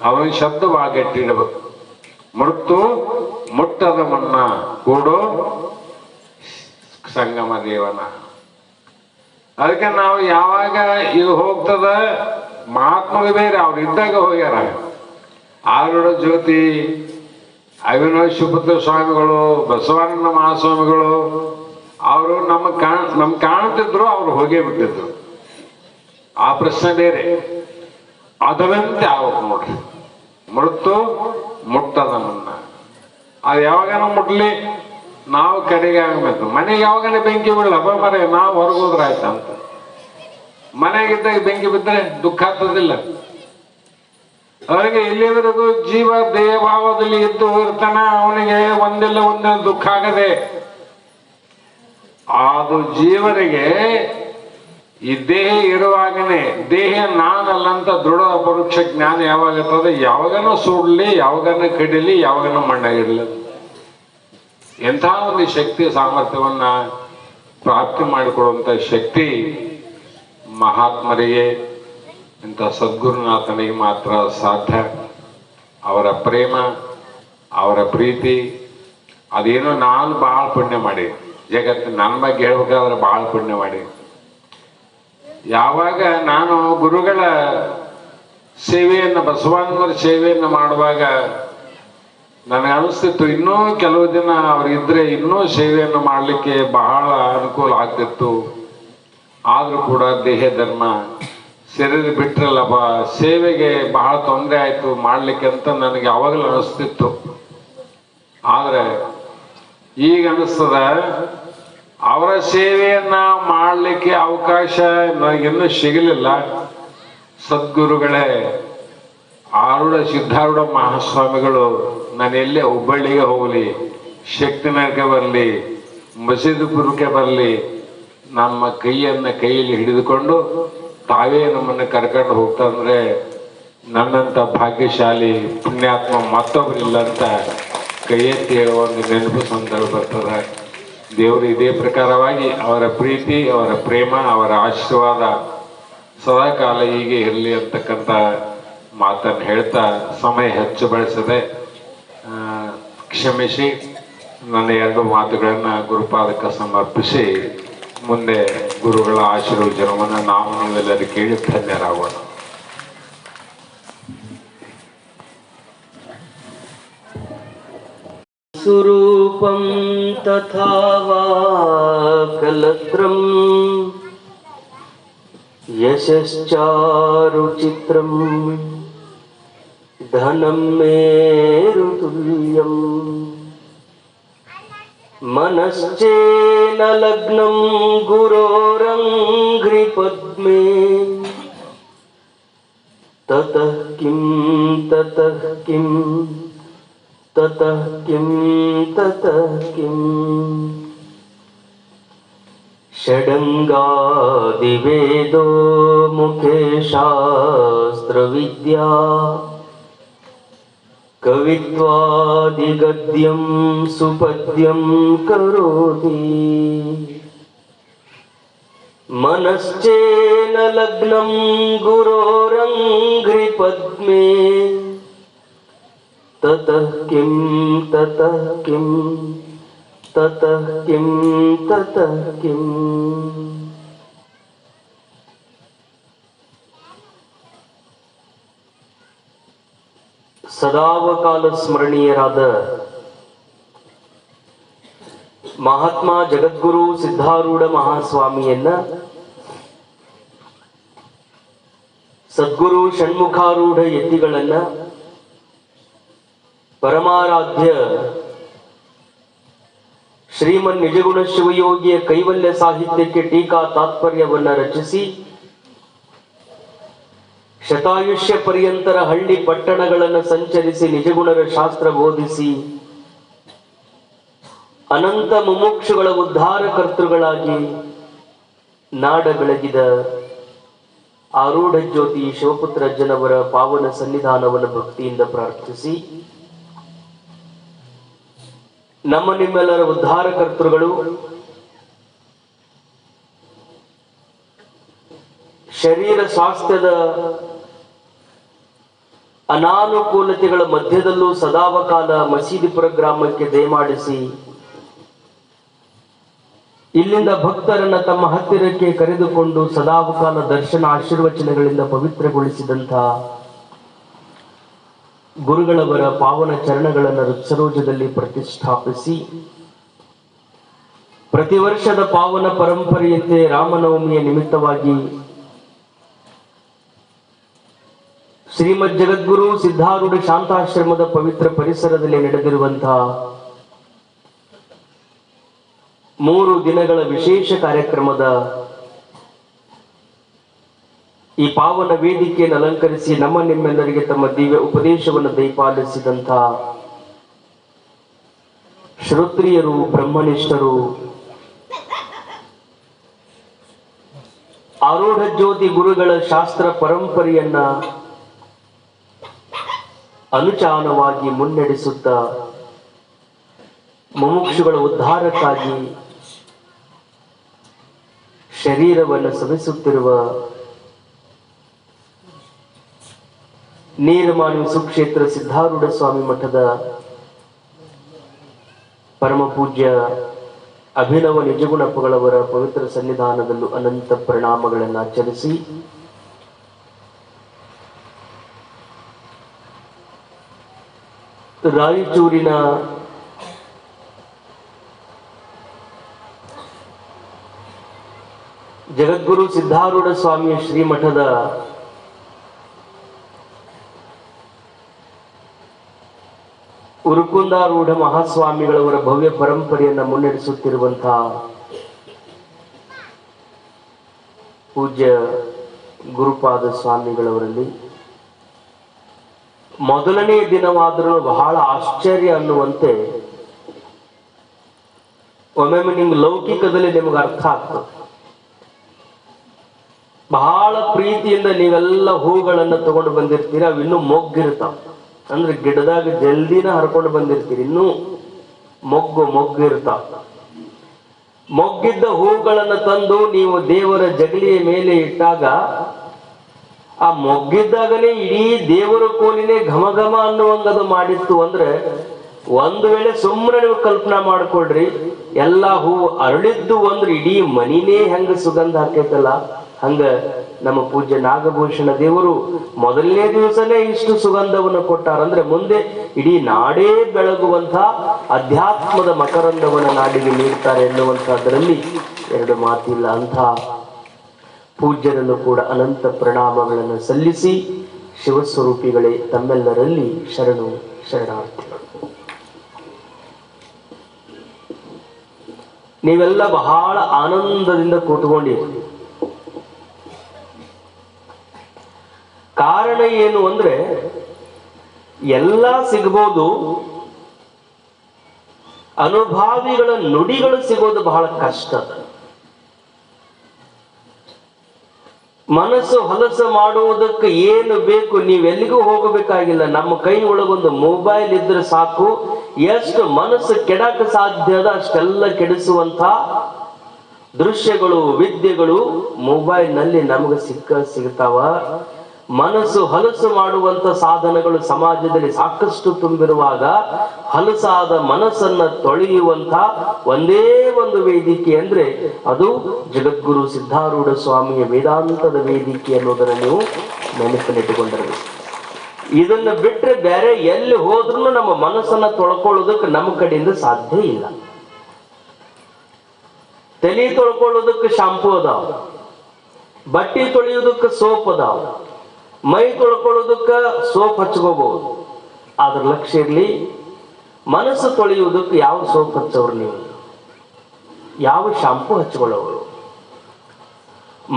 ಅವನ ಶಬ್ದವಾಗಿ ಇಟ್ಟಿಡಬೇಕು. ಮೃತ್ಯು ಮುಟ್ಟದ ಮುನ್ನ ಕೂಡು ಸಂಗಮ ದೇವನ. ಅದಕ್ಕೆ ನಾವು ಯಾವಾಗ ಇದು ಹೋಗ್ತದ, ಮಹಾತ್ಮಗೆ ಬೇರೆ ಅವ್ರು ಇದ್ದಾಗ ಹೋಗ್ಯಾರ. ಆರುಡ ಜ್ಯೋತಿ, ಅವಿನವ ಶಿವಪುತ್ರ ಸ್ವಾಮಿಗಳು, ಬಸವಾನಂದ ಮಹಾಸ್ವಾಮಿಗಳು, ಅವರು ನಮ್ ಕಾಣ್ತಿದ್ರು, ಅವ್ರು ಹೋಗೇ ಬಿಟ್ಟಿದ್ರು. ಆ ಪ್ರಶ್ನೆ ಬೇರೆ. ಅದರಂತೆ ಆಗ್ಬೇಕು ನೋಡ್ರಿ. ಮೃತ್ಯು ಮುಟ್ಟದ ಮುನ್ನ. ಅದು ಯಾವಾಗನ ಮುಟ್ಲಿ, ನಾವು ಕಡೆಗೆ ಆಗಬೇಕು. ಮನೆಗೆ ಯಾವಾಗಲೇ ಬೆಂಕಿ ಬಿಡಲ್ಲ, ಹಬ್ಬ ಮರೆ ನಾವು ಹೊರಗೋದ್ರ ಆಯ್ತಾ ಅಂತ. ಮನೆಗಿದ್ದಾಗ ಬೆಂಕಿ ಬಿದ್ದರೆ ದುಃಖ ಆಗ್ತದಿಲ್ಲ. ಅವನಿಗೆ ಎಲ್ಲಿವರೆಗೂ ಜೀವ ದೇಹ ಭಾವದಲ್ಲಿ ಇದ್ದು ಇರ್ತಾನ, ಅವನಿಗೆ ಒಂದಿಲ್ಲ ಒಂದಿನ ದುಃಖ ಆಗದೆ. ಅದು ಜೀವನಿಗೆ ಈ ದೇಹ ಇರುವಾಗನೇ ದೇಹ ನಾನಲ್ಲ ಅಂತ ದೃಢ ಪರೋಕ್ಷ ಜ್ಞಾನ ಯಾವಾಗತ್ತದ, ಯಾವಾಗನ ಸುಡ್ಲಿ, ಯಾವಾಗನ ಕಡಿಲಿ, ಯಾವಾಗನ ಮಣ್ಣಾಗಿರ್ಲಿ. ಎಂಥ ಒಂದು ಶಕ್ತಿ ಸಾಮರ್ಥ್ಯವನ್ನ ಪ್ರಾಪ್ತಿ ಮಾಡಿಕೊಡುವಂತ ಶಕ್ತಿ ಮಹಾತ್ಮರಿಗೆ, ಇಂಥ ಸದ್ಗುರುನಾಥನಿಗೆ ಮಾತ್ರ ಸಾಧ್ಯ. ಅವರ ಪ್ರೇಮ, ಅವರ ಪ್ರೀತಿ, ಅದೇನೋ ನಾನು ಬಹಳ ಪುಣ್ಯ ಮಾಡಿ, ಜಗತ್ತಿನ ನನ್ನ ಬಗ್ಗೆ ಹೇಳ್ಬೇಕಾದ್ರೆ ಬಹಳ ಪುಣ್ಯ ಮಾಡಿ. ಯಾವಾಗ ನಾನು ಗುರುಗಳ ಸೇವೆಯನ್ನು, ಬಸವಾನಂದರ ಸೇವೆಯನ್ನು ಮಾಡುವಾಗ ನನಗೆ ಅನಿಸ್ತಿತ್ತು, ಇನ್ನೂ ಕೆಲವು ದಿನ ಅವರಿದ್ರೆ ಇನ್ನೂ ಸೇವೆಯನ್ನು ಮಾಡಲಿಕ್ಕೆ ಬಹಳ ಅನುಕೂಲ ಆಗ್ತಿತ್ತು. ಆದ್ರೂ ಕೂಡ ದೇಹ ಧರ್ಮ ಶರೀರ ಬಿಟ್ರಲ್ಲಪ್ಪ, ಸೇವೆಗೆ ಬಹಳ ತೊಂದರೆ ಆಯ್ತು ಮಾಡ್ಲಿಕ್ಕೆ ಅಂತ ನನಗೆ ಅವಾಗಲೂ ಅನಿಸ್ತಿತ್ತು. ಆದ್ರೆ ಈಗ ಅನಿಸ್ತದ, ಅವರ ಸೇವೆಯನ್ನ ಮಾಡಲಿಕ್ಕೆ ಅವಕಾಶ ನನಗಿನ್ನೂ ಸಿಗಲಿಲ್ಲ. ಸದ್ಗುರುಗಳೇ ಆರುಡ ಸಿದ್ಧಾರೂಢ ಮಹಾಸ್ವಾಮಿಗಳು ನಾನು ಎಲ್ಲೇ ಹುಬ್ಬಳ್ಳಿಗೆ ಹೋಗಲಿ, ಶಕ್ತಿನಗರಕ್ಕೆ ಬರಲಿ, ಮಸೀದುಪುರಕ್ಕೆ ಬರಲಿ, ನಮ್ಮ ಕೈಯಲ್ಲಿ ಹಿಡಿದುಕೊಂಡು ತಾವೇ ನಮ್ಮನ್ನು ಕರ್ಕೊಂಡು ಹೋಗ್ತಂದ್ರೆ ನನ್ನಂಥ ಭಾಗ್ಯಶಾಲಿ ಪುಣ್ಯಾತ್ಮ ಮತ್ತೊಬ್ಬರಿಲ್ಲ ಅಂತ ಕೈ ಎತ್ತಿ ಹೇಳುವ ಒಂದು ನೆನಪು ಸಂದರ್ಭ ಬರ್ತದೆ. ದೇವರು ಇದೇ ಪ್ರಕಾರವಾಗಿ ಅವರ ಪ್ರೀತಿ, ಅವರ ಪ್ರೇಮ, ಅವರ ಆಶೀರ್ವಾದ ಸದಾಕಾಲ ಹೀಗೆ ಇರಲಿ ಅಂತಕ್ಕಂಥ ಮಾತನ್ನು ಹೇಳ್ತಾ ಸಮಯ ಹೆಚ್ಚು ಬಳಸದೆ ಕ್ಷಮಿಸಿ ನನ್ನ 2 ಮಾತುಗಳನ್ನು ಗುರುಪಾದಕ್ಕೆ ಸಮರ್ಪಿಸಿ ಮುಂದೆ ಗುರುಗಳ ಆಶೀರ್ವಚನವನ್ನು ನಾವು ನೀವೆಲ್ಲರೂ ಕೇಳಿ ಧನ್ಯರಾಗೋಣ. ಸುರೂಪಂ ತಥಾ ವಾ ಕಲತ್ರಂ ಯಶಶ್ಚಾರುಚಿತ್ರಂ ಧನಂ ಮೇರುತುಲ್ಯಂ ಮನಶ್ಚೇನ ಲಗ್ನಂ ಗುರೋರಂಘ್ರಿ ಪದ್ಮೇ ತತಃ ಕಿಂ ತತಃ ಕಿಂ ತತಃ ಕಿಂ ತತಃ ಕಿಂ ಷಡಂಗಾದಿವೇದೋ ಮುಖೇ ಶಾಸ್ತ್ರವಿದ್ಯಾ ಕವಿತ್ವಾದಿಗದ್ಯಂ ಸುಪದ್ಯಂ ಕರೋತಿ ಮನಶ್ಚೇನ ಲಗ್ನಂ ಗುರೋರಂಘ್ರಿ ಪದ್ಮೇ ತತಃ ಕಿಂ ತತಃ ಕಿಂ ತತಃ ಕಿಂ ತತಃ ಕಿಂ. ಸದಾವಕಾಲ ಸ್ಮರಣೀಯರಾದ ಮಹಾತ್ಮ ಜಗದ್ಗುರು ಸಿದ್ಧಾರೂಢ ಮಹಾಸ್ವಾಮಿಯನ್ನ ಸದ್ಗುರು ಷಣ್ಮುಖಾರೂಢ ಯತಿಗಳನ್ನ ಪರಮಾರಾಧ್ಯ ಶ್ರೀಮನ್ ನಿಜಗುಣ ಶಿವಯೋಗಿಯ ಕೈವಲ್ಯ ಸಾಹಿತ್ಯಕ್ಕೆ ಟೀಕಾ ತಾತ್ಪರ್ಯವನ್ನ ರಚಿಸಿ ಶತಾಯುಷ್ಯ ಪರ್ಯಂತರ ಹಳ್ಳಿ ಪಟ್ಟಣಗಳನ್ನು ಸಂಚರಿಸಿ ನಿಜಗುಣರ ಶಾಸ್ತ್ರ ಬೋಧಿಸಿ ಅನಂತ ಮುಮುಕ್ಷುಗಳ ಉದ್ಧಾರ ಕರ್ತೃಗಳಾಗಿ ನಾಡ ಬೆಳಗಿದ ಆರೂಢ ಜ್ಯೋತಿ ಶಿವಪುತ್ರ ಅಜ್ಜನವರ ಪಾವನ ಸನ್ನಿಧಾನವನ್ನು ಭಕ್ತಿಯಿಂದ ಪ್ರಾರ್ಥಿಸಿ ನಮ್ಮ ನಿಮ್ಮೆಲ್ಲರ ಉದ್ಧಾರ ಕರ್ತೃಗಳು ಶರೀರ ಸ್ವಾಸ್ಥ್ಯದ ಅನಾನುಕೂಲತೆಗಳ ಮಧ್ಯದಲ್ಲೂ ಸದಾವಕಾಲ ಮಸೀದಿಪುರ ಗ್ರಾಮಕ್ಕೆ ದಯಮಾಡಿಸಿ ಇಲ್ಲಿಂದ ಭಕ್ತರನ್ನ ತಮ್ಮ ಹತ್ತಿರಕ್ಕೆ ಕರೆದುಕೊಂಡು ಸದಾವಕಾಲ ದರ್ಶನ ಆಶೀರ್ವಚನಗಳಿಂದ ಪವಿತ್ರಗೊಳಿಸಿದಂಥ ಗುರುಗಳವರ ಪಾವನ ಚರಣಗಳನ್ನು ಹೃತ್ಸರೋಜದಲ್ಲಿ ಪ್ರತಿಷ್ಠಾಪಿಸಿ ಪ್ರತಿ ವರ್ಷದ ಪಾವನ ಪರಂಪರೆಯಂತೆ ರಾಮನವಮಿಯ ನಿಮಿತ್ತವಾಗಿ ಶ್ರೀಮದ್ ಜಗದ್ಗುರು ಸಿದ್ಧಾರೂಢ ಶಾಂತಾಶ್ರಮದ ಪವಿತ್ರ ಪರಿಸರದಲ್ಲಿ ನಡೆದಿರುವಂತಹ 3 ದಿನಗಳ ವಿಶೇಷ ಕಾರ್ಯಕ್ರಮದ ಈ ಪಾವನ ವೇದಿಕೆಯನ್ನು ಅಲಂಕರಿಸಿ ನಮ್ಮ ನಿಮ್ಮೆಲ್ಲರಿಗೆ ತಮ್ಮ ದಿವ್ಯ ಉಪದೇಶವನ್ನು ದಯಪಾಲಿಸಿದಂಥ ಶ್ರೋತ್ರಿಯರು, ಬ್ರಹ್ಮನಿಷ್ಠರು, ಆರೂಢ ಜ್ಯೋತಿ ಗುರುಗಳ ಶಾಸ್ತ್ರ ಪರಂಪರೆಯನ್ನ ಅನುಚಾನವಾಗಿ ಮುನ್ನಡೆಸುತ್ತಾ ಮುಮುಕ್ಷುಗಳ ಉದ್ಧಾರಕ್ಕಾಗಿ ಶರೀರವನ್ನು ಸವಿಸುತ್ತಿರುವ ನೀರಮಾನ್ಯ ಸುಕ್ಷೇತ್ರ ಸಿದ್ಧಾರೂಢ ಸ್ವಾಮಿ ಮಠದ ಪರಮ ಪೂಜ್ಯ ಅಭಿನವ ನಿಜಗುಣಪ್ಪಗಳವರ ಪವಿತ್ರ ಸನ್ನಿಧಾನದಲ್ಲೂ ಅನಂತ ಪ್ರಣಾಮಗಳನ್ನು ಆಚರಿಸಿ ರಾಯಚೂರಿನ ಜಗದ್ಗುರು ಸಿದ್ಧಾರೂಢ ಸ್ವಾಮಿಯ ಶ್ರೀಮಠದ ಉರುಕುಂದಾರೂಢ ಮಹಾಸ್ವಾಮಿಗಳವರ ಭವ್ಯ ಪರಂಪರೆಯನ್ನು ಮುನ್ನಡೆಸುತ್ತಿರುವಂತಹ ಪೂಜ್ಯ ಗುರುಪಾದ ಸ್ವಾಮಿಗಳವರಲ್ಲಿ ಮೊದಲನೇ ದಿನವಾದರೂ ಬಹಳ ಆಶ್ಚರ್ಯ ಅನ್ನುವಂತೆ ಒಮ್ಮೊಮ್ಮೆ ನಿಮ್ಗೆ ಲೌಕಿಕದಲ್ಲಿ ನಿಮ್ಗೆ ಅರ್ಥ ಆಗ್ತದೆ. ಬಹಳ ಪ್ರೀತಿಯಿಂದ ನೀವೆಲ್ಲ ಹೂಗಳನ್ನ ತಗೊಂಡು ಬಂದಿರ್ತೀರಿ, ಅವು ಇನ್ನೂ ಮೊಗ್ಗಿರ್ತಾವ. ಅಂದ್ರೆ ಗಿಡದಾಗ ಜಲ್ದಿನ ಹರ್ಕೊಂಡು ಬಂದಿರ್ತೀರಿ, ಇನ್ನೂ ಮೊಗ್ಗು ಇರ್ತಾವ. ಮೊಗ್ಗಿದ್ದ ಹೂಗಳನ್ನ ತಂದು ನೀವು ದೇವರ ಜಗಲಿಯ ಮೇಲೆ ಇಟ್ಟಾಗ ಆ ಮೊಗ್ಗಿದ್ದಾಗನೇ ಇಡೀ ದೇವರ ಕೋಲಿನೇ ಘಮ ಘಮ ಅನ್ನುವಂಗದು ಮಾಡಿತ್ತು. ಅಂದ್ರೆ ಒಂದು ವೇಳೆ ಸುಮ್ಮನೆ ನೀವು ಕಲ್ಪನಾ ಮಾಡ್ಕೊಳ್ರಿ, ಎಲ್ಲಾ ಹೂ ಅರಳಿದ್ದು ಅಂದ್ರೆ ಇಡೀ ಮನಿನೇ ಹೆಂಗ ಸುಗಂಧ ಹಾಕೈತಲ್ಲ, ಹಂಗ ನಮ್ಮ ಪೂಜ್ಯ ನಾಗಭೂಷಣ ದೇವರು ಮೊದಲನೇ ದಿವಸನೇ ಇಷ್ಟು ಸುಗಂಧವನ್ನು ಕೊಟ್ಟಾರಂದ್ರೆ ಮುಂದೆ ಇಡೀ ನಾಡೇ ಬೆಳಗುವಂತ ಅಧ್ಯಾತ್ಮದ ಮಕರಂದವನ್ನು ನಾಡಿಗೆ ನೀಡ್ತಾರೆ ಎನ್ನುವಂತಹದ್ರಲ್ಲಿ ಎರಡು ಮಾತಿಲ್ಲ. ಅಂಥ ಪೂಜ್ಯರನ್ನು ಕೂಡ ಅನಂತ ಪ್ರಣಾಮಗಳನ್ನು ಸಲ್ಲಿಸಿ, ಶಿವಸ್ವರೂಪಿಗಳೇ ತಮ್ಮೆಲ್ಲರಲ್ಲಿ ಶರಣಾರ್ಥಿಗಳು. ನೀವೆಲ್ಲ ಬಹಳ ಆನಂದದಿಂದ ಕೂತ್ಕೊಂಡಿರಿ. ಕಾರಣ ಏನು ಅಂದ್ರೆ ಎಲ್ಲ ಸಿಗ್ಬೋದು, ಅನುಭಾವಿಗಳ ನುಡಿಗಳು ಸಿಗೋದು ಬಹಳ ಕಷ್ಟ. ಮನಸ್ಸು ಹೊಲಸು ಮಾಡುವುದಕ್ಕೆ ಏನು ಬೇಕು, ನೀವೆಲ್ಲಿಗೂ ಹೋಗಬೇಕಾಗಿಲ್ಲ. ನಮ್ಮ ಕೈ ಒಳಗೊಂದು ಮೊಬೈಲ್ ಇದ್ರೆ ಸಾಕು, ಎಷ್ಟು ಮನಸ್ಸು ಕೆಡಕ ಸಾಧ್ಯದ ಅಷ್ಟೆಲ್ಲ ಕೆಡಿಸುವಂತ ದೃಶ್ಯಗಳು, ವಿದ್ಯೆಗಳು ಮೊಬೈಲ್ ನಲ್ಲಿ ನಮಗೆ ಸಿಗ್ತಾವ. ಮನಸ್ಸು ಹೊಲಸು ಮಾಡುವಂತ ಸಾಧನಗಳು ಸಮಾಜದಲ್ಲಿ ಸಾಕಷ್ಟು ತುಂಬಿರುವಾಗ ಹೊಲಸಾದ ಮನಸ್ಸನ್ನ ತೊಳೆಯುವಂತ ಒಂದೇ ಒಂದು ವೇದಿಕೆ ಅಂದ್ರೆ ಅದು ಜಗದ್ಗುರು ಸಿದ್ಧಾರೂಢ ಸ್ವಾಮಿಯ ವೇದಾಂತದ ವೇದಿಕೆ ಅನ್ನೋದನ್ನ ನೀವು ನೆನಪಿನಿಟ್ಟುಕೊಂಡಿರಬೇಕು. ಇದನ್ನ ಬಿಟ್ರೆ ಬೇರೆ ಎಲ್ಲಿ ಹೋದ್ರೂ ನಮ್ಮ ಮನಸ್ಸನ್ನ ತೊಳ್ಕೊಳ್ಳೋದಕ್ಕೆ ನಮ್ಮ ಕಡೆಯಿಂದ ಸಾಧ್ಯ ಇಲ್ಲ. ತಲೆ ತೊಳ್ಕೊಳ್ಳೋದಕ್ಕೆ ಶಾಂಪೂ ಅದಾವ, ಬಟ್ಟೆ ತೊಳೆಯೋದಕ್ಕೆ ಸೋಪ್ ಅದಾವ, ಮೈ ತೊಳ್ಕೊಳ್ಳೋದಕ್ಕೆ ಸೋಪ್ ಹಚ್ಕೋಬಹುದು. ಆದ್ರ ಲಕ್ಷ್ಯ ಇರ್ಲಿ, ಮನಸ್ಸು ತೊಳೆಯುವುದಕ್ಕೆ ಯಾವ ಸೋಪ್ ಹಚ್ಚೋರು ನೀವು, ಯಾವ ಶಾಂಪೂ ಹಚ್ಕೊಳ್ಳೋರು?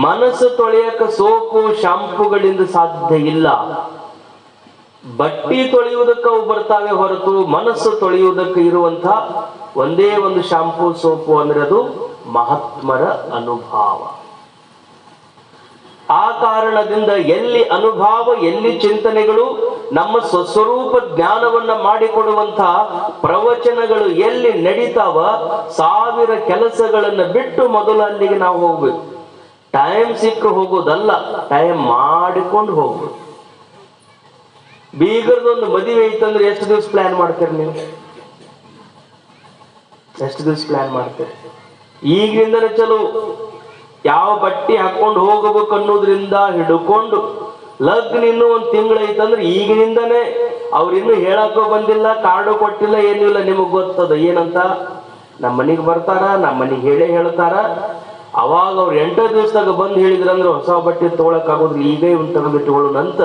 ಮನಸ್ಸು ತೊಳೆಯಕ ಸೋಪು ಶಾಂಪೂಗಳಿಂದ ಸಾಧ್ಯ ಇಲ್ಲ. ಬಟ್ಟಿ ತೊಳೆಯುವುದಕ್ಕೆ ಅವು ಬರ್ತಾವೆ ಹೊರತು ಮನಸ್ಸು ತೊಳೆಯುವುದಕ್ಕೆ ಇರುವಂತ ಒಂದೇ ಒಂದು ಶಾಂಪೂ ಸೋಪು ಅಂದ್ರೆ ಅದು ಮಹಾತ್ಮರ ಅನುಭವ. ಆ ಕಾರಣದಿಂದ ಎಲ್ಲಿ ಅನುಭವ, ಎಲ್ಲಿ ಚಿಂತನೆಗಳು, ನಮ್ಮ ಸ್ವಸ್ವರೂಪ ಜ್ಞಾನವನ್ನ ಮಾಡಿಕೊಡುವಂತಹ ಪ್ರವಚನಗಳು ಎಲ್ಲಿ ನಡೀತಾವ, 1000 ಕೆಲಸಗಳನ್ನ ಬಿಟ್ಟು ಮೊದಲು ಅಲ್ಲಿಗೆ ನಾವು ಹೋಗ್ಬೇಕು. ಟೈಮ್ ಸಿಕ್ಕ ಹೋಗೋದಲ್ಲ, ಟೈಮ್ ಮಾಡಿಕೊಂಡು ಹೋಗ್ಬೇಕು. ಬೀಗರದೊಂದು ಮದುವೆ ಐತಂದ್ರೆ ಎಷ್ಟು ದಿವಸ ಪ್ಲಾನ್ ಮಾಡ್ತೀರಿ ನೀವು? ಎಷ್ಟು ದಿವಸ ಪ್ಲಾನ್ ಮಾಡ್ತೀರಿ? ಈಗಿಂದನೇ ಚಲೋ ಯಾವ ಬಟ್ಟೆ ಹಾಕೊಂಡು ಹೋಗಬೇಕು ಅನ್ನೋದ್ರಿಂದ ಹಿಡ್ಕೊಂಡು ಲಗ್ನ ಇನ್ನೂ 1 ತಿಂಗಳು ಐತಂದ್ರೆ ಈಗಿನಿಂದನೇ ಅವ್ರಿನ್ನೂ ಹೇಳಕ್ಕೂ ಬಂದಿಲ್ಲ, ಕಾರ್ಡು ಕೊಟ್ಟಿಲ್ಲ, ಏನೂ ಇಲ್ಲ. ನಿಮಗ್ ಗೊತ್ತದ ಏನಂತ? ನಮ್ಮ ಮನೆಗೆ ಬರ್ತಾರ, ನಮ್ಮ ಮನೆಗೆ ಹೇಳ್ತಾರ. ಅವಾಗ ಅವ್ರು 8 ದಿವಸದಾಗ ಬಂದು ಹೇಳಿದ್ರಂದ್ರೆ ಹೊಸ ಬಟ್ಟೆ ತಗೊಳಕ್ ಆಗೋದಿಲ್ಲ, ಈಗ ಇವ್ನು ತೆಗೆದಿಟ್ಟುಕೊಳ್ಳೋಣಂತ.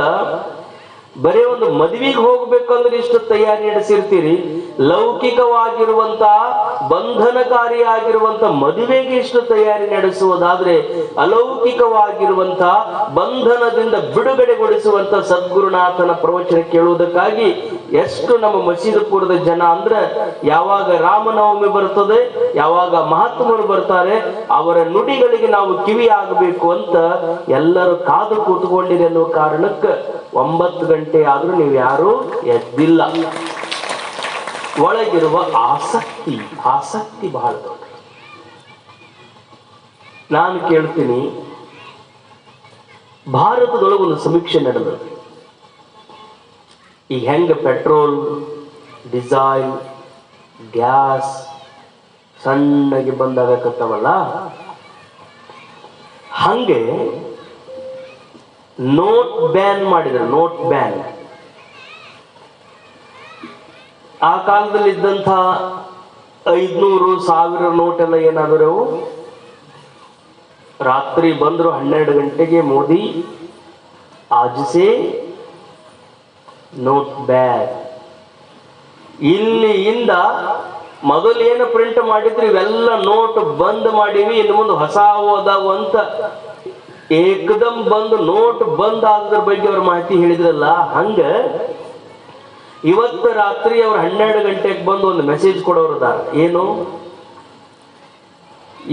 ಬರೀ ಒಂದು ಮದುವೆಗೆ ಹೋಗ್ಬೇಕಂದ್ರೆ ಇಷ್ಟು ತಯಾರಿ ನಡೆಸಿರ್ತೀರಿ. ಲೌಕಿಕವಾಗಿರುವಂತ ಬಂಧನಕಾರಿಯಾಗಿರುವಂತ ಮದುವೆಗೆ ಇಷ್ಟು ತಯಾರಿ ನಡೆಸುವುದಾದ್ರೆ ಅಲೌಕಿಕವಾಗಿರುವಂತ ಬಂಧನದಿಂದ ಬಿಡುಗಡೆಗೊಳಿಸುವಂತ ಸದ್ಗುರುನಾಥನ ಪ್ರವಚನ ಕೇಳುವುದಕ್ಕಾಗಿ ಎಷ್ಟು ನಮ್ಮ ಮಸೀದಪುರದ ಜನ ಅಂದ್ರೆ, ಯಾವಾಗ ರಾಮನವಮಿ ಬರ್ತದೆ, ಯಾವಾಗ ಮಹಾತ್ಮರು ಬರ್ತಾರೆ, ಅವರ ನುಡಿಗಳಿಗೆ ನಾವು ಕಿವಿ ಆಗಬೇಕು ಅಂತ ಎಲ್ಲರೂ ಕಾದು ಕೂತ್ಕೊಂಡಿರಿ ಅನ್ನುವ ಕಾರಣಕ್ಕೆ 9 ಗಂಟೆ ಆದ್ರೂ ನೀವು ಯಾರು ಎದ್ದಿಲ್ಲ. ಒಳಗಿರುವ ಆಸಕ್ತಿ ಬಹಳ ದೊಡ್ಡ. ನಾನು ಕೇಳ್ತೀನಿ, ಭಾರತದೊಳಗೆ ಒಂದು ಸಮೀಕ್ಷೆ ನಡೆದ. ಈಗ ಹೆಂಗ ಪೆಟ್ರೋಲ್, ಡೀಸೆಲ್, ಗ್ಯಾಸ್ ಸಣ್ಣಗೆ ಬಂದಾಗತ್ತವಲ್ಲ, ಹಂಗೆ ನೋಟ್ ಬ್ಯಾನ್ ಮಾಡಿದ್ರು. ನೋಟ್ ಬ್ಯಾನ್ ಆ ಕಾಲದಲ್ಲಿ ಇದ್ದಂಥ 500, 1000 ನೋಟ್ ಎಲ್ಲ ಏನಾದ್ರು ರಾತ್ರಿ ಬಂದ್ರು 12 ಗಂಟೆಗೆ ಮೋದಿ ಆಜಸೆ ನೋಟ್ ಬ್ಯಾನ್. ಇಲ್ಲಿಂದ ಮೊದಲು ಏನು ಪ್ರಿಂಟ್ ಮಾಡಿದ್ರು ಇವೆಲ್ಲ ನೋಟ್ ಬಂದ್ ಮಾಡಿವಿ, ಇನ್ನು ಮುಂದೆ ಹೊಸ ಅದಾವು ಅಂತ ಏಕದಮ್ ಬಂದು ನೋಟ್ ಬಂದ್ ಆದ್ರ ಬಗ್ಗೆ ಅವ್ರ ಮಾಹಿತಿ ಹೇಳಿದ್ರಲ್ಲ, ಹಂಗ ಇವತ್ತು ರಾತ್ರಿ ಅವ್ರು 12 ಗಂಟೆಗೆ ಬಂದು ಒಂದು ಮೆಸೇಜ್ ಕೊಡೋರದಾರ. ಏನು?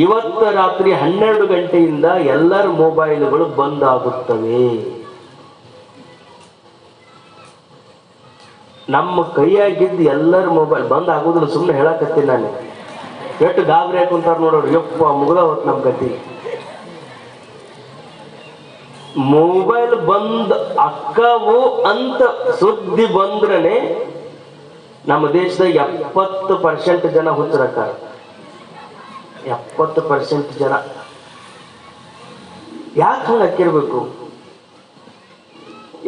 ಇವತ್ತು ರಾತ್ರಿ 12 ಗಂಟೆಯಿಂದ ಎಲ್ಲರ ಮೊಬೈಲ್ಗಳು ಬಂದ್ ಆಗುತ್ತವೆ. ನಮ್ಮ ಕೈಯಾಗಿದ್ದು ಎಲ್ಲರ ಮೊಬೈಲ್ ಬಂದ್ ಆಗುದಿಲ್ಲ. ಸುಮ್ಮನೆ ಹೇಳಕತ್ತೀನಿ ನಾನು. ಎಷ್ಟು ಗಾಬರಿ ಹಾಕೊಂತಾರ ನೋಡೋರು. ಯಪ್ಪ ಮುಗಿದ ಹೊತ್ತು ನಮ್ಮ ಗತಿ. ಮೊಬೈಲ್ ಬಂದ್ ಅಕ್ಕವು ಅಂತ ಸುದ್ದಿ ಬಂದ್ರನೆ ನಮ್ಮ ದೇಶದಾಗ 70% ಜನ ಹುಚ್ಚರಕ್ಕಾರ. 70% ಜನ. ಯಾಕೆ ಹಂಗ ಹಾಕಿರ್ಬೇಕು?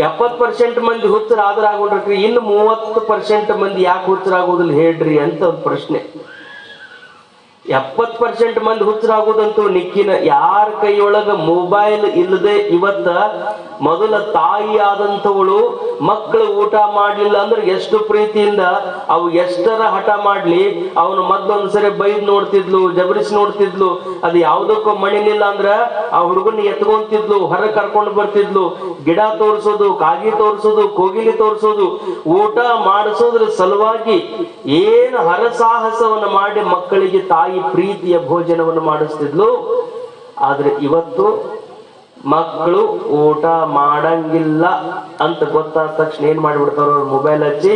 70% ಮಂದಿ ಹುಚ್ಚರಾದ್ರಾಗೋಡ್ರಿ, ಇನ್ನು 30% ಮಂದಿ ಯಾಕೆ ಹುಚ್ಚರಾಗೋದಿಲ್ಲ ಹೇಳ್ರಿ ಅಂತ ಒಂದು ಪ್ರಶ್ನೆ. 70% ಮಂದಿ ಹುಚ್ಚರಾಗೋದಂತೂ ನಿಕ್ಕಿನ ಯಾರ ಕೈಯೊಳಗ ಮೊಬೈಲ್ ಇಲ್ಲದೆ ಇವತ್ತ ಮೊದಲ ತಾಯಿ ಆದಂಥವಳು ಮಕ್ಕಳು ಊಟ ಮಾಡ್ಲಿಲ್ಲ ಅಂದ್ರೆ ಎಷ್ಟು ಪ್ರೀತಿಯಿಂದ ಅವು ಎಷ್ಟರ ಹಠ ಮಾಡ್ಲಿ ಅವನು ಮೊದ್ಲೊಂದ್ಸರಿ ಬೈದ್ ನೋಡ್ತಿದ್ಲು, ಜಬರಿಸಿ ನೋಡ್ತಿದ್ಲು. ಅದು ಯಾವ್ದಕ್ಕೂ ಮಣಿಲಿಲ್ಲ ಅಂದ್ರ ಆ ಹುಡುಗನ ಎತ್ಕೊಂತಿದ್ಲು, ಹೊರ ಕರ್ಕೊಂಡು ಬರ್ತಿದ್ಲು. ಗಿಡ ತೋರಿಸೋದು, ಕಾಗಿ ತೋರಿಸೋದು, ಕೋಗಿಲಿ ತೋರಿಸೋದು, ಊಟ ಮಾಡಿಸೋದ್ರ ಸಲುವಾಗಿ ಏನು ಹರಸಾಹಸವನ್ನು ಮಾಡಿ ಮಕ್ಕಳಿಗೆ ತಾಯಿ ಪ್ರೀತಿಯ ಭೋಜನವನ್ನು ಮಾಡಿಸ್ತಿದ್ಲು. ಆದ್ರೆ ಇವತ್ತು ಮಕ್ಕಳು ಊಟ ಮಾಡಂಗಿಲ್ಲ ಅಂತ ಗೊತ್ತಾದ ತಕ್ಷಣ ಏನ್ ಮಾಡಿಬಿಡ್ತಾರ? ಮೊಬೈಲ್ ಹಚ್ಚಿ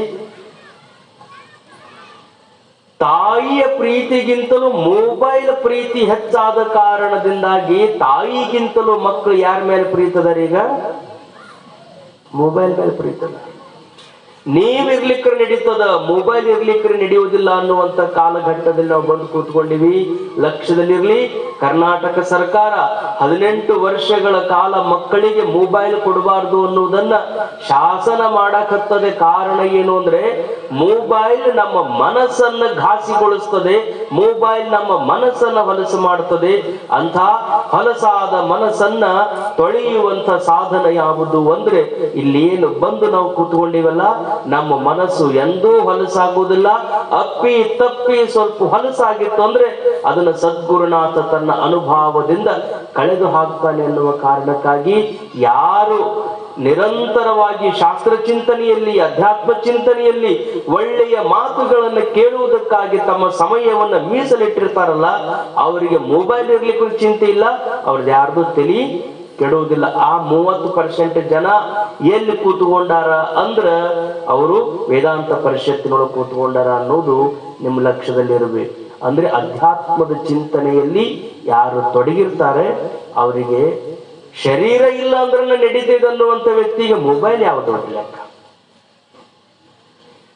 ತಾಯಿಯ ಪ್ರೀತಿಗಿಂತಲೂ ಮೊಬೈಲ್ ಪ್ರೀತಿ ಹೆಚ್ಚಾದ ಕಾರಣದಿಂದಾಗಿ ತಾಯಿಗಿಂತಲೂ ಮಕ್ಕಳು ಯಾರ ಮೇಲೆ ಪ್ರೀತದಾರ? ಈಗ ಮೊಬೈಲ್ ಮೇಲೆ ಪ್ರೀತದ. ನೀವಿರ್ಲಿಕ್ಕರೆ ನಡೀತದ, ಮೊಬೈಲ್ ಇರ್ಲಿಕ್ಕರೆ ನಡೆಯುವುದಿಲ್ಲ ಅನ್ನುವಂತ ಕಾಲಘಟ್ಟದಲ್ಲಿ ನಾವು ಬಂದು ಕೂತ್ಕೊಂಡಿವಿ. ಲಕ್ಷ್ಯದಲ್ಲಿರ್ಲಿ, ಕರ್ನಾಟಕ ಸರ್ಕಾರ 18 ವರ್ಷಗಳ ಕಾಲ ಮಕ್ಕಳಿಗೆ ಮೊಬೈಲ್ ಕೊಡಬಾರ್ದು ಅನ್ನುವುದನ್ನ ಶಾಸನ ಮಾಡಕತ್ತದೆ. ಕಾರಣ ಏನು ಅಂದ್ರೆ ಮೊಬೈಲ್ ನಮ್ಮ ಮನಸ್ಸನ್ನ ಘಾಸಿಗೊಳಿಸ್ತದೆ, ಮೊಬೈಲ್ ನಮ್ಮ ಮನಸ್ಸನ್ನ ಹೊಲಸು ಮಾಡುತ್ತದೆ. ಅಂಥ ಹೊಲಸಾದ ಮನಸ್ಸನ್ನ ತೊಳೆಯುವಂತ ಸಾಧನ ಯಾವುದು ಅಂದ್ರೆ ಇಲ್ಲಿ ಏನು ಬಂದು ನಾವು ಕೂತ್ಕೊಂಡಿವಲ್ಲ, ನಮ್ಮ ಮನಸ್ಸು ಎಂದೂ ಹೊಲಸಾಗುವುದಿಲ್ಲ. ಅಪ್ಪಿ ತಪ್ಪಿ ಸ್ವಲ್ಪ ಹೊಲಸಾಗಿತ್ತು ಅಂದ್ರೆ ಅದನ್ನ ಸದ್ಗುರುನಾಥ ತನ್ನ ಅನುಭವದಿಂದ ಕಳೆದು ಹಾಕ್ತಾನೆ ಎನ್ನುವ ಕಾರಣಕ್ಕಾಗಿ ಯಾರು ನಿರಂತರವಾಗಿ ಶಾಸ್ತ್ರ ಚಿಂತನೆಯಲ್ಲಿ, ಅಧ್ಯಾತ್ಮ ಚಿಂತನೆಯಲ್ಲಿ ಒಳ್ಳೆಯ ಮಾತುಗಳನ್ನು ಕೇಳುವುದಕ್ಕಾಗಿ ತಮ್ಮ ಸಮಯವನ್ನು ಮೀಸಲಿಟ್ಟಿರ್ತಾರಲ್ಲ, ಅವರಿಗೆ ಮೊಬೈಲ್ ಇರ್ಲಿಕ್ಕೂ ಚಿಂತೆ ಇಲ್ಲ, ಅವ್ರದ್ದು ಯಾರ್ದು ತಲಿ ಕೆಡುವುದಿಲ್ಲ. ಆ 30% ಜನ ಎಲ್ಲಿ ಕೂತ್ಕೊಂಡಾರ ಅಂದ್ರ ಅವರು ವೇದಾಂತ ಪರಿಷತ್ತಿನೊಳಗೆ ಕೂತ್ಕೊಂಡಾರ ಅನ್ನೋದು ನಿಮ್ಮ ಲಕ್ಷ್ಯದಲ್ಲಿರಬೇಕು. ಅಂದ್ರೆ ಅಧ್ಯಾತ್ಮದ ಚಿಂತನೆಯಲ್ಲಿ ಯಾರು ತೊಡಗಿರ್ತಾರೆ ಅವರಿಗೆ ಶರೀರ ಇಲ್ಲ ಅಂದ್ರೆ ನಡೀತಿದೆ ಅನ್ನುವಂಥ ವ್ಯಕ್ತಿಗೆ ಮೊಬೈಲ್ ಯಾವುದು ಲೆಕ್ಕ.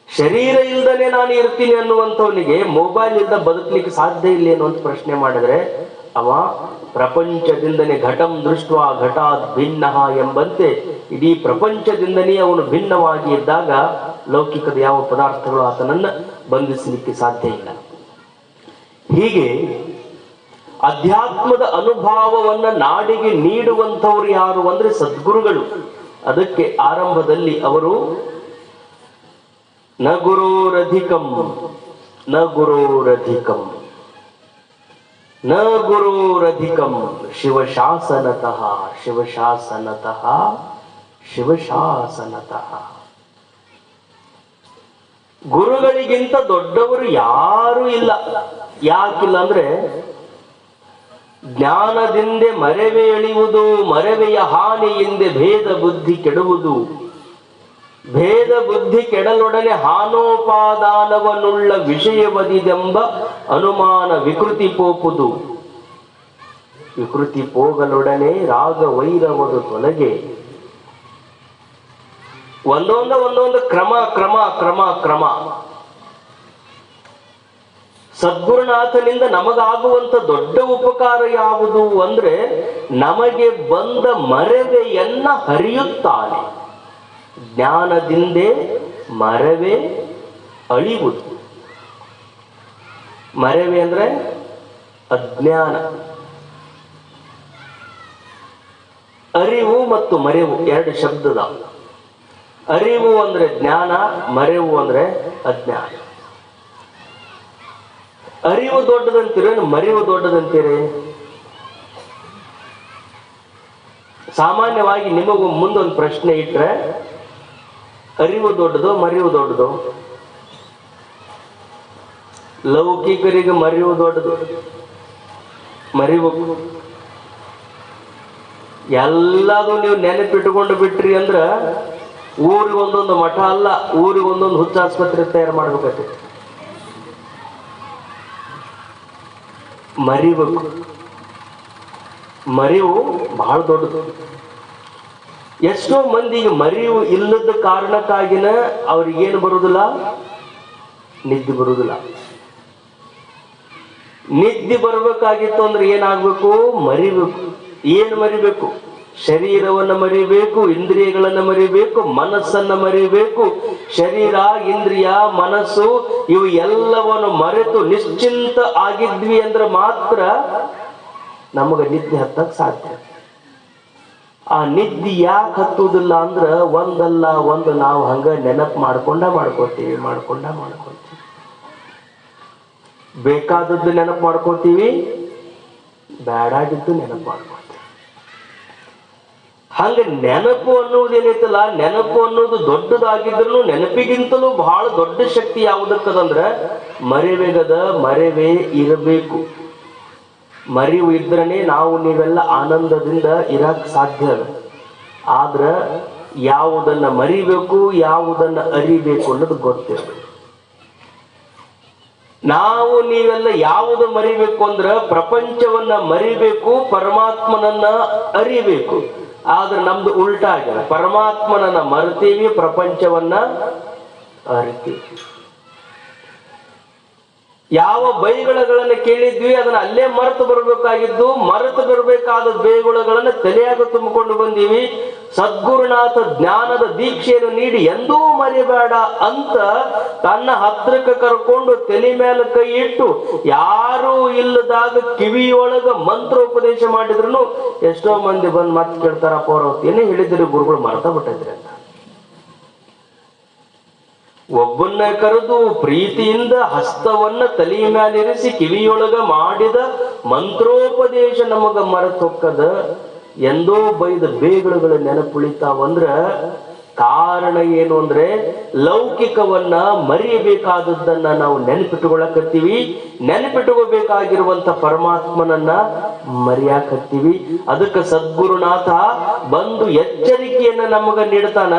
ಶರೀರ ಇಲ್ದನೆ ನಾನು ಇರ್ತೀನಿ ಅನ್ನುವಂಥವನಿಗೆ ಮೊಬೈಲ್ ಇಲ್ದ ಬದುಕಲಿಕ್ಕೆ ಸಾಧ್ಯ ಇಲ್ಲ ಅನ್ನುವಂಥ ಪ್ರಶ್ನೆ ಮಾಡಿದ್ರೆ ಅವ ಪ್ರಪಂಚದಿಂದನೇ ಘಟಂ ದೃಷ್ಟ ಘಟಾತ್ ಭಿನ್ನ ಎಂಬಂತೆ ಇಡೀ ಪ್ರಪಂಚದಿಂದನೇ ಅವನು ಭಿನ್ನವಾಗಿ ಇದ್ದಾಗ ಲೌಕಿಕದ ಯಾವ ಪದಾರ್ಥಗಳು ಆತನನ್ನ ಬಂಧಿಸಲಿಕ್ಕೆ ಸಾಧ್ಯ ಇಲ್ಲ. ಹೀಗೆ ಅಧ್ಯಾತ್ಮದ ಅನುಭವವನ್ನ ನಾಡಿಗೆ ನೀಡುವಂಥವ್ರು ಯಾರು ಅಂದ್ರೆ ಸದ್ಗುರುಗಳು. ಅದಕ್ಕೆ ಆರಂಭದಲ್ಲಿ ಅವರು ನ ಗುರೋರಧಿಕಂ ನ ಗುರೋರಧಿಕಂ ನ ಗುರೋರಧಿಕಂ ಶಿವಶಾಸನತಃ ಶಿವಶಾಸನತಃ ಶಿವಶಾಸನತಃ. ಗುರುಗಳಿಗಿಂತ ದೊಡ್ಡವರು ಯಾರು ಇಲ್ಲ. ಯಾಕಿಲ್ಲ ಅಂದ್ರೆ ಜ್ಞಾನದಿಂದ ಮರೆವೆ ಎಳೆಯುವುದು, ಮರೆವೆಯ ಹಾನಿಯಿಂದ ಭೇದ ಬುದ್ಧಿ ಕೆಡುವುದು, ಭೇದ ಬುದ್ಧಿ ಕೆಡಲೊಡನೆ ಹಾನೋಪಾದಾನವನ್ನುಳ್ಳ ವಿಷಯವದಿದೆಂಬ ಅನುಮಾನ ವಿಕೃತಿ ಪೋಪುದು, ವಿಕೃತಿ ಪೋಗಲೊಡನೆ ರಾಗ ವೈರವದು ತೊಲಗೆ. ಒಂದೊಂದು ಕ್ರಮ ಕ್ರಮ ಕ್ರಮ ಕ್ರಮ. ಸದ್ಗುರುನಾಥನಿಂದ ನಮಗಾಗುವಂತ ದೊಡ್ಡ ಉಪಕಾರ ಯಾವುದು ಅಂದ್ರೆ ನಮಗೆ ಬಂದ ಮರೆವೆಯನ್ನ ಹರಿಯುತ್ತಾನೆ. ಜ್ಞಾನದಿಂದೇ ಮರೆವೆ ಅಳಿವುದು. ಮರೆವೆ ಅಂದ್ರೆ ಅಜ್ಞಾನ. ಅರಿವು ಮತ್ತು ಮರೆವು ಎರಡು ಶಬ್ದದ. ಅರಿವು ಅಂದ್ರೆ ಜ್ಞಾನ, ಮರೆವು ಅಂದ್ರೆ ಅಜ್ಞಾನ. ಅರಿವು ದೊಡ್ಡದಂತೀರ, ಮರೆವು ದೊಡ್ಡದಂತೀರಿ? ಸಾಮಾನ್ಯವಾಗಿ ನಿಮಗೂ ಮುಂದೊಂದು ಪ್ರಶ್ನೆ ಇಟ್ರೆ ಅರಿವು ದೊಡ್ಡದು ಮರಿವು ದೊಡ್ಡದು? ಲೌಕಿಕರಿಗೆ ಮರಿವು ದೊಡ್ಡದು, ಮರಿಬೇಕು. ಎಲ್ಲದೂ ನೀವು ನೆನಪಿಟ್ಟುಕೊಂಡು ಬಿಟ್ರಿ ಅಂದ್ರ ಊರಿಗೊಂದೊಂದು ಮಠ ಅಲ್ಲ, ಊರಿಗೊಂದೊಂದು ಹುಚ್ಚ ಆಸ್ಪತ್ರೆ ತಯಾರು ಮಾಡ್ಬೇಕಾಗ್ತೈತಿ. ಮರಿಬೇಕು. ಮರಿವು ಬಹಳ ದೊಡ್ಡದು. ಎಷ್ಟೋ ಮಂದಿಗೆ ಮರಿವು ಇಲ್ಲದ ಕಾರಣಕ್ಕಾಗಿನ ಅವ್ರಿಗೇನು ಬರುದಿಲ್ಲ, ನಿದ್ದೆ ಬರುದಿಲ್ಲ. ನಿದ್ದೆ ಬರಬೇಕಾಗಿತ್ತು ಅಂದ್ರೆ ಏನಾಗ್ಬೇಕು? ಮರಿಬೇಕು. ಏನು ಮರಿಬೇಕು? ಶರೀರವನ್ನ ಮರಿಬೇಕು, ಇಂದ್ರಿಯಗಳನ್ನ ಮರಿಬೇಕು, ಮನಸ್ಸನ್ನ ಮರಿಬೇಕು. ಶರೀರ, ಇಂದ್ರಿಯ, ಮನಸ್ಸು ಇವು ಎಲ್ಲವನ್ನು ಮರೆತು ನಿಶ್ಚಿಂತ ಆಗಿದ್ವಿ ಅಂದ್ರೆ ಮಾತ್ರ ನಮಗೆ ನಿದ್ದೆ ಹತ್ತಕ್ ಸಾಧ್ಯ. ಆ ನಿದ್ದೆ ಯಾಕೆ ಹತ್ತುವುದಿಲ್ಲ ಅಂದ್ರ ಒಂದಲ್ಲ ಒಂದು ನಾವು ಹಂಗ ನೆನಪು ಮಾಡ್ಕೋತೀವಿ. ಬೇಕಾದದ್ದು ನೆನಪು ಮಾಡ್ಕೋತೀವಿ, ಬೇಡಾಗಿದ್ದು ನೆನಪು ಮಾಡ್ಕೋತೀವಿ. ಹಂಗ ನೆನಪು ಅನ್ನೋದೇನೈತಲ್ಲ, ನೆನಪು ಅನ್ನೋದು ದೊಡ್ಡದಾಗಿದ್ರು ನೆನಪಿಗಿಂತಲೂ ಬಹಳ ದೊಡ್ಡ ಶಕ್ತಿ ಯಾವುದಕ್ಕದಂದ್ರ ಮರೆವೇಗದ. ಮರೆವೇ ಇರಬೇಕು. ಮರಿವು ಇದ್ರನೆ ನಾವು ನೀವೆಲ್ಲ ಆನಂದದಿಂದ ಇರಕ್ ಸಾಧ್ಯ. ಆದ್ರ ಯಾವುದನ್ನ ಮರಿಬೇಕು, ಯಾವುದನ್ನ ಅರಿಬೇಕು ಅನ್ನೋದು ಗೊತ್ತಿರಬೇಕು. ನಾವು ನೀವೆಲ್ಲ ಯಾವುದು ಮರಿಬೇಕು ಅಂದ್ರ ಪ್ರಪಂಚವನ್ನ ಮರಿಬೇಕು, ಪರಮಾತ್ಮನನ್ನ ಅರಿಬೇಕು. ಆದ್ರೆ ನಮ್ದು ಉಲ್ಟಾ ಆಗ್ಯದ. ಪರಮಾತ್ಮನನ್ನ ಮರೆತೀವಿ, ಪ್ರಪಂಚವನ್ನ ಅರಿತೀವಿ. ಯಾವ ಬೈಗುಳಗಳನ್ನ ಕೇಳಿದ್ವಿ ಅದನ್ನ ಅಲ್ಲೇ ಮರೆತು ಬರಬೇಕಾಗಿದ್ದು, ಮರೆತು ಬರಬೇಕಾದ ಬೈಗುಳಗಳನ್ನ ತಲೆಯಾಗ ತುಂಬಿಕೊಂಡು ಬಂದೀವಿ. ಸದ್ಗುರುನಾಥ ಜ್ಞಾನದ ದೀಕ್ಷೆಯನ್ನು ನೀಡಿ ಎಂದೂ ಮರಿಬೇಡ ಅಂತ ತನ್ನ ಹತ್ರಕ್ಕೆ ಕರ್ಕೊಂಡು ತಲೆ ಮೇಲೆ ಕೈ ಇಟ್ಟು ಯಾರೂ ಇಲ್ಲದಾಗ ಕಿವಿಯೊಳಗ ಮಂತ್ರೋಪದೇಶ ಮಾಡಿದ್ರು ಎಷ್ಟೋ ಮಂದಿ ಬಂದು ಮತ್ತೆ ಕೇಳ್ತಾರಪ್ಪ, ಅವ್ರ ಏನೇ ಹೇಳಿದ್ರಿ ಗುರುಗಳು ಮರ್ತ ಬಿಟ್ಟಿದ್ರಿ ಅಂತ. ಒಬ್ಬನ್ನ ಕರೆದು ಪ್ರೀತಿಯಿಂದ ಹಸ್ತವನ್ನ ತಲೆಯ ಮೇಲಿರಿಸಿ ಕಿವಿಯೊಳಗ ಮಾಡಿದ ಮಂತ್ರೋಪದೇಶ ನಮಗ ಮರೆತು ಹೊಕ್ಕದ. ಎಂದೋ ಬೈದ ಬೇಗಳುಗಳ ನೆನಪುಳಿತಾವಂದ್ರ ಕಾರಣ ಏನು ಅಂದ್ರೆ ಲೌಕಿಕವನ್ನ ಮರೆಯಬೇಕಾದದ್ದನ್ನ ನಾವು ನೆನಪಿಟ್ಟುಕೊಳ್ಳಕತ್ತೀವಿ. ನೆನಪಿಟ್ಟುಕೋಬೇಕಾಗಿರುವಂತ ಪರಮಾತ್ಮನನ್ನ ಮರೆಯಾಕತ್ತೀವಿ. ಅದಕ್ಕೆ ಸದ್ಗುರುನಾಥ ಬಂದು ಎಚ್ಚರಿಕೆಯನ್ನ ನಮಗ ನೀಡ್ತಾನ.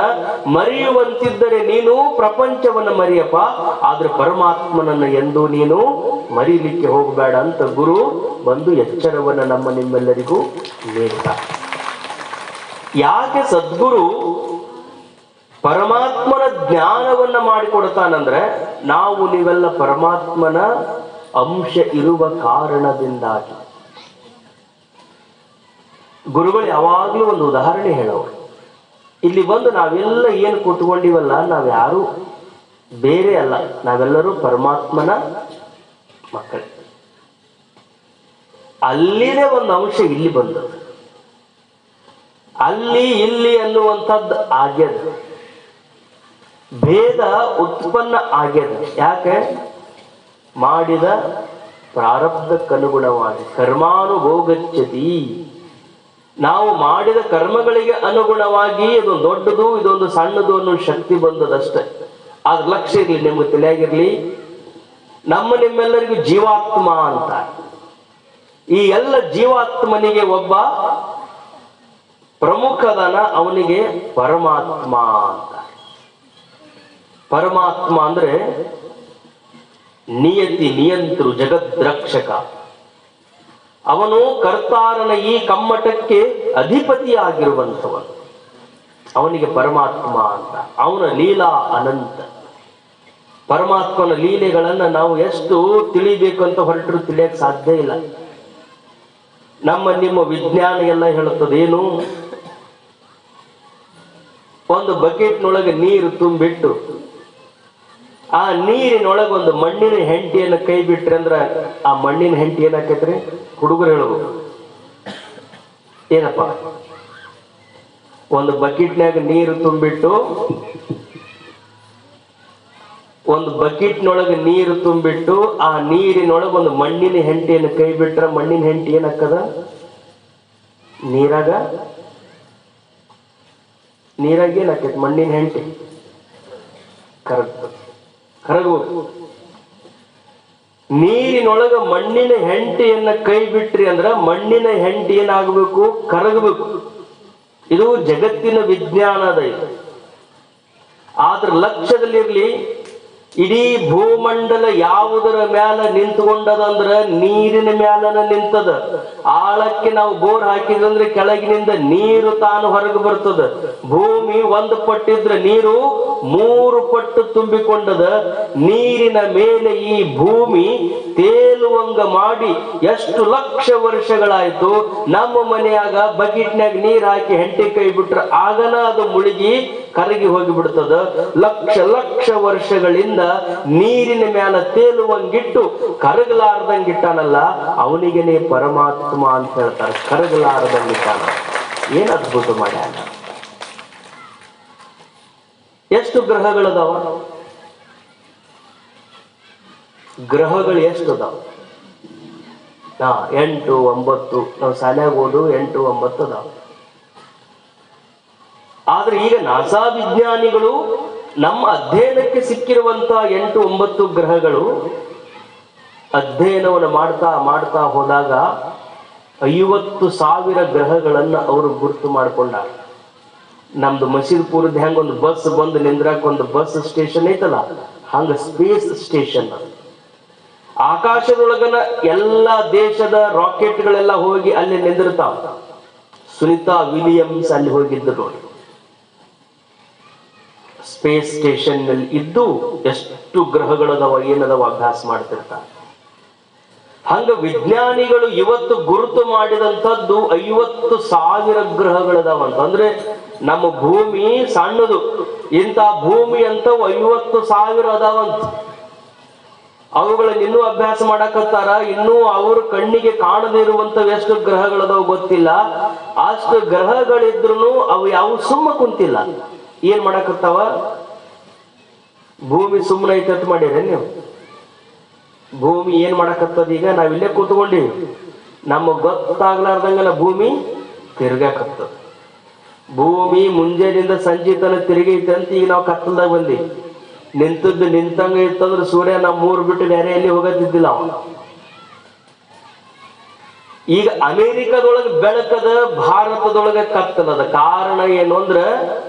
ಮರೆಯುವಂತಿದ್ದರೆ ನೀನು ಪ್ರಪಂಚವನ್ನ ಮರೆಯಪ್ಪ, ಆದ್ರೆ ಪರಮಾತ್ಮನನ್ನ ಎಂದೂ ನೀನು ಮರೀಲಿಕ್ಕೆ ಹೋಗಬೇಡ ಅಂತ ಗುರು ಬಂದು ಎಚ್ಚರವನ್ನ ನಿಮ್ಮೆಲ್ಲರಿಗೂ ನೀಡ್ತಾನ. ಯಾಕೆ ಸದ್ಗುರು ಪರಮಾತ್ಮನ ಜ್ಞಾನವನ್ನ ಮಾಡಿಕೊಡ್ತಾನಂದ್ರೆ ನಾವು ನೀವೆಲ್ಲ ಪರಮಾತ್ಮನ ಅಂಶ ಇರುವ ಕಾರಣದಿಂದಾಗಿ. ಗುರುಗಳು ಯಾವಾಗ್ಲೂ ಒಂದು ಉದಾಹರಣೆ ಹೇಳೋರು. ಇಲ್ಲಿ ಬಂದು ನಾವೆಲ್ಲ ಏನು ಕೂತ್ಕೊಂಡಿವಲ್ಲ, ನಾವ್ಯಾರು ಬೇರೆ ಅಲ್ಲ, ನಾವೆಲ್ಲರೂ ಪರಮಾತ್ಮನ ಮಕ್ಕಳೇ. ಅಲ್ಲಿನೇ ಒಂದು ಅಂಶ ಇಲ್ಲಿ ಬಂದದ್ದು, ಅಲ್ಲಿ ಇಲ್ಲಿ ಅನ್ನುವಂಥದ್ದು ಆಗ್ಯದ. ಭೇದ ಉತ್ಪನ್ನ ಆಗ್ಯದ. ಯಾಕೆ? ಮಾಡಿದ ಪ್ರಾರಬ್ಧಕ್ಕನುಗುಣವಾಗಿ ಕರ್ಮಾನುಭೋಗಚ್ಚತಿ. ನಾವು ಮಾಡಿದ ಕರ್ಮಗಳಿಗೆ ಅನುಗುಣವಾಗಿ ಇದೊಂದು ದೊಡ್ಡದು ಇದೊಂದು ಸಣ್ಣದು ಅನ್ನೋ ಶಕ್ತಿ ಬಂದದಷ್ಟೇ. ಅದ್ರ ಲಕ್ಷ್ಯ ಇರ್ಲಿ, ನಿಮ್ಗೆ ತಿಳಿಯಾಗಿರ್ಲಿ. ನಿಮ್ಮೆಲ್ಲರಿಗೂ ಜೀವಾತ್ಮ ಅಂತ. ಈ ಎಲ್ಲ ಜೀವಾತ್ಮನಿಗೆ ಒಬ್ಬ ಪ್ರಮುಖದನ, ಅವನಿಗೆ ಪರಮಾತ್ಮ ಅಂತ. ಪರಮಾತ್ಮ ಅಂದ್ರೆ ನಿಯತಿ ನಿಯಂತೃ ಜಗದ್ರಕ್ಷಕ. ಅವನು ಕರ್ತಾರನ ಈ ಕಮ್ಮಟಕ್ಕೆ ಅಧಿಪತಿಯಾಗಿರುವಂಥವನು, ಅವನಿಗೆ ಪರಮಾತ್ಮ ಅಂತ. ಅವನ ಲೀಲಾ ಅನಂತ. ಪರಮಾತ್ಮನ ಲೀಲೆಗಳನ್ನ ನಾವು ಎಷ್ಟು ತಿಳಿಬೇಕು ಅಂತ ಹೊರಟರು ತಿಳಿಯಕ್ಕೆ ಸಾಧ್ಯ ಇಲ್ಲ. ನಿಮ್ಮ ವಿಜ್ಞಾನ ಎಲ್ಲ ಹೇಳುತ್ತದೇನು? ಒಂದು ಬಕೆಟ್ನೊಳಗೆ ನೀರು ತುಂಬಿಟ್ಟು ಆ ನೀರಿನೊಳಗೆ ಒಂದು ಮಣ್ಣಿನ ಹೆಂಟಿಯನ್ನು ಕೈ ಬಿಟ್ರಿ ಅಂದ್ರ ಆ ಮಣ್ಣಿನ ಹೆಂಟಿ ಏನಾಕೈತ್ರಿ? ಹುಡುಗರು ಹೇಳಬಹುದು ಏನಪ್ಪ? ಒಂದು ಬಕೆಟ್ನಾಗ ನೀರು ತುಂಬಿಟ್ಟು ಆ ನೀರಿನೊಳಗೆ ಒಂದು ಮಣ್ಣಿನ ಹೆಂಟಿಯನ್ನು ಕೈ ಬಿಟ್ರ ಮಣ್ಣಿನ ಹೆಂಟಿ ಏನಾಕದ? ನೀರಾಗ ಏನಾಕೈತಿ? ಮಣ್ಣಿನ ಹೆಂಟಿ ಕರಗಬೇಕು. ನೀರಿನೊಳಗ ಮಣ್ಣಿನ ಹೆಂಟಿಯನ್ನ ಕೈ ಬಿಟ್ರಿ ಅಂದ್ರ ಮಣ್ಣಿನ ಹೆಂಟಿ ಏನಾಗಬೇಕು? ಕರಗಬೇಕು. ಇದು ಜಗತ್ತಿನ ವಿಜ್ಞಾನದ ಇದು. ಆದ್ರ ಲಕ್ಷ್ಯದಲ್ಲಿರ್ಲಿ, ಇಡೀ ಭೂಮಂಡಲ ಯಾವುದರ ಮ್ಯಾಲ ನಿಂತ್ಕೊಂಡದಂದ್ರ ನೀರಿನ ಮ್ಯಾಲನ ನಿಂತದ. ಆಳಕ್ಕೆ ನಾವು ಬೋರ್ ಹಾಕಿದ್ರಂದ್ರೆ ಕೆಳಗಿನಿಂದ ನೀರು ತಾನು ಹೊರಗೆ ಬರ್ತದ. ಭೂಮಿ ಒಂದು ಪಟ್ಟಿದ್ರೆ ನೀರು 3 ಪಟ್ಟು ತುಂಬಿಕೊಂಡದ. ನೀರಿನ ಮೇಲೆ ಈ ಭೂಮಿ ತೇಲುವಂಗ ಮಾಡಿ ಎಷ್ಟು ಲಕ್ಷ ವರ್ಷಗಳಾಯ್ತು. ನಮ್ಮ ಮನೆಯಾಗ ಬಕೆಟ್ನ್ಯಾಗ ನೀರ್ ಹಾಕಿ ಹೆಂಟಿ ಕೈ ಬಿಟ್ರೆ ಆಗನ ಅದು ಮುಳುಗಿ ಕರಗಿ ಹೋಗಿ ಬಿಡ್ತದ. ಲಕ್ಷ ಲಕ್ಷ ವರ್ಷಗಳಿಂದ ನೀರಿನ ಮ್ಯಾಲ ತೇಲುವಂಗಿಟ್ಟು ಕರಗಲಾರ್ದಂಗಿಟ್ಟಾನಲ್ಲ, ಅವನಿಗೆನೇ ಪರಮಾತ್ಮ ಅಂತ ಹೇಳ್ತಾರೆ. ಕರಗಲಾರದಂಗಿಟ್ಟಾನ. ಏನ್ ಅದ್ಭುತ ಮಾಡ್ಯಾನ. ಎಷ್ಟು ಗ್ರಹಗಳದಾವ? ಗ್ರಹಗಳು ಎಷ್ಟು ಅದಾವ? 8, 9. ನಾವು ಶಾಲ್ಯಾಗ ಓದು 8, 9 ಅದಾವ. ಆದ್ರೆ ಈಗ ನಾಸಾ ವಿಜ್ಞಾನಿಗಳು ನಮ್ಮ ಅಧ್ಯಯನಕ್ಕೆ ಸಿಕ್ಕಿರುವಂತ 8, 9 ಗ್ರಹಗಳು ಅಧ್ಯಯನವನ್ನು ಮಾಡ್ತಾ ಹೋದಾಗ 50,000 ಗ್ರಹಗಳನ್ನ ಅವರು ಗುರುತು ಮಾಡಿಕೊಂಡಾರ. ನಮ್ದು ಮಸೀದ್ಪುರದ ಹೆಂಗ ಒಂದು ಬಸ್ ಬಂದು ನಿಂದ್ರಾಕ ಒಂದು ಬಸ್ ಸ್ಟೇಷನ್ ಐತಲ್ಲ, ಹಂಗ ಸ್ಪೇಸ್ ಸ್ಟೇಷನ್. ಆಕಾಶದೊಳಗನ ಎಲ್ಲಾ ದೇಶದ ರಾಕೆಟ್ಗಳೆಲ್ಲ ಹೋಗಿ ಅಲ್ಲಿ ನಿಂದಿರ್ತಾವ. ಸುನಿತಾ ವಿಲಿಯಮ್ಸ್ ಅಲ್ಲಿ ಹೋಗಿದ್ದು ನೋಡಿ. ಸ್ಪೇಸ್ ಸ್ಟೇಷನ್ ನಲ್ಲಿ ಇದ್ದು ಎಷ್ಟು ಗ್ರಹಗಳದವ ಏನದವ ಅಭ್ಯಾಸ ಮಾಡ್ತಿರ್ತಾರೆ. ಹಂಗ ವಿಜ್ಞಾನಿಗಳು ಇವತ್ತು ಗುರುತು ಮಾಡಿದಂಥದ್ದು 50,000 ಗ್ರಹಗಳದಾವಂತ. ಅಂದ್ರೆ ನಮ್ಮ ಭೂಮಿ ಸಣ್ಣದು, ಇಂಥ ಭೂಮಿ ಅಂತ 50,000 ಅದಾವಂತ. ಅವುಗಳನ್ನ ಇನ್ನೂ ಅಭ್ಯಾಸ ಮಾಡಕತ್ತಾರ. ಇನ್ನೂ ಅವ್ರ ಕಣ್ಣಿಗೆ ಕಾಣದೇ ಇರುವಂತವ್ ಎಷ್ಟು ಗ್ರಹಗಳದಾವ ಗೊತ್ತಿಲ್ಲ. ಅಷ್ಟು ಗ್ರಹಗಳಿದ್ರು ಅವು ಯಾವ ಸುಮ್ಮ ಕುಂತಿಲ್ಲ. ಏನ್ ಮಾಡಕತ್ತಾವ? ಭೂಮಿ ಸುಮ್ಮನೆ ಐತತ್ ಮಾಡಿರ ನೀವು? ಭೂಮಿ ಏನ್ ಮಾಡಕತ್ತದ? ಈಗ ನಾವಿಲ್ಲೇ ಕೂತ್ಕೊಂಡಿವಿ, ನಮಗ್ ಗೊತ್ತಾಗ್ಲಾರ್ದಂಗನ ಭೂಮಿ ತಿರ್ಗಾಕತ್ತದ. ಭೂಮಿ ಮುಂಜಾನಿಂದ ಸಂಜೆ ತನಕ ತಿರುಗೈತೆ ಅಂತ ಈಗ ನಾವು ಕತ್ತಲ್ದಾಗ ಬಂದಿ. ನಿಂತದ್ದು ನಿಂತಂಗ ಇತ್ತಂದ್ರೆ ಸೂರ್ಯ ನಮ್ಮ ಊರ್ ಬಿಟ್ಟು ಬೇರೆ ಎಲ್ಲಿ ಹೋಗತ್ತಿದ್ದಿಲ್ಲ ಅವ. ಈಗ ಅಮೆರಿಕದೊಳಗೆ ಬೆಳಕದ, ಭಾರತದೊಳಗೆ ಕತ್ತಲದ. ಕಾರಣ ಏನು ಅಂದ್ರ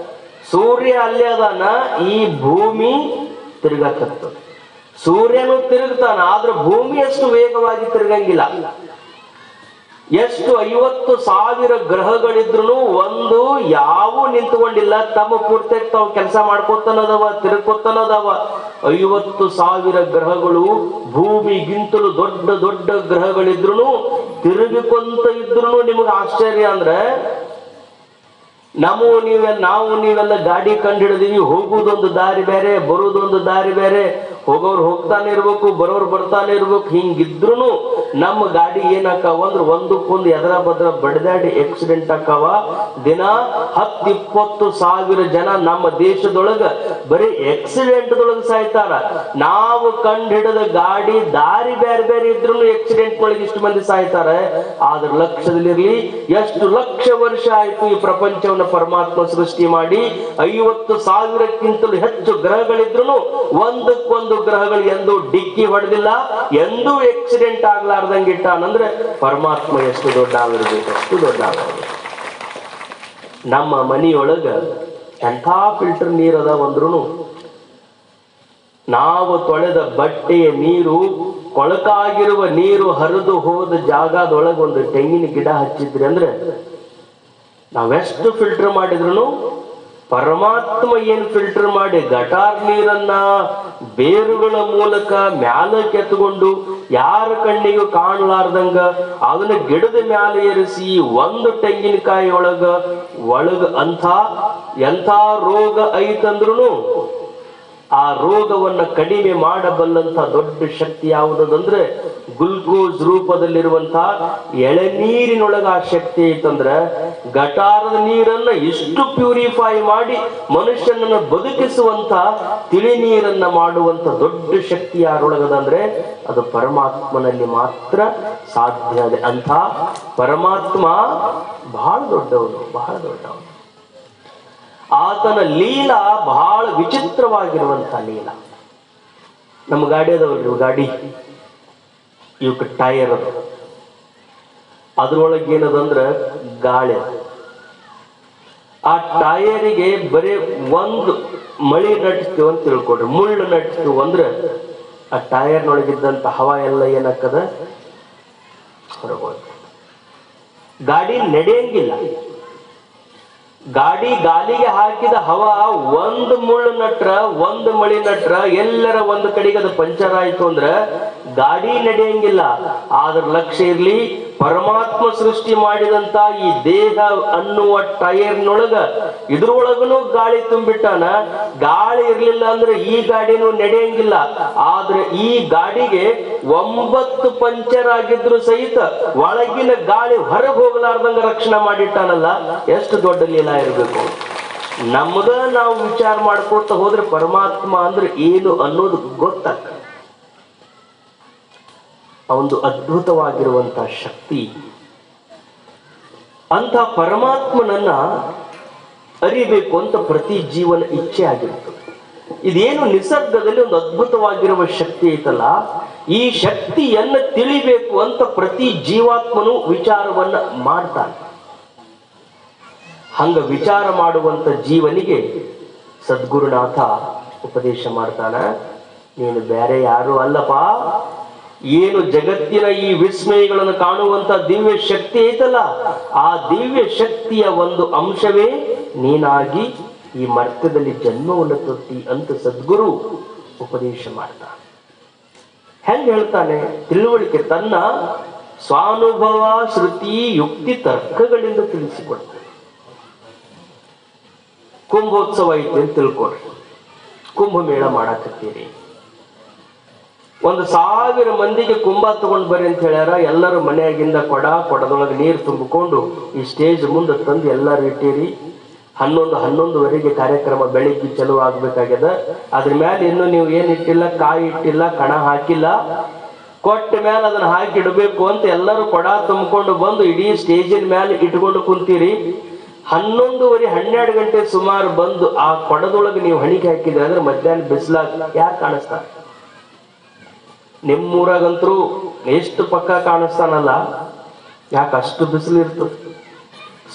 ಸೂರ್ಯ ಅಲ್ಲೇ ಅದಾನ, ಈ ಭೂಮಿ ತಿರುಗಾಕತ್ತದ. ಸೂರ್ಯನು ತಿರುಗ್ತಾನ, ಆದ್ರೆ ಭೂಮಿ ಅಷ್ಟು ವೇಗವಾಗಿ ತಿರುಗಂಗಿಲ್ಲ. ಎಷ್ಟು 50,000 ಗ್ರಹಗಳಿದ್ರು ಒಂದು ಯಾವ ನಿಂತ್ಕೊಂಡಿಲ್ಲ. ತಮ್ಮ ಪೂರ್ತಿಯಾಗಿ ತಾವು ಕೆಲಸ ಮಾಡ್ಕೊತಾನದವ, ತಿರುಗ್ಕೊತಾನದವ. 50,000 ಗ್ರಹಗಳು ಭೂಮಿಗಿಂತಲೂ ದೊಡ್ಡ ದೊಡ್ಡ ಗ್ರಹಗಳಿದ್ರು ತಿರುಗಿಕೊಂತ ಇದ್ರು ನಿಮಗೆ ಆಶ್ಚರ್ಯ ಅಂದ್ರೆ, ನಾವು ನೀವೆಲ್ಲ ಗಾಡಿ ಕಂಡು ಹಿಡಿದೀವಿ. ಹೋಗುದೊಂದು ದಾರಿ ಬೇರೆ, ಬರುವುದೊಂದು ದಾರಿ ಬೇರೆ. ಹೋಗೋರು ಹೋಗ್ತಾನೆ ಇರ್ಬೇಕು, ಬರೋರು ಬರ್ತಾನೆ ಇರ್ಬೇಕು. ಹಿಂಗಿದ್ರು ನಮ್ಮ ಗಾಡಿ ಏನಾಕಾವ ಅಂದ್ರೆ ಒಂದಕ್ಕೊಂದು ಎದರ ಬದ್ರ ಬಡದಾಡಿ ಆಕ್ಸಿಡೆಂಟ್ ಆಕಾವ. ದಿನ 10-20 ಜನ ನಮ್ಮ ದೇಶದೊಳಗ ಬರೀ ಆಕ್ಸಿಡೆಂಟ್ದೊಳಗೆ ಸಾಯ್ತಾರ. ನಾವು ಕಂಡು ಹಿಡಿದ ಗಾಡಿ ದಾರಿ ಬೇರೆ ಬೇರೆ ಇದ್ರು ಆಕ್ಸಿಡೆಂಟ್ ಒಳಗೆ ಇಷ್ಟು ಮಂದಿ ಸಾಯ್ತಾರೆ. ಆದ್ರ ಲಕ್ಷದಲ್ಲಿರ್ಲಿ, ಎಷ್ಟು ಲಕ್ಷ ವರ್ಷ ಆಯ್ತು ಈ ಪ್ರಪಂಚವನ್ನು ಪರಮಾತ್ಮ ಸೃಷ್ಟಿ ಮಾಡಿ. 50,000ಕ್ಕಿಂತಲೂ ಹೆಚ್ಚು ಗ್ರಹಗಳಿದ್ರು ಒಂದಕ್ಕೊಂದು ಗ್ರಹಗಳು ಎಂದೂ ಡಿಕ್ಕಿ ಹೊಡೆದಿಲ್ಲ, ಎಂದೂ ಆಕ್ಸಿಡೆಂಟ್ ಆಗ್ಲಾರ್ದಂಗೆ ಇಟ್ಟಾನಂದ್ರೆ ಪರಮಾತ್ಮ ಎಷ್ಟು ದೊಡ್ಡ ಆಗಿರ್ಬೇಕು, ಅಷ್ಟು ದೊಡ್ಡ ಆಗಿರ್ಬೇಕು. ನಮ್ಮ ಮನೆಯೊಳಗ ಎಂಥ ಫಿಲ್ಟರ್ ನೀರ್ ಅದಾವಂದ್ರು ನಾವು ತೊಳೆದ ಬಟ್ಟೆಯ ನೀರು, ಕೊಳಕಾಗಿರುವ ನೀರು ಹರಿದು ಹೋದ ಜಾಗದೊಳಗೆ ಒಂದು ತೆಂಗಿನ ಗಿಡ ಹಚ್ಚಿದ್ರಿ ಅಂದ್ರೆ ನಾವೆಷ್ಟು ಫಿಲ್ಟರ್ ಮಾಡಿದ್ರು ಪರಮಾತ್ಮ ಏನ್ ಫಿಲ್ಟರ್ ಮಾಡಿ ಗಟಾರ್ ನೀರನ್ನ ಬೇರುಗಳ ಮೂಲಕ ಮ್ಯಾಲಕ್ಕೆ ಎತ್ಕೊಂಡು ಯಾರ ಕಣ್ಣಿಗೂ ಕಾಣಲಾರ್ದಂಗ ಅದನ್ನ ಗಿಡದ ಮ್ಯಾಲ ಏರಿಸಿ ಒಂದು ತೆಂಗಿನಕಾಯಿ ಒಳಗ ಎಂಥ ರೋಗ ಐತಂದ್ರು ಆ ರೋಗವನ್ನ ಕಡಿಮೆ ಮಾಡಬಲ್ಲಂತ ದೊಡ್ಡ ಶಕ್ತಿ ಯಾವುದಂದ್ರೆ ಗ್ಲುಕೋಸ್ ರೂಪದಲ್ಲಿರುವಂತಹ ಎಳೆನೀರಿನೊಳಗ ಆ ಶಕ್ತಿ ಐತಂದ್ರೆ, ಗಟಾರದ ನೀರನ್ನ ಇಷ್ಟು ಪ್ಯೂರಿಫೈ ಮಾಡಿ ಮನುಷ್ಯನನ್ನ ಬದುಕಿಸುವಂತ ತಿಳಿ ನೀರನ್ನ ಮಾಡುವಂತ ದೊಡ್ಡ ಶಕ್ತಿ ಯಾರೊಳಗದಂದ್ರೆ ಅದು ಪರಮಾತ್ಮನಲ್ಲಿ ಮಾತ್ರ ಸಾಧ್ಯ ಇದೆ. ಅಂತ ಪರಮಾತ್ಮ ಬಹಳ ದೊಡ್ಡವನು, ಬಹಳ ದೊಡ್ಡವನು. ಆ ಆತನ ಲೀಲಾ ಬಹಳ ವಿಚಿತ್ರವಾಗಿರುವಂತ ಲೀಲಾ. ನಮ್ಮ ಗಾಡಿ ಅದಾವಲ್ರಿ, ಗಾಡಿ ಇವಕ್ಕೆ ಟೈರ್ ಅದ, ಅದ್ರೊಳಗೆ ಏನದಂದ್ರ ಗಾಳಿ. ಆ ಟೈರಿಗೆ ಬರೀ ಒಂದು ಮಳಿ ನಟಿಸ್ತೀವಿ ಅಂತ ತಿಳ್ಕೊಡ್ರಿ, ಮುಳ್ಳು ನಟಿಸ್ತೀವಿ ಅಂದ್ರೆ ಆ ಟೈರ್ನೊಳಗಿದ್ದಂತ ಹವಾ ಎಲ್ಲ ಏನಾಗ್ತದ ಹೊರಗೋಗ. ಗಾಡಿ ನಡೆಯಂಗಿಲ್ಲ. ಗಾಡಿ ಗಾಲಿಗೆ ಹಾಕಿದ ಹವಾ ಒಂದು ಮುಳ್ಳು ನಟ್ರ, ಒಂದು ಮಳಿ ನಟ್ರ, ಎಲ್ಲರ ಒಂದು ಕಡೆಗೆ ಅದು ಪಂಚರ್ ಆಯ್ತು ಅಂದ್ರ ಗಾಡಿ ನಡೆಯಂಗಿಲ್ಲ. ಆದ್ರ ಲಕ್ಷ್ಯ ಇರ್ಲಿ, ಪರಮಾತ್ಮ ಸೃಷ್ಟಿ ಮಾಡಿದಂತ ಈ ದೇಹ ಅನ್ನುವ ಟೈರ್ನೊಳಗ ಇದ್ರೊಳಗನು ಗಾಳಿ ತುಂಬಿಟ್ಟಾನ. ಗಾಳಿ ಇರ್ಲಿಲ್ಲ ಅಂದ್ರೆ ಈ ಗಾಡಿನೂ ನಡೆಯಂಗಿಲ್ಲ. ಆದ್ರೆ ಈ ಗಾಡಿಗೆ 9 ಪಂಚರ್ ಆಗಿದ್ರು ಸಹಿತ ಒಳಗಿನ ಗಾಳಿ ಹೊರಗೆ ಹೋಗಲಾರ್ದಂಗ ರಕ್ಷಣೆ ಮಾಡಿಟ್ಟಾನಲ್ಲ, ಎಷ್ಟು ದೊಡ್ಡ ಲೀಲಾ ಇರಬೇಕು. ನಮ್ಗ ನಾವು ವಿಚಾರ ಮಾಡ್ಕೊತ ಹೋದ್ರೆ ಪರಮಾತ್ಮ ಅಂದ್ರೆ ಏನು ಅನ್ನೋದು ಗೊತ್ತಾಗ್ತದೆ. ಒಂದು ಅದ್ಭುತವಾಗಿರುವಂತ ಶಕ್ತಿ. ಅಂತ ಪರಮಾತ್ಮನನ್ನ ಅರಿಬೇಕು ಅಂತ ಪ್ರತಿ ಜೀವನ ಇಚ್ಛೆ ಆಗಿರ್ತದೆ. ಇದೇನು ನಿಸರ್ಗದಲ್ಲಿ ಒಂದು ಅದ್ಭುತವಾಗಿರುವ ಶಕ್ತಿ ಐತಲ್ಲ, ಈ ಶಕ್ತಿಯನ್ನ ತಿಳಿಬೇಕು ಅಂತ ಪ್ರತಿ ಜೀವಾತ್ಮನು ವಿಚಾರವನ್ನ ಮಾಡ್ತಾನೆ. ಹಂಗ ವಿಚಾರ ಮಾಡುವಂತ ಜೀವನಿಗೆ ಸದ್ಗುರುನಾಥ ಉಪದೇಶ ಮಾಡ್ತಾನ, ನೀನು ಬೇರೆ ಯಾರು ಅಲ್ಲಪ್ಪ, ಏನು ಜಗತ್ತಿನ ಈ ವಿಸ್ಮಯಗಳನ್ನು ಕಾಣುವಂತ ದಿವ್ಯ ಶಕ್ತಿ ಐತಲ್ಲ, ಆ ದಿವ್ಯ ಶಕ್ತಿಯ ಒಂದು ಅಂಶವೇ ನೀನಾಗಿ ಈ ಮರ್ತ್ಯದಲ್ಲಿ ಜನ್ಮವನ್ನು ತೊಟ್ಟಿ ಅಂತ ಸದ್ಗುರು ಉಪದೇಶ ಮಾಡ್ತಾನೆ. ಹೆಂಗ್ ಹೇಳ್ತಾನೆ? ತಿಳುವಳಿಕೆ ತನ್ನ ಸ್ವಾನುಭವ ಶ್ರುತಿ ಯುಕ್ತಿ ತರ್ಕಗಳಿಂದ ತಿಳಿಸಿಕೊಡ್ತಾನೆ. ಕುಂಭೋತ್ಸವ ಐತೆ ಅಂತ ತಿಳ್ಕೊಡ್ರಿ, ಕುಂಭಮೇಳ ಮಾಡಾಕತ್ತೀರಿ, 1000 ಮಂದಿಗೆ ಕುಂಭ ತಗೊಂಡ್ ಬರ್ರಿ ಅಂತ ಹೇಳ್ಯಾರ. ಎಲ್ಲರೂ ಮನೆಯಾಗಿಂದ ಕೊಡದೊಳಗೆ ನೀರು ತುಂಬಿಕೊಂಡು ಈ ಸ್ಟೇಜ್ ಮುಂದೆ ತಂದು ಎಲ್ಲರೂ ಇಟ್ಟಿರಿ. 11:11ವರೆಗೆ ಕಾರ್ಯಕ್ರಮ ಬೆಳಿಗ್ಗೆ ಚಲೋ ಆಗ್ಬೇಕಾಗ್ಯದ. ಅದ್ರ ಮೇಲೆ ಇನ್ನು ನೀವು ಏನಿಟ್ಟಿಲ್ಲ, ಕಾಯಿ ಇಟ್ಟಿಲ್ಲ, ಕಣ ಹಾಕಿಲ್ಲ. ಕೊಟ್ಟ ಮೇಲೆ ಅದನ್ನ ಹಾಕಿ ಇಡಬೇಕು ಅಂತ ಎಲ್ಲರೂ ಕೊಡ ತುಂಬಿಕೊಂಡು ಬಂದು ಇಡೀ ಸ್ಟೇಜಿನ ಮೇಲೆ ಇಟ್ಕೊಂಡು ಕುಂತೀರಿ. 11:30 12 ಗಂಟೆ ಸುಮಾರು ಬಂದು ಆ ಕೊಡದೊಳಗೆ ನೀವು ಹಣಿಕೆ ಹಾಕಿದ್ರೆ ಅಂದ್ರೆ ಮಧ್ಯಾಹ್ನ ಬಿಸಿಲಾಗ ಯಾರು ಕಾಣಿಸ್ತಾರೆ? ನಿಮ್ಮೂರಾಗಂತರೂ ಎಷ್ಟು ಪಕ್ಕ ಕಾಣಿಸ್ತಾನಲ್ಲ, ಯಾಕೆ ಅಷ್ಟು ಬಿಸಿಲು ಇರ್ತದೆ?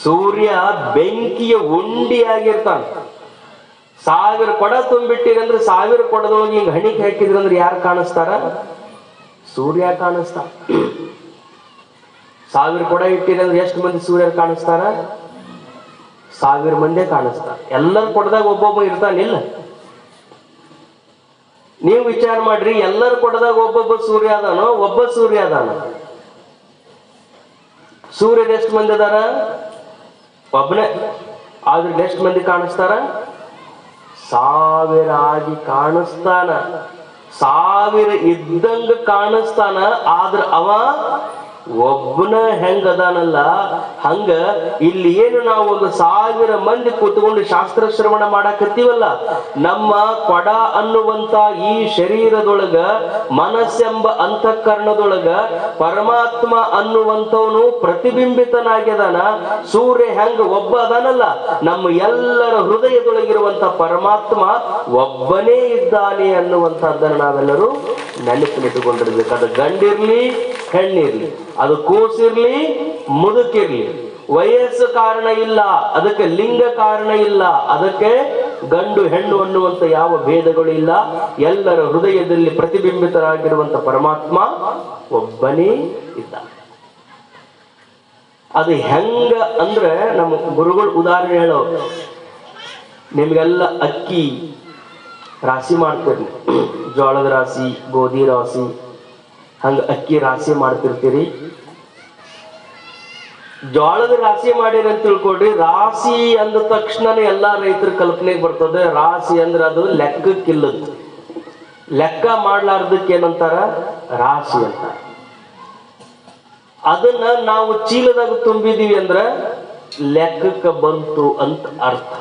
ಸೂರ್ಯ ಬೆಂಕಿಯ ಉಂಡಿಯಾಗಿರ್ತಾನ. 1000 ಕೊಡ ತುಂಬಿಟ್ಟಿರಂದ್ರೆ 1000 ಕೊಡದೊಳಗೆ ಹಿಂಗ ಹಣಿಕೆ ಹಾಕಿದ್ರಂದ್ರೆ ಯಾರು ಕಾಣಿಸ್ತಾರ? ಸೂರ್ಯ ಕಾಣಿಸ್ತಾರ. 1000 ಕೊಡ ಇಟ್ಟಿರಂದ್ರೆ ಎಷ್ಟು ಮಂದಿ ಸೂರ್ಯ ಕಾಣಿಸ್ತಾರ? 1000 ಮಂದಿ ಕಾಣಿಸ್ತಾರ. ಎಲ್ಲರ ಕೊಡದಾಗ ಒಬ್ಬೊಬ್ಬ ಇರ್ತಾನಿಲ್ಲ. ನೀವು ವಿಚಾರ ಮಾಡ್ರಿ, ಎಲ್ಲರ ಕೊಡದಾಗ ಒಬ್ಬೊಬ್ಬ ಸೂರ್ಯ ಅದಾನೋ? ಒಬ್ಬ ಸೂರ್ಯ ಅದಾನ. ಸೂರ್ಯನ ಎಷ್ಟು ಮಂದಿ ಅದಾರ? ಒಬ್ಬನೇ. ಆದ್ರೆ ಎಷ್ಟು ಮಂದಿ ಕಾಣಿಸ್ತಾರ? 1000 ಆಗಿ ಕಾಣಿಸ್ತಾನ. 1000 ಇದ್ದಂಗ ಕಾಣಿಸ್ತಾನ. ಆದ್ರ ಅವ ಒಬ್ಬನ ಹೆಂಗದಾನಲ್ಲ, ಹಂಗ ಇಲ್ಲಿ ಏನು ನಾವು 1000 ಮಂದಿ ಕೂತ್ಕೊಂಡು ಶಾಸ್ತ್ರ ಶ್ರವಣ ಮಾಡಾಕತ್ತೀವಲ್ಲ, ನಮ್ಮ ಕೊಡ ಅನ್ನುವಂತ ಈ ಶರೀರದೊಳಗ, ಮನಸ್ಸೆಂಬ ಅಂತಃಕರಣದೊಳಗ ಪರಮಾತ್ಮ ಅನ್ನುವಂಥವನು ಪ್ರತಿಬಿಂಬಿತನಾಗ್ಯದಾನ. ಸೂರ್ಯ ಹೆಂಗ ಒಬ್ಬ ಅದಾನಲ್ಲ, ನಮ್ಮ ಎಲ್ಲರ ಹೃದಯದೊಳಗಿರುವಂತ ಪರಮಾತ್ಮ ಒಬ್ಬನೇ ಇದ್ದಾನೆ ಅನ್ನುವಂಥದ್ದನ್ನು ನಾವೆಲ್ಲರೂ ನೆನಪಿನಿಟ್ಟುಕೊಂಡಿರ್ಬೇಕು. ಅದು ಗಂಡಿರ್ಲಿ ಹೆಣ್ಣಿರ್ಲಿ, ಅದು ಕೂಸಿರ್ಲಿ ಮುದುಕಿರ್ಲಿ, ವಯಸ್ಸು ಕಾರಣ ಇಲ್ಲ, ಅದಕ್ಕೆ ಲಿಂಗ ಕಾರಣ ಇಲ್ಲ, ಅದಕ್ಕೆ ಗಂಡು ಹೆಣ್ಣು ಅನ್ನುವಂತ ಯಾವ ಭೇದಗಳು ಇಲ್ಲ. ಎಲ್ಲರ ಹೃದಯದಲ್ಲಿ ಪ್ರತಿಬಿಂಬಿತರಾಗಿರುವಂತ ಪರಮಾತ್ಮ ಒಬ್ಬನೇ ಇದ್ದ. ಅದು ಹೆಂಗ ಅಂದ್ರೆ ನಮ್ಮ ಗುರುಗಳು ಉದಾಹರಣೆ ಹೇಳೋ, ನಿಮ್ಗೆಲ್ಲ ಅಕ್ಕಿ ರಾಶಿ ಮಾಡ್ತೀರಿ, ಜೋಳದ ರಾಶಿ, ಗೋಧಿ ರಾಶಿ, ಹಂಗ ಅಕ್ಕಿ ರಾಶಿ ಮಾಡ್ತಿರ್ತೀರಿ. ಜೋಳದ ರಾಶಿ ಮಾಡಿರಿ ಅಂತ ತಿಳ್ಕೊಡ್ರಿ. ರಾಶಿ ಅಂದ ತಕ್ಷಣನೇ ಎಲ್ಲಾ ರೈತರ ಕಲ್ಪನೆಗೆ ಬರ್ತದೆ. ರಾಶಿ ಅಂದ್ರೆ ಅದು ಲೆಕ್ಕಕ್ಕಿಲ್ಲದ, ಲೆಕ್ಕ ಮಾಡ್ಲಾರ್ದಕ್ಕೆ ಏನಂತಾರ? ರಾಶಿ ಅಂತ. ಅದನ್ನ ನಾವು ಚೀಲದಾಗ ತುಂಬಿದೀವಿ ಅಂದ್ರ ಲೆಕ್ಕಕ್ಕೆ ಬಂತು ಅಂತ ಅರ್ಥ.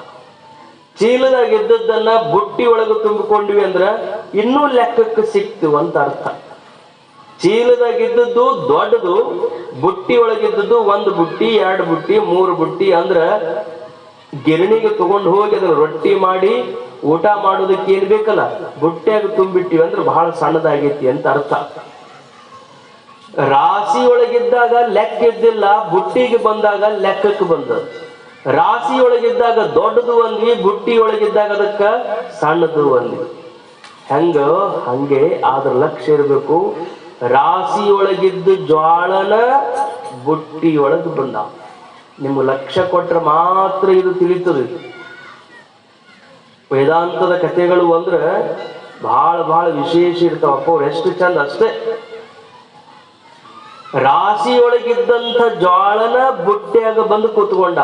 ಚೀಲದಾಗ ಇದ್ದದ್ದನ್ನ ಬುಟ್ಟಿ ಒಳಗೆ ತುಂಬಿಕೊಂಡ್ವಿ ಅಂದ್ರ ಇನ್ನೂ ಲೆಕ್ಕಕ್ಕೆ ಸಿಕ್ತು ಅಂತ ಅರ್ಥ. ಚೀಲದಾಗಿದ್ದದ್ದು ದೊಡ್ಡದು, ಬುಟ್ಟಿ ಒಳಗಿದ್ದದ್ದು 1 ಬುಟ್ಟಿ, 2 ಬುಟ್ಟಿ, 3 ಬುಟ್ಟಿ ಅಂದ್ರ ಗಿರಣಿಗೆ ತಗೊಂಡು ಹೋಗಿ ಅದನ್ನ ರೊಟ್ಟಿ ಮಾಡಿ ಊಟ ಮಾಡೋದಕ್ಕೆ ಏನ್ ಬೇಕಲ್ಲ ಬುಟ್ಟಿಯಾಗ ತುಂಬಿಟ್ಟಿವಿ ಅಂದ್ರೆ ಬಹಳ ಸಣ್ಣದಾಗೈತಿ ಅಂತ ಅರ್ಥ. ರಾಶಿ ಒಳಗಿದ್ದಾಗ ಲೆಕ್ಕ ಇದ್ದಿಲ್ಲ, ಬುಟ್ಟಿಗೆ ಬಂದಾಗ ಲೆಕ್ಕಕ್ಕೆ ಬಂದದ್ದು. ರಾಶಿ ಒಳಗಿದ್ದಾಗ ದೊಡ್ಡದು ಅಂದ್ವಿ, ಬುಟ್ಟಿ ಒಳಗಿದ್ದಾಗ ಅದಕ್ಕ ಸಣ್ಣದು ಅಂದ್ವಿ. ಹಂಗೆ ಅದ್ರ ಲಕ್ಷ್ಯ ಇರ್ಬೇಕು. ರಾಶಿ ಒಳಗಿದ್ದು ಜ್ವಾಳನ ಬುಟ್ಟಿ ಒಳಗೆ ಬಂದ. ನಿಮ್ಗೆ ಲಕ್ಷ್ಯ ಕೊಟ್ರೆ ಮಾತ್ರ ಇದು ತಿಳಿತದೆ. ವೇದಾಂತದ ಕಥೆಗಳು ಅಂದ್ರೆ ಬಹಳ ವಿಶೇಷ ಇರ್ತಾವಪ್ಪ, ಅವ್ರು ಎಷ್ಟು ಚಂದ ಅಷ್ಟೇ. ರಾಶಿಯೊಳಗಿದ್ದಂಥ ಜ್ವಾಳನ ಬುಟ್ಟಿಯಾಗ ಬಂದು ಕೂತ್ಕೊಂಡ.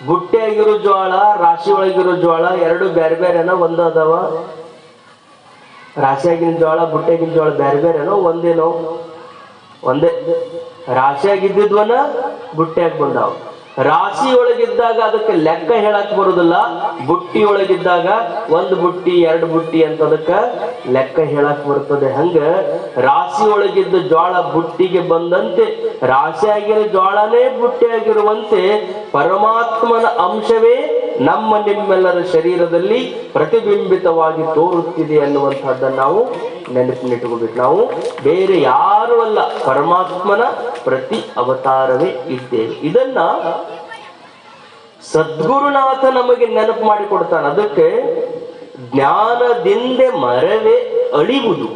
ಬುಟ್ಟಿಯಾಗಿರೋ ಜ್ವಾಳ ರಾಶಿ ಒಳಗಿರೋ ಜ್ವಾಳ ಎರಡು ಬೇರೆ ಬೇರೆನ ಒಂದ ಅದಾವ? ರಾಶಿಯಾಗಿನ ಜ್ವಾಳ ಬುಟ್ಟಿಯಾಗಿನ ಜ್ವಾಳ ಬೇರೆ ಬೇರೆನೋ ಒಂದೇನೋ? ಒಂದೇ. ರಾಶಿಯಾಗಿದ್ದಿದ್ವನ ಬುಟ್ಟಿಯಾಗ ಬಂದಾವ. ರಾಶಿ ಒಳಗಿದ್ದಾಗ ಅದಕ್ಕೆ ಲೆಕ್ಕ ಹೇಳಕ್ ಬರುದಿಲ್ಲ, ಬುಟ್ಟಿ ಒಳಗಿದ್ದಾಗ ಒಂದು ಬುಟ್ಟಿ ಎರಡು ಬುಟ್ಟಿ ಅಂತ ಅದಕ್ಕ ಲೆಕ್ಕ ಹೇಳಕ್ ಬರ್ತದೆ. ಹಂಗ ರಾಶಿ ಒಳಗಿದ್ದ ಜ್ವಾಳ ಬುಟ್ಟಿಗೆ ಬಂದಂತೆ ರಾಶಿಯಾಗಿರೋ ಜ್ವಾಳನೇ ಬುಟ್ಟಿಯಾಗಿರುವಂತೆ ಪರಮಾತ್ಮನ ಅಂಶವೇ ನಮ್ಮ ನಿಮ್ಮೆಲ್ಲರ ಶರೀರದಲ್ಲಿ ಪ್ರತಿಬಿಂಬಿತವಾಗಿ ತೋರುತ್ತಿದೆ ಅನ್ನುವಂಥದ್ದನ್ನು ನಾವು ನೆನಪಿನಿಟ್ಟುಕೋಬೇಕು. ನಾವು ಬೇರೆ ಯಾರು ಅಲ್ಲ, ಪರಮಾತ್ಮನ ಪ್ರತಿ ಅವತಾರವೇ ಇದ್ದೇವೆ. ಇದನ್ನ ಸದ್ಗುರುನಾಥ ನಮಗೆ ನೆನಪು ಮಾಡಿಕೊಡ್ತಾನೆ. ಅದಕ್ಕೆ ಜ್ಞಾನದಿಂದ ಮರವೇ ಅಳಿವುದು.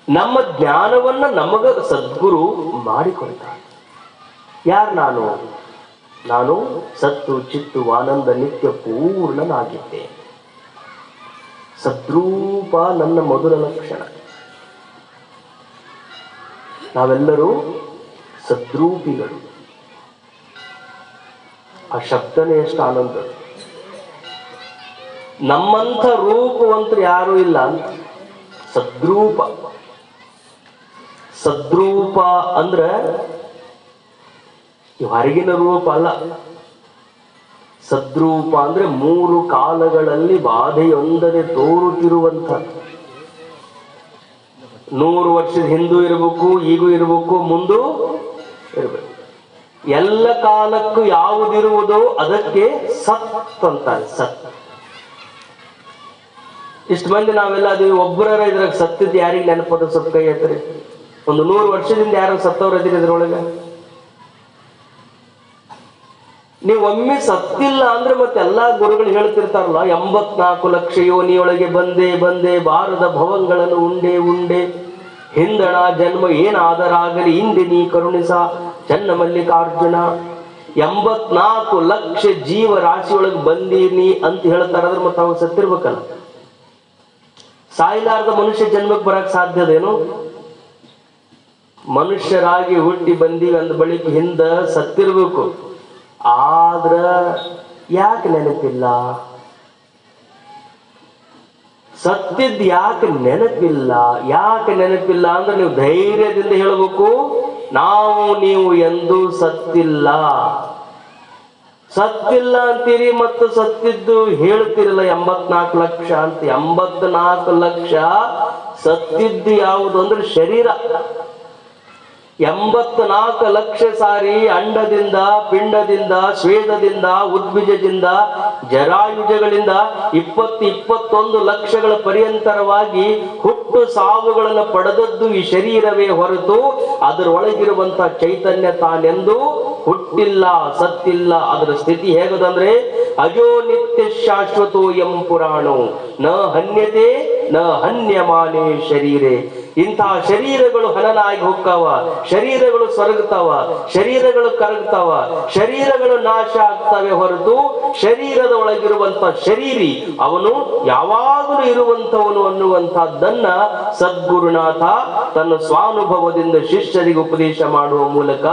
ನಮ್ಮ ಜ್ಞಾನವನ್ನ ನಮಗ ಸದ್ಗುರು ಮಾಡಿಕೊಡ್ತಾನೆ. ಯಾರು? ನಾನು ಸತ್ತು ಚಿತ್ತು ಆನಂದ ನಿತ್ಯ ಪೂರ್ಣನಾಗಿದ್ದೆ. ಸದ್ರೂಪ ನನ್ನ ಮೊದಲ ಲಕ್ಷಣ. ನಾವೆಲ್ಲರೂ ಸದ್ರೂಪಿಗಳು. ಆ ಶಬ್ದನೇ ಎಷ್ಟು ಆನಂದ. ನಮ್ಮಂಥ ರೂಪವಂತರು ಯಾರೂ ಇಲ್ಲ ಅಂತ. ಸದ್ರೂಪ ಅಂದ್ರೆ ಹೊರಗಿನ ರೂಪ ಅಲ್ಲ. ಸದ್ರೂಪ ಅಂದ್ರೆ ಮೂರು ಕಾಲಗಳಲ್ಲಿ ಬಾಧೆಯೊಂದನೆ ತೋರುತ್ತಿರುವಂಥ. 100 ವರ್ಷದ ಹಿಂದೂ ಇರಬೇಕು, ಈಗೂ ಇರಬೇಕು, ಮುಂದೂ ಇರಬೇಕು. ಎಲ್ಲ ಕಾಲಕ್ಕೂ ಯಾವುದಿರುವುದೋ ಅದಕ್ಕೆ ಸತ್ ಅಂತಾರೆ. ಸತ್. ಇಷ್ಟು ಮಂದಿ ನಾವೆಲ್ಲ ಅದೀವಿ, ಒಬ್ಬರ ಇದ್ರಾಗ ಸತ್ತಿದ್ದು ಯಾರಿಗೆ ನೆನಪದ? ಸ್ವಲ್ಪ ಕೈ ಎತ್ತರಿ. ಒಂದು 100 ವರ್ಷದಿಂದ ಯಾರು ಸತ್ತವ್ರು ಅದಿರಿ ಇದ್ರೊಳಗೆ? ನೀವು ಒಮ್ಮೆ ಸತ್ತಿಲ್ಲ ಅಂದ್ರೆ ಮತ್ತೆ ಎಲ್ಲಾ ಗುರುಗಳು ಹೇಳ್ತಿರ್ತಾರಲ್ಲ, 84 ಲಕ್ಷ ಯೋನಿಯೊಳಗೆ ಬಂದೆ ಬಾರದ ಭವಂಗಳನ್ನು ಉಂಡೆ ಹಿಂದಣ ಜನ್ಮ ಏನಾದರಾಗಲಿ ಹಿಂದೆ ನೀ ಕರುಣಿಸ ಚನ್ನ ಮಲ್ಲಿಕಾರ್ಜುನ. 84 ಲಕ್ಷ ಜೀವ ರಾಶಿಯೊಳಗೆ ಬಂದೀನಿ ಅಂತ ಹೇಳ್ತಾರಾದ್ರೆ ಮತ್ತೆ ಅವಾಗ ಸತ್ತಿರ್ಬೇಕಲ್ಲ. ಸಾಯಿಲಾರ್ದ ಮನುಷ್ಯ ಜನ್ಮಕ್ಕೆ ಬರಕ್ ಸಾಧ್ಯದೇನು? ಮನುಷ್ಯರಾಗಿ ಹುಟ್ಟಿ ಬಂದೀವಿ ಅಂದ ಬಳಿಕ ಹಿಂದ ಸತ್ತಿರ್ಬೇಕು. ಆದ್ರ ಯಾಕೆ ನೆನಪಿಲ್ಲ? ಸತ್ತಿದ್ ಯಾಕೆ ನೆನಪಿಲ್ಲ? ಯಾಕೆ ನೆನಪಿಲ್ಲ ಅಂದ್ರೆ ನೀವು ಧೈರ್ಯದಿಂದ ಹೇಳಬೇಕು, ನೀವು ಎಂದೂ ಸತ್ತಿಲ್ಲ ಅಂತೀರಿ, ಮತ್ತು ಸತ್ತಿದ್ದು ಹೇಳ್ತಿರಲ್ಲ 84 ಲಕ್ಷ ಅಂತ. 84 ಲಕ್ಷ ಸತ್ತಿದ್ದು ಯಾವುದು ಅಂದ್ರೆ ಶರೀರ. 84 ಲಕ್ಷ ಸಾರಿ ಅಂಡದಿಂದ, ಪಿಂಡದಿಂದ, ಸ್ವೇದದಿಂದ, ಉದ್ಬೀಜದಿಂದ, ಜರಾಯುಜಗಳಿಂದ 21 ಲಕ್ಷಗಳ ಪರ್ಯಂತರವಾಗಿ ಹುಟ್ಟು ಸಾವುಗಳನ್ನು ಪಡೆದದ್ದು ಈ ಶರೀರವೇ ಹೊರತು ಅದರೊಳಗಿರುವಂತಹ ಚೈತನ್ಯ ತಾನೆಂದು ಹುಟ್ಟಿಲ್ಲ, ಸತ್ತಿಲ್ಲ. ಅದರ ಸ್ಥಿತಿ ಹೇಗದಂದ್ರೆ ಅಜೋ ನಿತ್ಯ ಶಾಶ್ವತೋ ಎಂ ಪುರಾಣೋ ನ ಹನ್ಯತೆ ನ ಹನ್ಯಮಾನೇ ಶರೀರೆ. ಇಂತಹ ಶರೀರಗಳು ಹನನಾಗಿ ಹೋಗ್ತಾವ, ಶರೀರಗಳು ಸೊರಗ್ತಾವ, ಶರೀರಗಳು ಕರಗ್ತಾವ, ಶರೀರಗಳು ನಾಶ ಆಗ್ತವೆ ಹೊರತು ಶರೀರದ ಒಳಗಿರುವಂತ ಶರೀರಿ ಅವನು ಯಾವಾಗಲೂ ಇರುವಂತವನು ಅನ್ನುವಂತಹದ್ದನ್ನ ಸದ್ಗುರುನಾಥ ತನ್ನ ಸ್ವಾನುಭವದಿಂದ ಶಿಷ್ಯರಿಗೆ ಉಪದೇಶ ಮಾಡುವ ಮೂಲಕ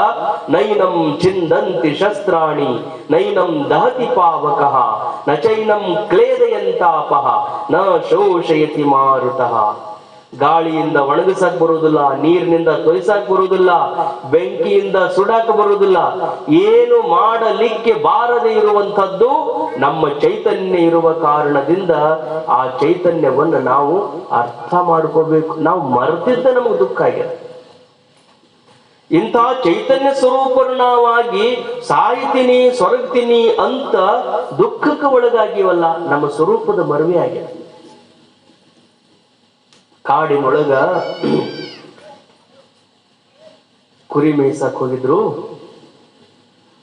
ನೈನಂ ಚಿಂದಂತಿ ಶಸ್ತ್ರಾಣಿ ನೈನಂ ದಹತಿ ಪಾವಕಃ ನ ಚೈನಂ ಕ್ಲೇದಯಂತಾಪಃ ನ ಶೋಷಯತಿ ಮಾರುತಃ. ಗಾಳಿಯಿಂದ ಒಣಗಿಸಕ್ ಬರುವುದಿಲ್ಲ, ನೀರಿನಿಂದ ತೊಯ್ಸಕ್ ಬರುವುದಿಲ್ಲ, ಬೆಂಕಿಯಿಂದ ಸುಡಾಕ ಬರುವುದಿಲ್ಲ. ಏನು ಮಾಡಲಿಕ್ಕೆ ಬಾರದೆ ಇರುವಂತದ್ದು ನಮ್ಮ ಚೈತನ್ಯ ಇರುವ ಕಾರಣದಿಂದ ಆ ಚೈತನ್ಯವನ್ನು ನಾವು ಅರ್ಥ ಮಾಡ್ಕೋಬೇಕು. ನಾವು ಮರೆತಿದ್ದ ನಮಗೆ ದುಃಖ ಆಗಿದೆ. ಇಂಥ ಚೈತನ್ಯ ಸ್ವರೂಪನಾವಾಗಿ ಸಾಯ್ತೀನಿ ಸೊರಗ್ತೀನಿ ಅಂತ ದುಃಖಕ್ಕೆ ಒಳಗಾಗಿವಲ್ಲ, ನಮ್ಮ ಸ್ವರೂಪದ ಮರವೇ ಆಗಿದೆ. ಕಾಡಿನೊಳಗ ಕುರಿ ಮೇಯ್ಸಕ್ ಹೋಗಿದ್ರು.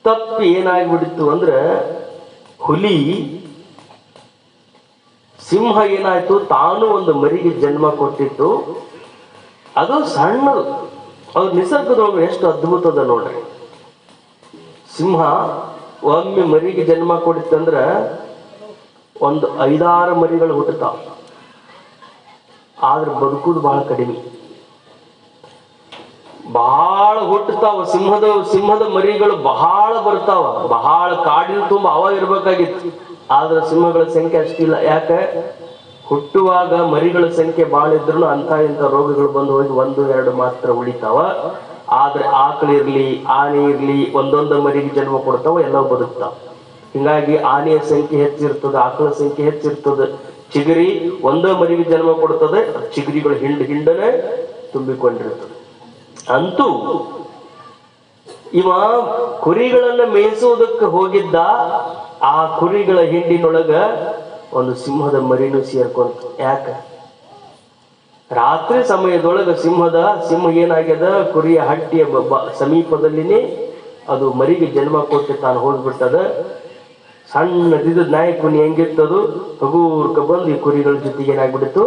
ತಪ್ಪಿ ಏನಾಗ್ಬಿಡಿತ್ತು ಅಂದ್ರೆ, ಹುಲಿ ಸಿಂಹ ಏನಾಯ್ತು, ತಾನು ಒಂದು ಮರಿಗೆ ಜನ್ಮ ಕೊಟ್ಟಿತ್ತು. ಅದು ಸಣ್ಣದು, ಅದು ನಿಸರ್ಗದೊಳಗೆ ಎಷ್ಟು ಅದ್ಭುತದ ನೋಡ್ರಿ. ಸಿಂಹ ಒಮ್ಮೆ ಮರಿಗೆ ಜನ್ಮ ಕೊಡಿತ್ತಂದ್ರ ಒಂದು 5-6 ಮರಿಗಳು ಹುಟ್ಟುತ್ತಾವ. ಆದ್ರೆ ಬದುಕುದು ಬಹಳ ಕಡಿಮೆ. ಬಹಳ ಹುಟ್ಟುತ್ತಾವ, ಸಿಂಹದ ಮರಿಗಳು ಬಹಳ ಬರ್ತಾವ. ಬಹಳ ಕಾಡಿನ ತುಂಬ ಅವ ಇರ್ಬೇಕಾಗಿತ್ತು. ಆದ್ರೆ ಸಿಂಹಗಳ ಸಂಖ್ಯೆ ಅಷ್ಟಿಲ್ಲ. ಯಾಕೆ? ಹುಟ್ಟುವಾಗ ಮರಿಗಳ ಸಂಖ್ಯೆ ಬಹಳ ಇದ್ರು ಅಂತ ಇಂಥ ರೋಗಗಳು ಬಂದು ಹೋಗಿ 1-2 ಮಾತ್ರ ಉಳಿತಾವ. ಆದ್ರೆ ಆಕಳಿರ್ಲಿ ಆನೆ ಇರ್ಲಿ ಒಂದೊಂದು ಮರಿಗೆ ಜನ್ಮ ಕೊಡ್ತಾವ, ಎಲ್ಲವೂ ಬದುಕ್ತಾವ. ಹಿಂಗಾಗಿ ಆನೆಯ ಸಂಖ್ಯೆ ಹೆಚ್ಚಿರ್ತದೆ, ಆಕಳ ಸಂಖ್ಯೆ ಹೆಚ್ಚಿರ್ತದೆ. ಚಿಗರಿ ಒಂದೇ ಮರಿಗೆ ಜನ್ಮ ಕೊಡ್ತದೆ, ಚಿಗರಿಗಳು ಹಿಂಡನೆ ತುಂಬಿಕೊಂಡಿರ್ತದೆ. ಅಂತೂ ಇವ ಕುರಿಗಳನ್ನ ಮೇಯಿಸುವುದಕ್ಕೆ ಹೋಗಿದ್ದ. ಆ ಕುರಿಗಳ ಹಿಂಡಿನೊಳಗ ಒಂದು ಸಿಂಹದ ಮರಿನೂ ಸೇರ್ಕೊಂತ. ಯಾಕ? ರಾತ್ರಿ ಸಮಯದೊಳಗ ಸಿಂಹ ಏನಾಗ್ಯದ, ಕುರಿಯ ಹಟ್ಟಿಯ ಸಮೀಪದಲ್ಲಿನೇ ಅದು ಮರಿಗೆ ಜನ್ಮ ಕೊಟ್ಟು ತಾನು ಹೋಗ್ಬಿಟ್ಟದ. ಸಣ್ಣದಿದ್ದ ನಾಯಿ ಕುನಿ ಹೆಂಗಿರ್ತದು, ಹಗೂರ್ಕ ಬಂದು ಈ ಕುರಿಗಳ ಜೊತೆಗೆ ಏನಾಗ್ಬಿಡ್ತು,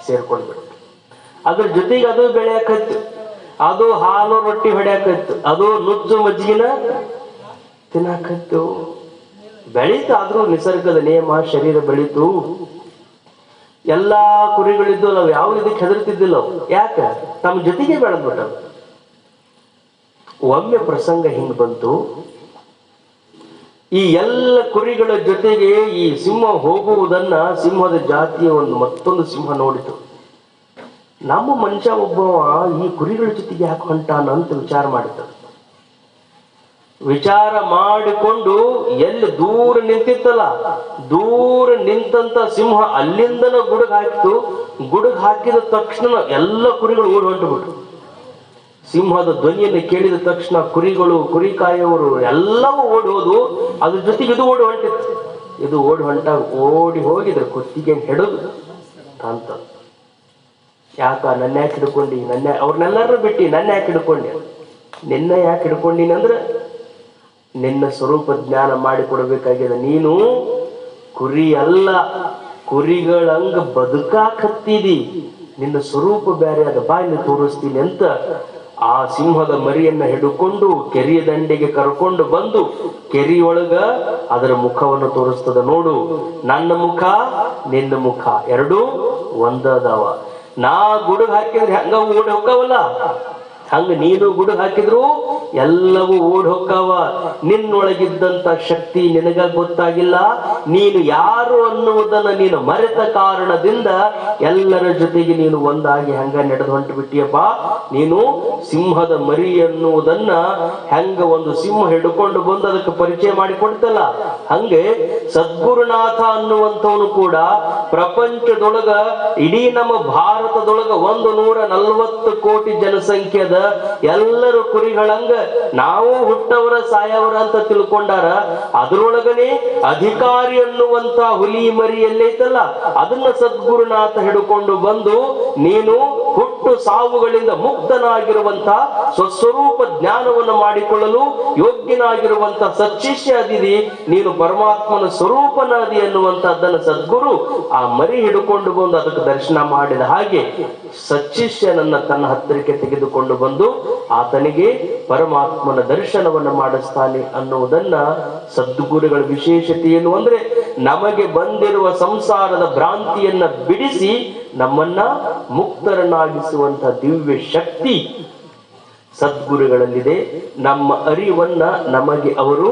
ಸೇರ್ಕೊಂಡ್ಬಿಡ್ತು. ಅದ್ರ ಜೊತೆಗೆ ಅದು ಬೆಳೆಯಾಕತ್ತು, ಅದು ಹಾಲು ರೊಟ್ಟಿ ಹೊಡ್ಯಾಕತ್ತು, ಅದು ನುಚ್ಚು ಮಜ್ಜಿಗಿನ ತಿನ್ನಾಕತ್ತು. ಬೆಳೀತು. ಆದ್ರೂ ನಿಸರ್ಗದ ನಿಯಮ, ಶರೀರ ಬೆಳೀತು. ಎಲ್ಲಾ ಕುರಿಗಳಿದ್ದು ನಾವು ಯಾವ ಇದಕ್ಕೆ ಹೆದರ್ತಿದ್ದಿಲ್ಲ. ಯಾಕ? ತಮ್ಮ ಜೊತೆಗೆ ಬೆಳೆದ್ಬಿಟ್ಟವು. ಒಮ್ಮೆ ಪ್ರಸಂಗ ಹಿಂಗ್ ಬಂತು. ಈ ಎಲ್ಲ ಕುರಿಗಳ ಜೊತೆಗೆ ಈ ಸಿಂಹ ಹೋಗುವುದನ್ನ ಸಿಂಹದ ಜಾತಿಯ ಮತ್ತೊಂದು ಸಿಂಹ ನೋಡಿತು. ನಮ್ಮ ಮನುಷ್ಯ ಒಬ್ಬವ ಈ ಕುರಿಗಳ ಜೊತೆಗೆ ಯಾಕೆ ಹೊಂಟಾನ ಅಂತ ವಿಚಾರ ಮಾಡಿತು. ವಿಚಾರ ಮಾಡಿಕೊಂಡು ಎಲ್ಲಿ ದೂರ ನಿಂತಿತ್ತಲ್ಲ, ದೂರ ನಿಂತಂತ ಸಿಂಹ ಅಲ್ಲಿಂದನ ಗುಡುಗ್ ಹಾಕಿತು. ಗುಡುಗ್ ಹಾಕಿದ ತಕ್ಷಣ ಎಲ್ಲ ಕುರಿಗಳು ಓಡಿ ಹೊಂಟುಬಿಟ್ರು. ಸಿಂಹದ ಧ್ವನಿಯನ್ನು ಕೇಳಿದ ತಕ್ಷಣ ಕುರಿಗಳು, ಕುರಿ ಕಾಯೋರು ಎಲ್ಲವೂ ಓಡಿ ಹೋದು. ಅದ್ರ ಜೊತೆಗೆ ಇದು ಓಡಿ ಹೊಂಟಿತ್ತು. ಇದು ಓಡಿ ಹೊಂಟಾಗ ಓಡಿ ಹೋಗಿದ್ರೆ ಕುತ್ತಿಗೆ ಹಿಡಿದು ಅಂತ, ಯಾಕ ನನ್ನ ಯಾಕೆ ಹಿಡ್ಕೊಂಡಿ, ಅವ್ರನ್ನೆಲ್ಲರೂ ಬಿಟ್ಟು ನನ್ನ ಯಾಕೆ ಹಿಡ್ಕೊಂಡಿ, ನಿನ್ನ ಯಾಕೆ ಹಿಡ್ಕೊಂಡಿನಿ ಅಂದ್ರೆ ನಿನ್ನ ಸ್ವರೂಪ ಜ್ಞಾನ ಮಾಡಿಕೊಡ್ಬೇಕಾಗಿದೆ. ನೀನು ಕುರಿ ಅಲ್ಲ, ಕುರಿಗಳಂಗ ಬದುಕಾಕತ್ತೀದಿ, ನಿನ್ನ ಸ್ವರೂಪ ಬೇರೆ ಅದ, ಬಾಯಲ್ಲಿ ತೋರಿಸ್ತೀನಿ ಅಂತ ಆ ಸಿಂಹದ ಮರಿಯನ್ನ ಹಿಡ್ಕೊಂಡು ಕೆರೆಯ ದಂಡೆಗೆ ಕರ್ಕೊಂಡು ಬಂದು ಕೆರೆಯೊಳಗ ಅದರ ಮುಖವನ್ನು ತೋರಿಸ್ತದ. ನೋಡು, ನನ್ನ ಮುಖ ನಿನ್ನ ಮುಖ ಎರಡೂ ಒಂದದವ. ನಾ ಗುಡುಗ್ ಹಾಕಿದ್ರೆ ಹಂಗ ಓಡಿ ಹೋಗ್ತಾವಲ್ಲ, ಹಂಗ ನೀನು ಗುಡುಗ್ ಹಾಕಿದ್ರು ಎಲ್ಲವೂ ಓಡಿ ಹೋಗ್ತಾವ. ನಿನ್ನೊಳಗಿದ್ದಂತ ಶಕ್ತಿ ನಿನಗ ಗೊತ್ತಾಗಿಲ್ಲ. ನೀನು ಯಾರು ಅನ್ನುವುದನ್ನ ನೀನು ಮರೆತ ಕಾರಣದಿಂದ ಎಲ್ಲರ ಜೊತೆಗೆ ನೀನು ಒಂದಾಗಿ ಹಂಗ ನಡೆದು ಹೊಂಟು ಬಿಟ್ಟಿಯಪ್ಪ. ನೀನು ಸಿಂಹದ ಮರಿ ಅನ್ನುವುದನ್ನ ಹೆಂಗ ಒಂದು ಸಿಂಹ ಹಿಡ್ಕೊಂಡು ಬಂದು ಅದಕ್ಕೆ ಪರಿಚಯ ಮಾಡಿಕೊಡ್ತಲ್ಲ, ಹಂಗೆ ಸದ್ಗುರುನಾಥ ಅನ್ನುವಂಥವನು ಕೂಡ ಪ್ರಪಂಚದೊಳಗ, ಇಡೀ ನಮ್ಮ ಭಾರತದೊಳಗ 140 ಕೋಟಿ ಜನಸಂಖ್ಯೆದ ಎಲ್ಲರೂ ಕುರಿಗಳಂಗ ನಾವು ಹುಟ್ಟವರ ಸಾಯವರ ಅಂತ ತಿಳ್ಕೊಂಡಾರ. ಅದರೊಳಗನೆ ಅಧಿಕಾರಿ ಅನ್ನುವಂತ ಹುಲಿ ಮರಿ ಎಲ್ಲೈತಲ್ಲ, ಅದನ್ನ ಸದ್ಗುರುನಾಥ ಹಿಡ್ಕೊಂಡು ಬಂದು ನೀನು ಹುಟ್ಟು ಸಾವುಗಳಿಂದ ಮುಕ್ತನಾಗಿರುವಂತ ಸ್ವಸ್ವರೂಪ ಜ್ಞಾನವನ್ನು ಮಾಡಿಕೊಳ್ಳಲು ಯೋಗ್ಯನಾಗಿರುವಂತ ಸಚ್ಚಿಷ್ಯ ಅದಿದಿ, ನೀನು ಪರಮಾತ್ಮನ ಸ್ವರೂಪನಾದಿ ಅನ್ನುವಂತದ್ದನ್ನು ಸದ್ಗುರು ಆ ಮರಿ ಹಿಡ್ಕೊಂಡು ಬಂದು ಅದಕ್ಕೆ ದರ್ಶನ ಮಾಡಿದ ಹಾಗೆ ಸಚ್ಚಿಷ್ಯನನ್ನ ತನ್ನ ಹತ್ತಿರಕ್ಕೆ ತೆಗೆದುಕೊಂಡು ಬಂದು ಆತನಿಗೆ ಪರಮಾತ್ಮನ ದರ್ಶನವನ್ನು ಮಾಡಿಸ್ತಾನೆ ಅನ್ನುವುದನ್ನ ಸದ್ಗುರುಗಳ ವಿಶೇಷತೆ ಏನು ಅಂದ್ರೆ, ನಮಗೆ ಬಂದಿರುವ ಸಂಸಾರದ ಭ್ರಾಂತಿಯನ್ನ ಬಿಡಿಸಿ ನಮ್ಮನ್ನ ಮುಕ್ತರನ್ನಾಗಿಸುವಂತ ದಿವ್ಯ ಶಕ್ತಿ ಸದ್ಗುರುಗಳಲ್ಲಿದೆ. ನಮ್ಮ ಅರಿವನ್ನ ನಮಗೆ ಅವರು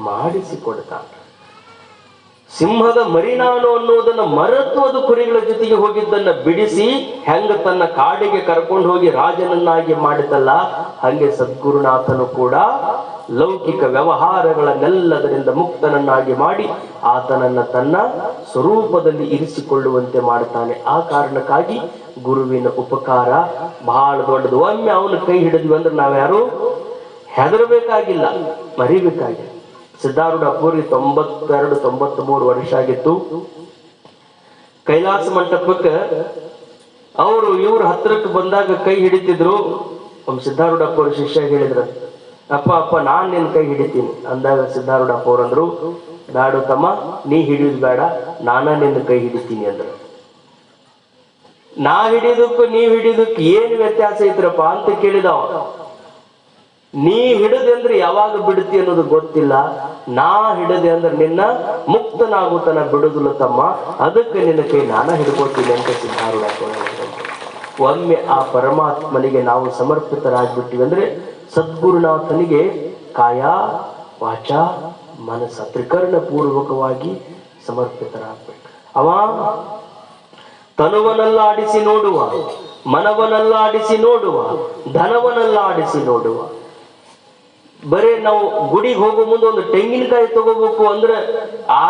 ಮಾಡಿಸಿಕೊಡ್ತಾರೆ. ಸಿಂಹದ ಮರಿ ನಾನು ಅನ್ನುವುದನ್ನ ಮರೆತು ಅದು ಕುರಿಗಳ ಜೊತೆಗೆ ಹೋಗಿದ್ದನ್ನ ಬಿಡಿಸಿ ಹೆಂಗ ತನ್ನ ಕಾಡಿಗೆ ಕರ್ಕೊಂಡು ಹೋಗಿ ರಾಜನನ್ನಾಗಿ ಮಾಡಿದಲ್ಲ, ಹಂಗೆ ಸದ್ಗುರುನಾಥನು ಕೂಡ ಲೌಕಿಕ ವ್ಯವಹಾರಗಳನ್ನೆಲ್ಲದರಿಂದ ಮುಕ್ತನನ್ನಾಗಿ ಮಾಡಿ ಆತನನ್ನ ತನ್ನ ಸ್ವರೂಪದಲ್ಲಿ ಇರಿಸಿಕೊಳ್ಳುವಂತೆ ಮಾಡುತ್ತಾನೆ. ಆ ಕಾರಣಕ್ಕಾಗಿ ಗುರುವಿನ ಉಪಕಾರ ಬಹಳ ದೊಡ್ಡದು. ಒಮ್ಮೆ ಅವನ ಕೈ ಹಿಡಿದ್ವಿ ಅಂದ್ರೆ ನಾವ್ಯಾರು ಹೆದರಬೇಕಾಗಿಲ್ಲ, ಮರಿಬೇಕಾಗಿಲ್ಲ. ಸಿದ್ಧಾರೂಢ ಅಪ್ಪೂರಿಗೆ 92-93 ವರ್ಷ ಆಗಿತ್ತು. ಕೈಲಾಸ ಮಂಟಪಕ್ಕೆ ಇವ್ರ ಹತ್ರಕ್ಕೆ ಬಂದಾಗ ಕೈ ಹಿಡಿತಿದ್ರು. ಸಿದ್ಧಾರೂಢ ಅಪ್ಪವ್ರ ಶಿಷ್ಯ ಹೇಳಿದ್ರ, ಅಪ್ಪ ನಾನ್ ನಿನ್ ಕೈ ಹಿಡಿತೀನಿ ಅಂದಾಗ ಸಿದ್ಧಾರೂಢ ಅಪ್ಪವ್ರು ಅಂದ್ರು, ಬ್ಯಾಡು ತಮ್ಮ, ನೀ ಹಿಡಿಯುದು ಬೇಡ, ನಾನ ನಿನ್ನ ಕೈ ಹಿಡಿತೀನಿ ಅಂದ್ರ. ನಾ ಹಿಡಿಯೋದಕ್ಕೂ ನೀವ್ ಹಿಡಿಯೋದಕ್ಕೆ ಏನ್ ವ್ಯತ್ಯಾಸ ಐತ್ರಪ್ಪ ಅಂತ ಕೇಳಿದವ. ನೀ ಹಿಡದೆ ಅಂದ್ರೆ ಯಾವಾಗ ಬಿಡುತ್ತಿ ಅನ್ನೋದು ಗೊತ್ತಿಲ್ಲ, ನಾ ಹಿಡದೆ ಅಂದ್ರೆ ನಿನ್ನ ಮುಕ್ತನಾಗುತ್ತನ ಬಿಡುದಿಲ್ಲ ತಮ್ಮ, ಅದಕ್ಕೆ ನಿನ್ನ ಕೈ ನಾನ ಹಿಡ್ಕೊತೀನಿ ಅಂತ ಸಿದ್ಧಾರೂಢ. ಒಮ್ಮೆ ಆ ಪರಮಾತ್ಮನಿಗೆ ನಾವು ಸಮರ್ಪಿತರಾಗ್ಬಿಟ್ಟಿವಿ ಅಂದ್ರೆ ಸದ್ಗುರುನಾಥನಿಗೆ ಕಾಯ ವಾಚ ಮನಸ್ಸ ತ್ರಿಕರಣ ಪೂರ್ವಕವಾಗಿ ಸಮರ್ಪಿತರಾಗ್ಬೇಕು. ಅವ ತನುವನಲ್ಲಾಡಿಸಿ ನೋಡುವ, ಮನವನಲ್ಲಾಡಿಸಿ ನೋಡುವ, ಧನವನಲ್ಲಾಡಿಸಿ ನೋಡುವ. ಬರೇ ನಾವು ಗುಡಿಗೆ ಹೋಗೋ ಮುಂದೆ ಒಂದು ತೆಂಗಿನಕಾಯಿ ತಗೋಬೇಕು ಅಂದ್ರೆ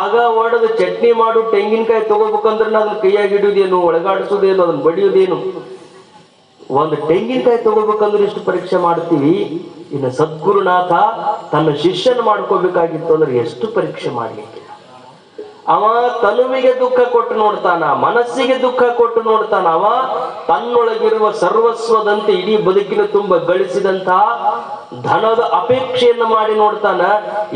ಆಗ ಒಡೆದು ಚಟ್ನಿ ಮಾಡು ತೆಂಗಿನಕಾಯಿ ತಗೋಬೇಕಂದ್ರೆ ಅದನ್ನ ಕೈಯಾಗಿ ಇಡುವುದೇನು, ಒಳಗಾಡಿಸೋದೇನು, ಅದನ್ನ ಬಡಿಯೋದೇನು. ಒಂದು ತೆಂಗಿನಕಾಯಿ ತಗೋಬೇಕಂದ್ರೆ ಇಷ್ಟು ಪರೀಕ್ಷೆ ಮಾಡ್ತೀವಿ. ಇನ್ನು ಸದ್ಗುರುನಾಥ ತನ್ನ ಶಿಷ್ಯನ ಮಾಡ್ಕೋಬೇಕಾಗಿತ್ತು ಅಂದ್ರೆ ಎಷ್ಟು ಪರೀಕ್ಷೆ ಮಾಡ್ಲಿಕ್ಕೆ. ಅವ ತನುವಿಗೆ ದುಃಖ ಕೊಟ್ಟು ನೋಡ್ತಾನ, ಮನಸ್ಸಿಗೆ ದುಃಖ ಕೊಟ್ಟು ನೋಡ್ತಾನ. ಅವ ತನ್ನೊಳಗಿರುವ ಸರ್ವಸ್ವದಂತೆ ಇಡೀ ಬದುಕಿನ ತುಂಬ ಗಳಿಸಿದಂತಹ ಧನದ ಅಪೇಕ್ಷೆಯನ್ನು ಮಾಡಿ ನೋಡ್ತಾನ.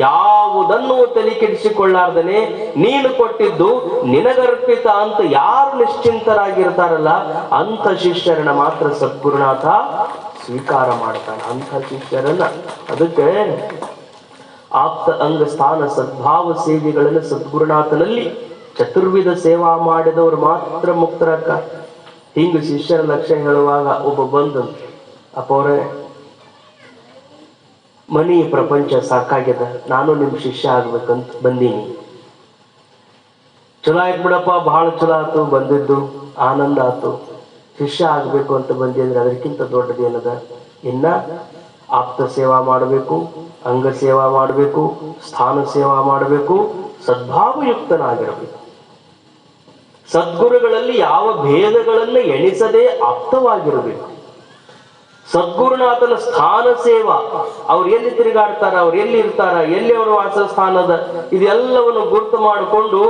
ಯಾವುದನ್ನು ತಲೆ ಕೆಡಿಸಿಕೊಳ್ಳಾರ್ದನೆ ನೀನು ಕೊಟ್ಟಿದ್ದು ನಿನಗರ್ಪಿತ ಅಂತ ಯಾರು ನಿಶ್ಚಿಂತರಾಗಿರ್ತಾರಲ್ಲ ಅಂತ ಶಿಷ್ಯರನ್ನ ಮಾತ್ರ ಸದ್ಗುರುನಾಥ ಸ್ವೀಕಾರ ಮಾಡ್ತಾನ. ಅಂತ ಶಿಷ್ಯರನ್ನ ಅದಕ್ಕೆ ಆಪ್ತ ಅಂಗ ಸ್ಥಾನ ಸದ್ಭಾವ ಸೇವೆಗಳನ್ನು ಸದ್ಗುರುನಾಥನಲ್ಲಿ ಚತುರ್ವಿಧ ಸೇವಾ ಮಾಡಿದವರು ಮಾತ್ರ ಮುಕ್ತರಾಕ. ಹಿಂಗ ಶಿಷ್ಯರ ಲಕ್ಷ್ಯ ಹೇಳುವಾಗ ಒಬ್ಬ ಬಂದು, ಅಪ್ಪವ್ರೆ ಮನಿ ಪ್ರಪಂಚ ಸಾಕಾಗ್ಯದ, ನಾನು ನಿಮ್ ಶಿಷ್ಯ ಆಗ್ಬೇಕಂತ ಬಂದೀನಿ. ಚಲೋ ಆಯ್ತು ಬಿಡಪ್ಪ, ಬಹಳ ಚಲೋ ಆಯ್ತು, ಬಂದಿದ್ದು ಆನಂದ ಆಯ್ತು. ಶಿಷ್ಯ ಆಗ್ಬೇಕು ಅಂತ ಬಂದಿದ್ರೆ ಅದಕ್ಕಿಂತ ದೊಡ್ಡದೇನದ? ಇನ್ನ ಆಪ್ತ ಸೇವಾ ಮಾಡಬೇಕು, ಅಂಗ ಸೇವಾ ಮಾಡಬೇಕು, ಸ್ಥಾನ ಸೇವಾ ಮಾಡಬೇಕು, ಸದ್ಭಾವಯುಕ್ತನಾಗಿರಬೇಕು. ಸದ್ಗುರುಗಳಲ್ಲಿ ಯಾವ ಭೇದಗಳನ್ನು ಎಣಿಸದೆ ಆಪ್ತವಾಗಿರಬೇಕು. ಸದ್ಗುರುನಾಥನ ಸ್ಥಾನ ಸೇವಾ, ಅವ್ರು ಎಲ್ಲಿ ತಿರುಗಾಡ್ತಾರ, ಅವ್ರು ಎಲ್ಲಿ ಇರ್ತಾರ, ಎಲ್ಲಿ ಅವರ ವಾಸಸ್ಥಾನದ, ಇದೆಲ್ಲವನ್ನು ಗುರ್ತು ಮಾಡಿಕೊಂಡು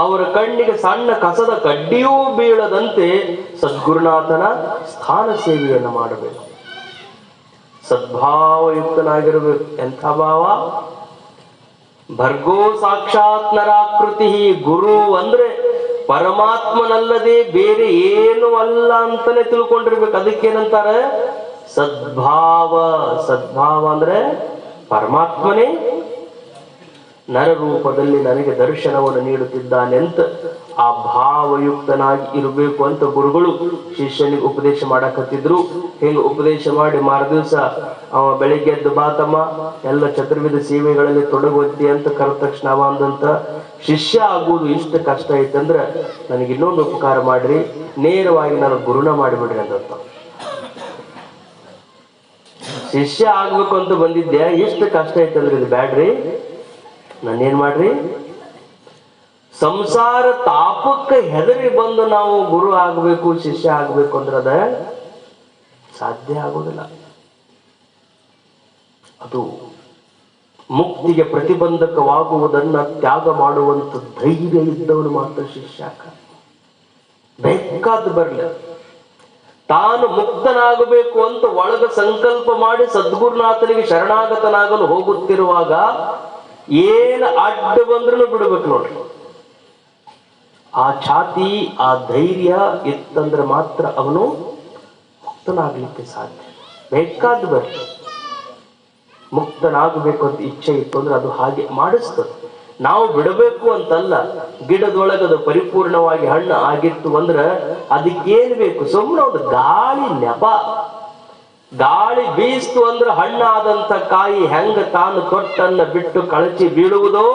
ಅವರ ಕಣ್ಣಿಗೆ ಸಣ್ಣ ಕಸದ ಕಡ್ಡಿಯೂ ಬೀಳದಂತೆ ಸದ್ಗುರುನಾಥನ ಸ್ಥಾನ ಸೇವೆಯನ್ನು ಮಾಡಬೇಕು. ಸದ್ಭಾವಯುಕ್ತನಾಗಿರ್ಬೇಕು. ಎಂಥ ಭಾವ? ಭರ್ಗೋ ಸಾಕ್ಷಾತ್ ನರಾಕೃತಿ. ಗುರು ಅಂದ್ರೆ ಪರಮಾತ್ಮನಲ್ಲದೆ ಬೇರೆ ಏನು ಅಲ್ಲ ಅಂತಾನೆ ತಿಳ್ಕೊಂಡಿರ್ಬೇಕು. ಅದಕ್ಕೇನಂತಾರೆ? ಸದ್ಭಾವ. ಸದ್ಭಾವ ಅಂದ್ರೆ ಪರಮಾತ್ಮನೇ ನರರೂಪದಲ್ಲಿ ನನಗೆ ದರ್ಶನವನ್ನು ನೀಡುತ್ತಿದ್ದಾನೆ ಅಂತ ಆ ಭಾವಯುಕ್ತನಾಗಿ ಇರಬೇಕು ಅಂತ ಗುರುಗಳು ಶಿಷ್ಯನಿಗೆ ಉಪದೇಶ ಮಾಡಕತ್ತಿದ್ರು. ಹಿಂಗ ಉಪದೇಶ ಮಾಡಿ ಮಾರದಿವಸ ಅವ ಬೆಳಿಗ್ಗೆ ಎದ್ದು ಬಾತಮ್ಮ ಎಲ್ಲ ಚತುರ್ವಿಧ ಸೇವೆಗಳಲ್ಲಿ ತೊಡಗುವಂತಿ ಅಂತ ಕರೆದ ತಕ್ಷಣ ಅವ ಅಂದಂತ, ಶಿಷ್ಯ ಆಗುವುದು ಇಷ್ಟ ಕಷ್ಟ ಐತಂದ್ರ ನನಗೆ ಇನ್ನೊಂದು ಉಪಕಾರ ಮಾಡ್ರಿ, ನೇರವಾಗಿ ನಾನು ಗುರುನ ಮಾಡಿಬಿಡ್ರಿ ಅಂದಂತ. ಶಿಷ್ಯ ಆಗ್ಬೇಕು ಅಂತ ಬಂದಿದ್ದೆ, ಎಷ್ಟು ಕಷ್ಟ ಐತಂದ್ರೆ ಇದು ಬ್ಯಾಡ್ರಿ, ನಾನೇನ್ ಮಾಡ್ರಿ, ಸಂಸಾರ ತಾಪಕ್ಕೆ ಹೆದರಿ ಬಂದು ನಾವು ಗುರು ಆಗ್ಬೇಕು ಶಿಷ್ಯ ಆಗ್ಬೇಕು ಅಂದ್ರೆ ಅದ ಸಾಧ್ಯ ಆಗೋದಿಲ್ಲ. ಅದು ಮುಕ್ತಿಗೆ ಪ್ರತಿಬಂಧಕವಾಗುವುದನ್ನ ತ್ಯಾಗ ಮಾಡುವಂತ ಧೈರ್ಯ ಇದ್ದವನು ಮಾತ್ರ ಶಿಷ್ಯ. ಬೇಕಾದ ಬರ್ಲಿ, ತಾನು ಮುಕ್ತನಾಗಬೇಕು ಅಂತ ಒಳಗ ಸಂಕಲ್ಪ ಮಾಡಿ ಸದ್ಗುರುನಾಥನಿಗೆ ಶರಣಾಗತನಾಗಲು ಹೋಗುತ್ತಿರುವಾಗ ಏನ್ ಅಡ್ಡ ಬಂದ್ರೂ ಬಿಡ್ಬೇಕು ನೋಡ್ರಿ. ಆ ಛಾತಿ, ಆ ಧೈರ್ಯ ಇತ್ತಂದ್ರೆ ಮಾತ್ರ ಅವನು ಮುಕ್ತನಾಗ್ಲಿಕ್ಕೆ ಸಾಧ್ಯ. ಬೇಕಾದ ಬರ್ಲಿ, ಮುಕ್ತನಾಗಬೇಕು ಅಂತ ಇಚ್ಛೆ ಇತ್ತು ಅಂದ್ರೆ ಅದು ಹಾಗೆ ಮಾಡಿಸ್ತದೆ. ನಾವು ಬಿಡಬೇಕು ಅಂತಲ್ಲ, ಗಿಡದೊಳಗದು ಪರಿಪೂರ್ಣವಾಗಿ ಹಣ್ಣು ಆಗಿತ್ತು ಅಂದ್ರೆ ಅದಕ್ಕೇನ್ ಬೇಕು? ಸುಮ್ಮನೆ ಒಂದು ಗಾಳಿ ನೆಪ, ಗಾಳಿ ಬೀಸ್ತು ಅಂದ್ರೆ ಹಣ್ಣಾದಂತ ಕಾಯಿ ಹೆಂಗ ತಾನು ತೊಟ್ಟನ್ನ ಬಿಟ್ಟು ಕಳಚಿ ಬೀಳುವುದೋ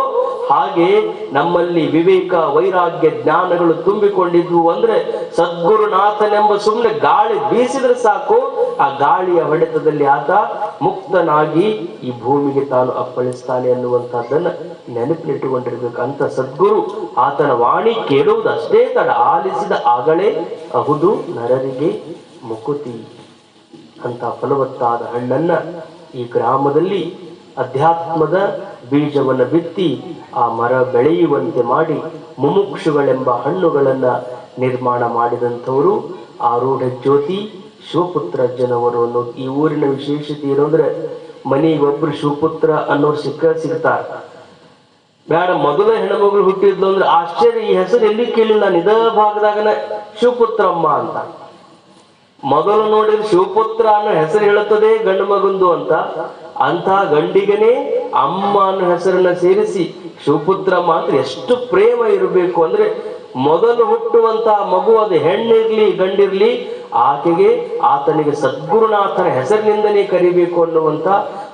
ಹಾಗೆ ನಮ್ಮಲ್ಲಿ ವಿವೇಕ ವೈರಾಗ್ಯ ಜ್ಞಾನಗಳು ತುಂಬಿಕೊಂಡಿದ್ವು ಅಂದ್ರೆ ಸದ್ಗುರುನಾಥನೆಂಬ ಸುಮ್ಮನೆ ಗಾಳಿ ಬೀಸಿದ್ರೆ ಸಾಕು, ಆ ಗಾಳಿಯ ಹೊಡೆತದಲ್ಲಿ ಆತ ಮುಕ್ತನಾಗಿ ಈ ಭೂಮಿಗೆ ತಾನು ಅಪ್ಪಳಿಸ್ತಾನೆ ಅನ್ನುವಂಥದ್ದನ್ನ ನೆನಪಿನಿಟ್ಟುಕೊಂಡಿರ್ಬೇಕು. ಅಂತ ಸದ್ಗುರು ಆತನ ವಾಣಿ ಕೇಳುವುದು ಅಷ್ಟೇ ತಡ, ಆಲಿಸಿದ ಆಗಲೇ ಅಹುದು ನರರಿಗೆ ಮುಕುತಿ ಅಂತ ಫಲವತ್ತಾದ ಹಣ್ಣನ್ನ ಈ ಗ್ರಾಮದಲ್ಲಿ ಅಧ್ಯಾತ್ಮದ ಬೀಜವನ್ನು ಬಿತ್ತಿ ಆ ಮರ ಬೆಳೆಯುವಂತೆ ಮಾಡಿ ಮುಮುಕ್ಷುಗಳೆಂಬ ಹಣ್ಣುಗಳನ್ನ ನಿರ್ಮಾಣ ಮಾಡಿದಂಥವರು ಆರೂಢ ಜ್ಯೋತಿ ಶಿವಪುತ್ರಜ್ಜನವರು ಅನ್ನೋದು ಈ ಊರಿನ ವಿಶೇಷತೆ ಏನಂದ್ರೆ ಮನೆಗೊಬ್ರು ಶಿವಪುತ್ರ ಅನ್ನೋರು ಸಿಗ್ತಾರೆ. ಬೇಡ ಮೊದಲ ಹೆಣ್ಮಗಳು ಹುಟ್ಟಿದ್ಲು ಅಂದ್ರೆ ಆಶ್ಚರ್ಯ, ಈ ಹೆಸರು ಎಲ್ಲಿ ಕೇಳಿಲ್ಲ, ನಿಧ ಭಾಗದಾಗನ ಶಿವಪುತ್ರಮ್ಮ ಅಂತ. ಮೊದಲು ನೋಡಿದ್ರೆ ಶಿವಪುತ್ರ ಅನ್ನೋ ಹೆಸರು ಹೇಳುತ್ತದೆ ಗಂಡು ಮಗಂದು ಅಂತ ಗಂಡಿಗನೇ ಅಮ್ಮ ಅನ್ನೋ ಹೆಸರನ್ನ ಸೇರಿಸಿ ಶಿವಪುತ್ರಮ್ಮ ಅಂತ ಎಷ್ಟು ಪ್ರೇಮ ಇರಬೇಕು ಅಂದ್ರೆ, ಮೊದಲು ಹುಟ್ಟುವಂತಹ ಮಗು ಅದು ಹೆಣ್ಣಿರ್ಲಿ ಗಂಡಿರ್ಲಿ ಆಕೆಗೆ ಆತನಿಗೆ ಸದ್ಗುರುನಾಥನ ಹೆಸರಿನಿಂದಲೇ ಕರಿಬೇಕು ಅನ್ನುವಂತ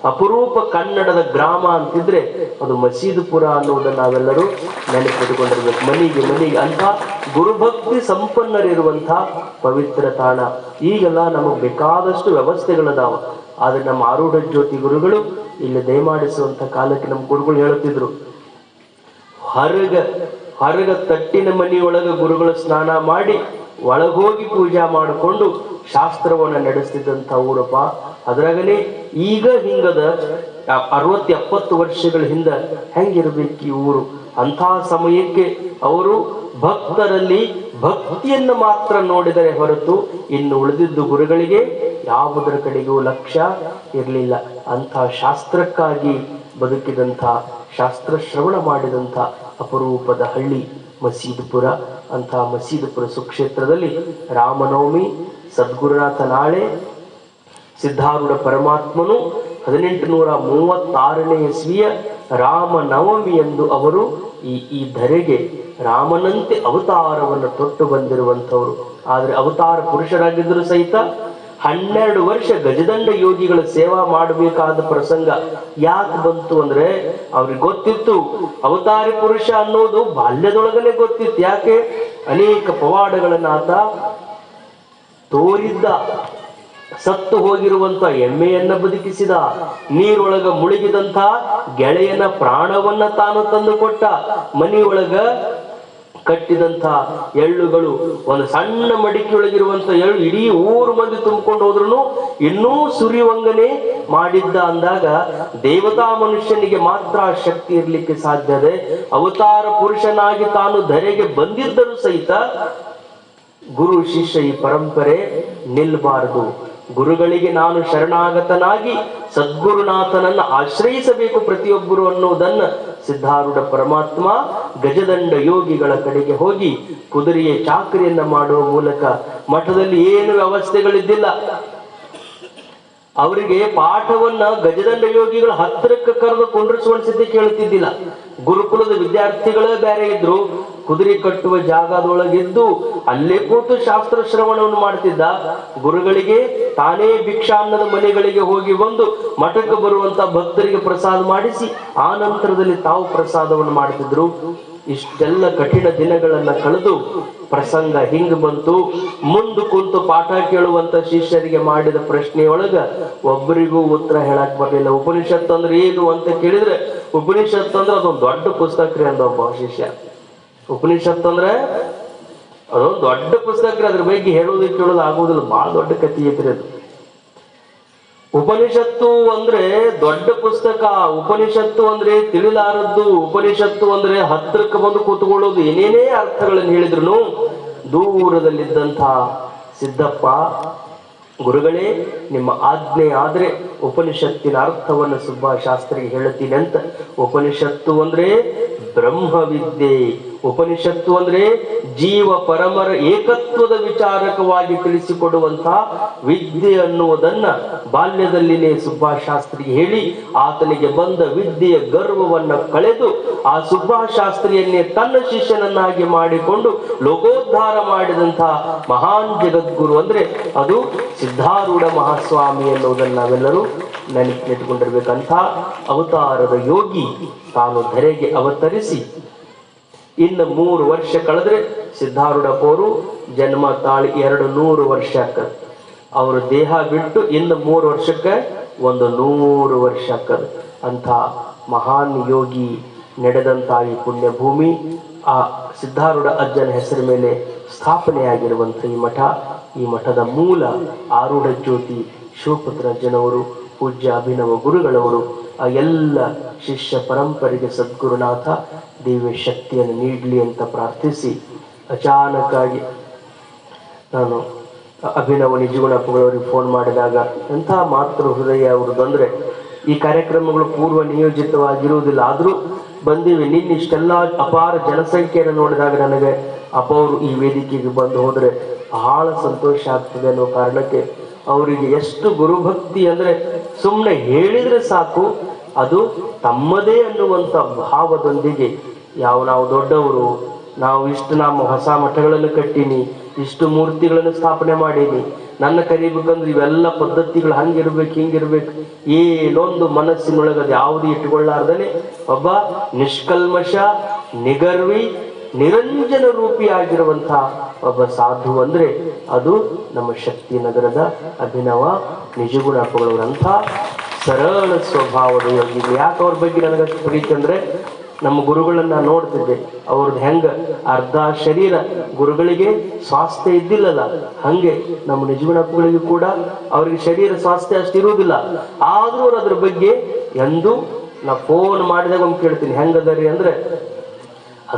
ಅಪರೂಪ ಕನ್ನಡದ ಗ್ರಾಮ ಅಂತಿದ್ರೆ ಅದು ಮಸೀದುಪುರ ಅನ್ನುವುದನ್ನು ನಾವೆಲ್ಲರೂ ನೆನಪಿಟ್ಟುಕೊಂಡಿರ್ಬೇಕು. ಮನೆಗೆ ಅಂತ ಗುರುಭಕ್ತಿ ಸಂಪನ್ನರಿರುವಂತಹ ಪವಿತ್ರ ತಾಣ. ಈಗೆಲ್ಲ ನಮಗ್ ಬೇಕಾದಷ್ಟು ವ್ಯವಸ್ಥೆಗಳದಾವ, ಆದ್ರೆ ನಮ್ಮ ಆರೂಢ ಜ್ಯೋತಿ ಗುರುಗಳು ಇಲ್ಲಿ ದಯಮಾಡಿಸುವಂತ ಕಾಲಕ್ಕೆ ನಮ್ಮ ಗುರುಗಳು ಹೇಳುತ್ತಿದ್ರು, ಹೊರಗ ತಟ್ಟಿನ ಮನೆಯೊಳಗ ಗುರುಗಳು ಸ್ನಾನ ಮಾಡಿ ಒಳಗೋಗಿ ಪೂಜಾ ಮಾಡಿಕೊಂಡು ಶಾಸ್ತ್ರವನ್ನ ನಡೆಸ್ತಿದ್ದಂತ ಊರಪ್ಪ. ಅದ್ರಾಗನೇ ಈಗ ಹಿಂಗದ 60-70 ವರ್ಷಗಳ ಹಿಂದ ಹೆಂಗಿರ್ಬೇಕು ಈ ಊರು. ಅಂಥ ಸಮಯಕ್ಕೆ ಅವರು ಭಕ್ತರಲ್ಲಿ ಭಕ್ತಿಯನ್ನು ಮಾತ್ರ ನೋಡಿದರೆ ಹೊರತು ಇನ್ನು ಉಳಿದಿದ್ದು ಗುರುಗಳಿಗೆ ಯಾವುದರ ಕಡೆಗೂ ಲಕ್ಷ್ಯ ಇರಲಿಲ್ಲ. ಅಂಥ ಶಾಸ್ತ್ರಕ್ಕಾಗಿ ಬದುಕಿದಂಥ, ಶಾಸ್ತ್ರ ಶ್ರವಣ ಮಾಡಿದಂಥ ಅಪರೂಪದ ಹಳ್ಳಿ ಮಸೀದುಪುರ. ಅಂಥ ಮಸೀದುಪುರ ಸುಕ್ಷೇತ್ರದಲ್ಲಿ ರಾಮನವಮಿ, ಸದ್ಗುರುನಾಥ ನಾಳೆ, ಸಿದ್ಧಾರೂಢ ಪರಮಾತ್ಮನು 1836ನೇ ಇಸ್ವಿಯ ರಾಮನವಮಿ ಎಂದು ಅವರು ಈ ಧರೆಗೆ ರಾಮನಂತೆ ಅವತಾರವನ್ನು ತೊಟ್ಟು ಬಂದಿರುವಂಥವ್ರು. ಆದ್ರೆ ಅವತಾರ ಪುರುಷರಾಗಿದ್ದರೂ ಸಹಿತ 12 ವರ್ಷ ಗಜದಂಡ ಯೋಗಿಗಳ ಸೇವಾ ಮಾಡಬೇಕಾದ ಪ್ರಸಂಗ ಯಾಕೆ ಬಂತು ಅಂದ್ರೆ, ಅವ್ರಿಗೆ ಗೊತ್ತಿತ್ತು ಅವತಾರಿ ಪುರುಷ ಅನ್ನೋದು ಬಾಲ್ಯದೊಳಗನೆ ಗೊತ್ತಿತ್ತು. ಯಾಕೆ? ಅನೇಕ ಪವಾಡಗಳನ್ನ ಆತ ತೋರಿದ್ದ. ಸತ್ತು ಹೋಗಿರುವಂತ ಎಮ್ಮೆಯನ್ನ ಬದುಕಿಸಿದ, ನೀರೊಳಗ ಮುಳುಗಿದಂತ ಗೆಳೆಯನ ಪ್ರಾಣವನ್ನ ತಾನು ತಂದು ಕೊಟ್ಟ, ಮನೆಯೊಳಗ ಕಟ್ಟಿದಂತ ಎಳ್ಳುಗಳು, ಒಂದು ಸಣ್ಣ ಮಡಿಕೆಯೊಳಗಿರುವಂತ ಎಳ್ಳು ಇಡೀ ಊರು ಮಂದಿ ತುಂಬಿಕೊಂಡು ಹೋದ್ರು ಇನ್ನೂ ಸುರಿಯುವಂಗನೆ ಮಾಡಿದ್ದ ಅಂದಾಗ ದೇವತಾ ಮನುಷ್ಯನಿಗೆ ಮಾತ್ರ ಶಕ್ತಿ ಇರ್ಲಿಕ್ಕೆ ಸಾಧ್ಯದೆ. ಅವತಾರ ಪುರುಷನಾಗಿ ತಾನು ಧರೆಗೆ ಬಂದಿದ್ದರೂ ಸಹಿತ ಗುರು ಶಿಷ್ಯ ಈ ಪರಂಪರೆ ನಿಲ್ಬಾರದು. ಗುರುಗಳಿಗೆ ನಾನು ಶರಣಾಗತನಾಗಿ ಸದ್ಗುರುನಾಥನನ್ನ ಆಶ್ರಯಿಸಬೇಕು ಪ್ರತಿಯೊಬ್ಬರು ಅನ್ನುವುದನ್ನ ಸಿದ್ಧಾರೂಢ ಪರಮಾತ್ಮ ಗಜದಂಡ ಯೋಗಿಗಳ ಕಡೆಗೆ ಹೋಗಿ ಕುದುರೆಯ ಚಾಕರಿಯನ್ನ ಮಾಡುವ ಮೂಲಕ, ಮಠದಲ್ಲಿ ಏನು ವ್ಯವಸ್ಥೆಗಳಿದ್ದಿಲ್ಲ, ಅವರಿಗೆ ಪಾಠವನ್ನ ಗಜದಂಡ ಯೋಗಿಗಳು ಹತ್ತಿರಕ್ಕೆ ಕರೆದು ಕುಂಡ್ರಿಸುವಂತೆ ಕೇಳುತ್ತಿದ್ದಿಲ್ಲ. ಗುರುಕುಲದ ವಿದ್ಯಾರ್ಥಿಗಳೇ ಬೇರೆ ಇದ್ರು, ಕುದುರೆ ಕಟ್ಟುವ ಜಾಗದೊಳಗಿದ್ದು ಅಲ್ಲೇ ಕೂತು ಶಾಸ್ತ್ರ ಶ್ರವಣವನ್ನು ಮಾಡ್ತಿದ್ದ. ಗುರುಗಳಿಗೆ ತಾನೇ ಭಿಕ್ಷಾನ್ನದ ಮನೆಗಳಿಗೆ ಹೋಗಿ ಬಂದು ಮಠಕ್ಕೆ ಬರುವಂತ ಭಕ್ತರಿಗೆ ಪ್ರಸಾದ ಮಾಡಿಸಿ ಆ ನಂತರದಲ್ಲಿ ತಾವು ಪ್ರಸಾದವನ್ನು ಮಾಡ್ತಿದ್ರು. ಇಷ್ಟೆಲ್ಲ ಕಠಿಣ ದಿನಗಳನ್ನ ಕಳೆದು ಪ್ರಸಂಗ ಹಿಂಗ್ ಬಂತು. ಮುಂದೆ ಕುಂತು ಪಾಠ ಕೇಳುವಂತ ಶಿಷ್ಯರಿಗೆ ಮಾಡಿದ ಪ್ರಶ್ನೆಯೊಳಗ ಒಬ್ಬರಿಗೂ ಉತ್ತರ ಹೇಳಕ್ ಬರ್ಲಿಲ್ಲ. ಉಪನಿಷತ್ ಅಂದ್ರೆ ಏನು ಅಂತ ಕೇಳಿದ್ರೆ, ಉಪನಿಷತ್ ಅಂದ್ರೆ ಅದೊಂದು ದೊಡ್ಡ ಪುಸ್ತಕ ರೀ ಅಂದ ಒಬ್ಬ ಶಿಷ್ಯ. ಉಪನಿಷತ್ ಅಂದ್ರೆ ಅದೊಂದು ದೊಡ್ಡ ಪುಸ್ತಕ ರೀ, ಅದ್ರ ಬಗ್ಗೆ ಹೇಳೋದು ಕೇಳೋದು ಆಗುವುದಿಲ್ಲ, ಬಹಳ ದೊಡ್ಡ ಕಥೆ ಐತ್ರಿ ಅದು. ಉಪನಿಷತ್ತು ಅಂದ್ರೆ ದೊಡ್ಡ ಪುಸ್ತಕ, ಉಪನಿಷತ್ತು ಅಂದ್ರೆ ತಿಳಿಲಾರದ್ದು, ಉಪನಿಷತ್ತು ಅಂದ್ರೆ ಹತ್ತಿರಕ್ಕೆ ಬಂದು ಕೂತ್ಕೊಳ್ಳೋದು, ಏನೇನೇ ಅರ್ಥಗಳನ್ನು ಹೇಳಿದ್ರು ದೂರದಲ್ಲಿದ್ದಂಥ ಸಿದ್ದಪ್ಪ, ಗುರುಗಳೇ ನಿಮ್ಮ ಆಜ್ಞೆ ಆದ್ರೆ ಉಪನಿಷತ್ತಿನ ಅರ್ಥವನ್ನು ಸುಬ್ಬ ಶಾಸ್ತ್ರಿಗೆ ಹೇಳ್ತೀನಿ ಅಂತ. ಉಪನಿಷತ್ತು ಅಂದ್ರೆ ಬ್ರಹ್ಮವಿದ್ಯೆ, ಉಪನಿಷತ್ತು ಅಂದ್ರೆ ಜೀವ ಪರಮರ ಏಕತ್ವದ ವಿಚಾರಕವಾಗಿ ತಿಳಿಸಿಕೊಡುವಂತಹ ವಿದ್ಯೆ ಅನ್ನುವುದನ್ನ ಬಾಲ್ಯದಲ್ಲಿನೇ ಸುಭಾಷ್ ಶಾಸ್ತ್ರಿಗೆ ಹೇಳಿ ಆತನಿಗೆ ಬಂದ ವಿದ್ಯೆಯ ಗರ್ವವನ್ನ ಕಳೆದು ಆ ಸುಭಾಷ್ ಶಾಸ್ತ್ರಿಯನ್ನೇ ತನ್ನ ಶಿಷ್ಯನನ್ನಾಗಿ ಮಾಡಿಕೊಂಡು ಲೋಕೋದ್ಧಾರ ಮಾಡಿದಂತಹ ಮಹಾನ್ ಜಗದ್ಗುರು ಅಂದ್ರೆ ಅದು ಸಿದ್ಧಾರೂಢ ಮಹಾಸ್ವಾಮಿ ಎನ್ನುವುದನ್ನು ನಾವೆಲ್ಲರೂ ನೆನಪಿಟ್ಕೊಂಡಿರ್ಬೇಕಂತ ಅವತಾರದ ಯೋಗಿ ತಾನು ಧರೆಗೆ ಅವತರಿಸಿ ಇನ್ನು 3 ವರ್ಷ ಕಳೆದ್ರೆ ಸಿದ್ಧಾರೂಢಪ್ಪವರು ಜನ್ಮ ತಾಳಿ 200 ವರ್ಷ ಆಕ್ಕದ. ಅವ್ರ ದೇಹ ಬಿಟ್ಟು ಇನ್ನು 3 ವರ್ಷಕ್ಕೆ 100 ವರ್ಷ ಆಕ್ಕದ. ಅಂತ ಮಹಾನ್ ಯೋಗಿ ನಡೆದಂತ ಈ ಪುಣ್ಯ ಭೂಮಿ ಆ ಸಿದ್ಧಾರೂಢ ಅಜ್ಜನ ಹೆಸರ ಮೇಲೆ ಸ್ಥಾಪನೆಯಾಗಿರುವಂಥ ಈ ಮಠದ ಮೂಲ ಆರೂಢ ಜ್ಯೋತಿ ಶಿವಪುತ್ರ ಅಜ್ಜನವರು, ಪೂಜ್ಯ ಅಭಿನವ ಗುರುಗಳವರು, ಆ ಎಲ್ಲ ಶಿಷ್ಯ ಪರಂಪರೆಗೆ ಸದ್ಗುರುನಾಥ ದಿವ್ಯ ಶಕ್ತಿಯನ್ನು ನೀಡಲಿ ಅಂತ ಪ್ರಾರ್ಥಿಸಿ, ಅಚಾನಕ್ಕಾಗಿ ನಾನು ಅಭಿನವ ನಿಜಗುಣಪ್ಪಗಳವರಿಗೆ ಫೋನ್ ಮಾಡಿದಾಗ ಎಂಥ ಮಾತೃ ಹೃದಯ ಅವ್ರದ್ದು ಅಂದ್ರೆ, ಈ ಕಾರ್ಯಕ್ರಮಗಳು ಪೂರ್ವ ನಿಯೋಜಿತವಾಗಿರುವುದಿಲ್ಲ, ಆದರೂ ಬಂದೀವಿ. ನಿನ್ನಿಷ್ಟೆಲ್ಲ ಅಪಾರ ಜನಸಂಖ್ಯೆಯನ್ನು ನೋಡಿದಾಗ ನನಗೆ ಅಪ್ಪ ಅವರು ಈ ವೇದಿಕೆಗೆ ಬಂದು ಹೋದ್ರೆ ಬಹಳ ಸಂತೋಷ ಆಗ್ತದೆ ಅನ್ನೋ ಕಾರಣಕ್ಕೆ ಅವರಿಗೆ ಎಷ್ಟು ಗುರುಭಕ್ತಿ ಅಂದ್ರೆ ಸುಮ್ಮನೆ ಹೇಳಿದ್ರೆ ಸಾಕು, ಅದು ತಮ್ಮದೇ ಅನ್ನುವಂಥ ಭಾವದೊಂದಿಗೆ ನಾವು ದೊಡ್ಡವರು, ನಾವು ಇಷ್ಟು ನಮ್ಮ ಹೊಸ ಮಠಗಳನ್ನು ಕಟ್ಟೀನಿ, ಇಷ್ಟು ಮೂರ್ತಿಗಳನ್ನು ಸ್ಥಾಪನೆ ಮಾಡೀನಿ, ನನ್ನ ಕರಿಬೇಕಂದ್ರೆ ಇವೆಲ್ಲ ಪದ್ಧತಿಗಳು ಹಂಗಿರ್ಬೇಕು ಹಿಂಗಿರ್ಬೇಕು ಏನೊಂದು ಮನಸ್ಸಿನೊಳಗದು ಯಾವುದೇ ಇಟ್ಟುಕೊಳ್ಳಾರ್ದನೆ ಒಬ್ಬ ನಿಷ್ಕಲ್ಮಶ ನಿಗರ್ವಿ ನಿರಂಜನ ರೂಪಿಯಾಗಿರುವಂಥ ಒಬ್ಬ ಸಾಧು ಅಂದ್ರೆ ಅದು ನಮ್ಮ ಶಕ್ತಿ ನಗರದ ಅಭಿನವ ನಿಜಗುಣಪ್ಪಗಳವರಂಥ ಸರಳ ಸ್ವಭಾವದ ಯೋಗಿಗಳು. ಯಾಕೆ ಅವ್ರ ಬಗ್ಗೆ ನನಗಷ್ಟು ಪ್ರೀತಿ ಅಂದ್ರೆ, ನಮ್ಮ ಗುರುಗಳನ್ನ ನೋಡ್ತಿದ್ದೆ, ಅವ್ರದ್ದು ಹೆಂಗ ಅರ್ಧ ಶರೀರ ಗುರುಗಳಿಗೆ ಸ್ವಾಸ್ಥ್ಯ ಇದ್ದಿಲ್ಲಲ್ಲ, ಹಂಗೆ ನಮ್ಮ ನಿಜಗುಣಪ್ಪಗಳಿಗೂ ಕೂಡ ಅವ್ರಿಗೆ ಶರೀರ ಸ್ವಾಸ್ಥ್ಯ ಅಷ್ಟು ಇರುವುದಿಲ್ಲ. ಆದ್ರೂ ಅವ್ರು ಅದ್ರ ಬಗ್ಗೆ ಎಂದೂ ನಾ ಫೋನ್ ಮಾಡಿದಾಗ ಒಮ್ಮೆ ಕೇಳ್ತೀನಿ ಹೆಂಗದರಿ ಅಂದ್ರೆ,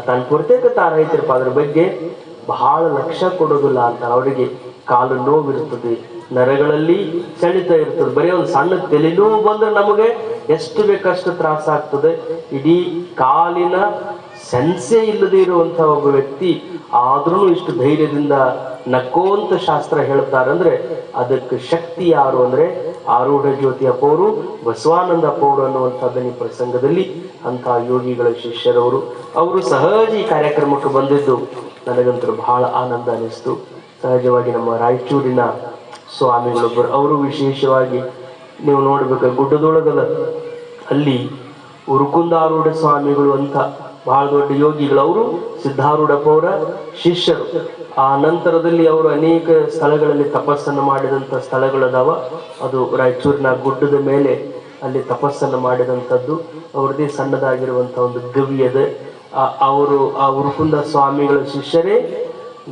ತನ್ನ ಪೂರ್ತೇಕ ತಾನೈತಿರಪ್ಪ, ಅದ್ರ ಬಗ್ಗೆ ಬಹಳ ಲಕ್ಷ್ಯ ಕೊಡೋದಿಲ್ಲ ಅಂತ. ಅವರಿಗೆ ಕಾಲು ನೋವಿರ್ತದೆ, ನರಗಳಲ್ಲಿ ಸೆಳಿತ ಇರ್ತದೆ, ಬರೀ ಒಂದು ಸಣ್ಣ ತಲೆನೋವು ಬಂದ್ರೆ ನಮಗೆ ಎಷ್ಟು ಬೇಕಷ್ಟು ತ್ರಾಸ ಆಗ್ತದೆ. ಇಡೀ ಕಾಲಿನ ಸೆನ್ಸೆ ಇಲ್ಲದೆ ಇರುವಂತ ಒಬ್ಬ ವ್ಯಕ್ತಿ ಆದ್ರೂ ಇಷ್ಟು ಧೈರ್ಯದಿಂದ ನಕ್ಕೋಂತ ಶಾಸ್ತ್ರ ಹೇಳ್ತಾರೆ ಅಂದ್ರೆ ಅದಕ್ಕೆ ಶಕ್ತಿ ಯಾರು ಅಂದ್ರೆ ಆರೂಢ ಜ್ಯೋತಿ ಅಪ್ಪವರು, ಬಸವಾನಂದ ಅಪ್ಪವರು ಅನ್ನುವಂಥದ್ದನ್ನ ಈ ಪ್ರಸಂಗದಲ್ಲಿ ಅಂತ ಯೋಗಿಗಳ ಶಿಷ್ಯರವರು ಅವರು ಸಹಜ ಈ ಕಾರ್ಯಕ್ರಮಕ್ಕೆ ಬಂದಿದ್ದು ನನಗಂತೂ ಬಹಳ ಆನಂದ ಅನಿಸ್ತು. ಸಹಜವಾಗಿ ನಮ್ಮ ರಾಯಚೂರಿನ ಸ್ವಾಮಿಗಳೊಬ್ಬರು, ಅವರು ವಿಶೇಷವಾಗಿ ನೀವು ನೋಡ್ಬೇಕು, ಗುಡ್ಡದೊಳಗದ ಅಲ್ಲಿ ಉರುಕುಂದಾರೂಢ ಸ್ವಾಮಿಗಳು ಅಂತ ಬಹಳ ದೊಡ್ಡ ಯೋಗಿಗಳು, ಅವರು ಸಿದ್ಧಾರೂಢಪ್ಪವರ ಶಿಷ್ಯರು. ಆ ನಂತರದಲ್ಲಿ ಅವರು ಅನೇಕ ಸ್ಥಳಗಳಲ್ಲಿ ತಪಸ್ಸನ್ನು ಮಾಡಿದಂಥ ಸ್ಥಳಗಳದಾವ. ಅದು ರಾಯಚೂರಿನ ಗುಡ್ಡದ ಮೇಲೆ ಅಲ್ಲಿ ತಪಸ್ಸನ್ನು ಮಾಡಿದಂಥದ್ದು. ಅವ್ರದ್ದೇ ಸಣ್ಣದಾಗಿರುವಂಥ ಒಂದು ಗವಿ ಅದ. ಅವರು ಆ ಉರುಕುಂದ ಸ್ವಾಮಿಗಳ ಶಿಷ್ಯರೇ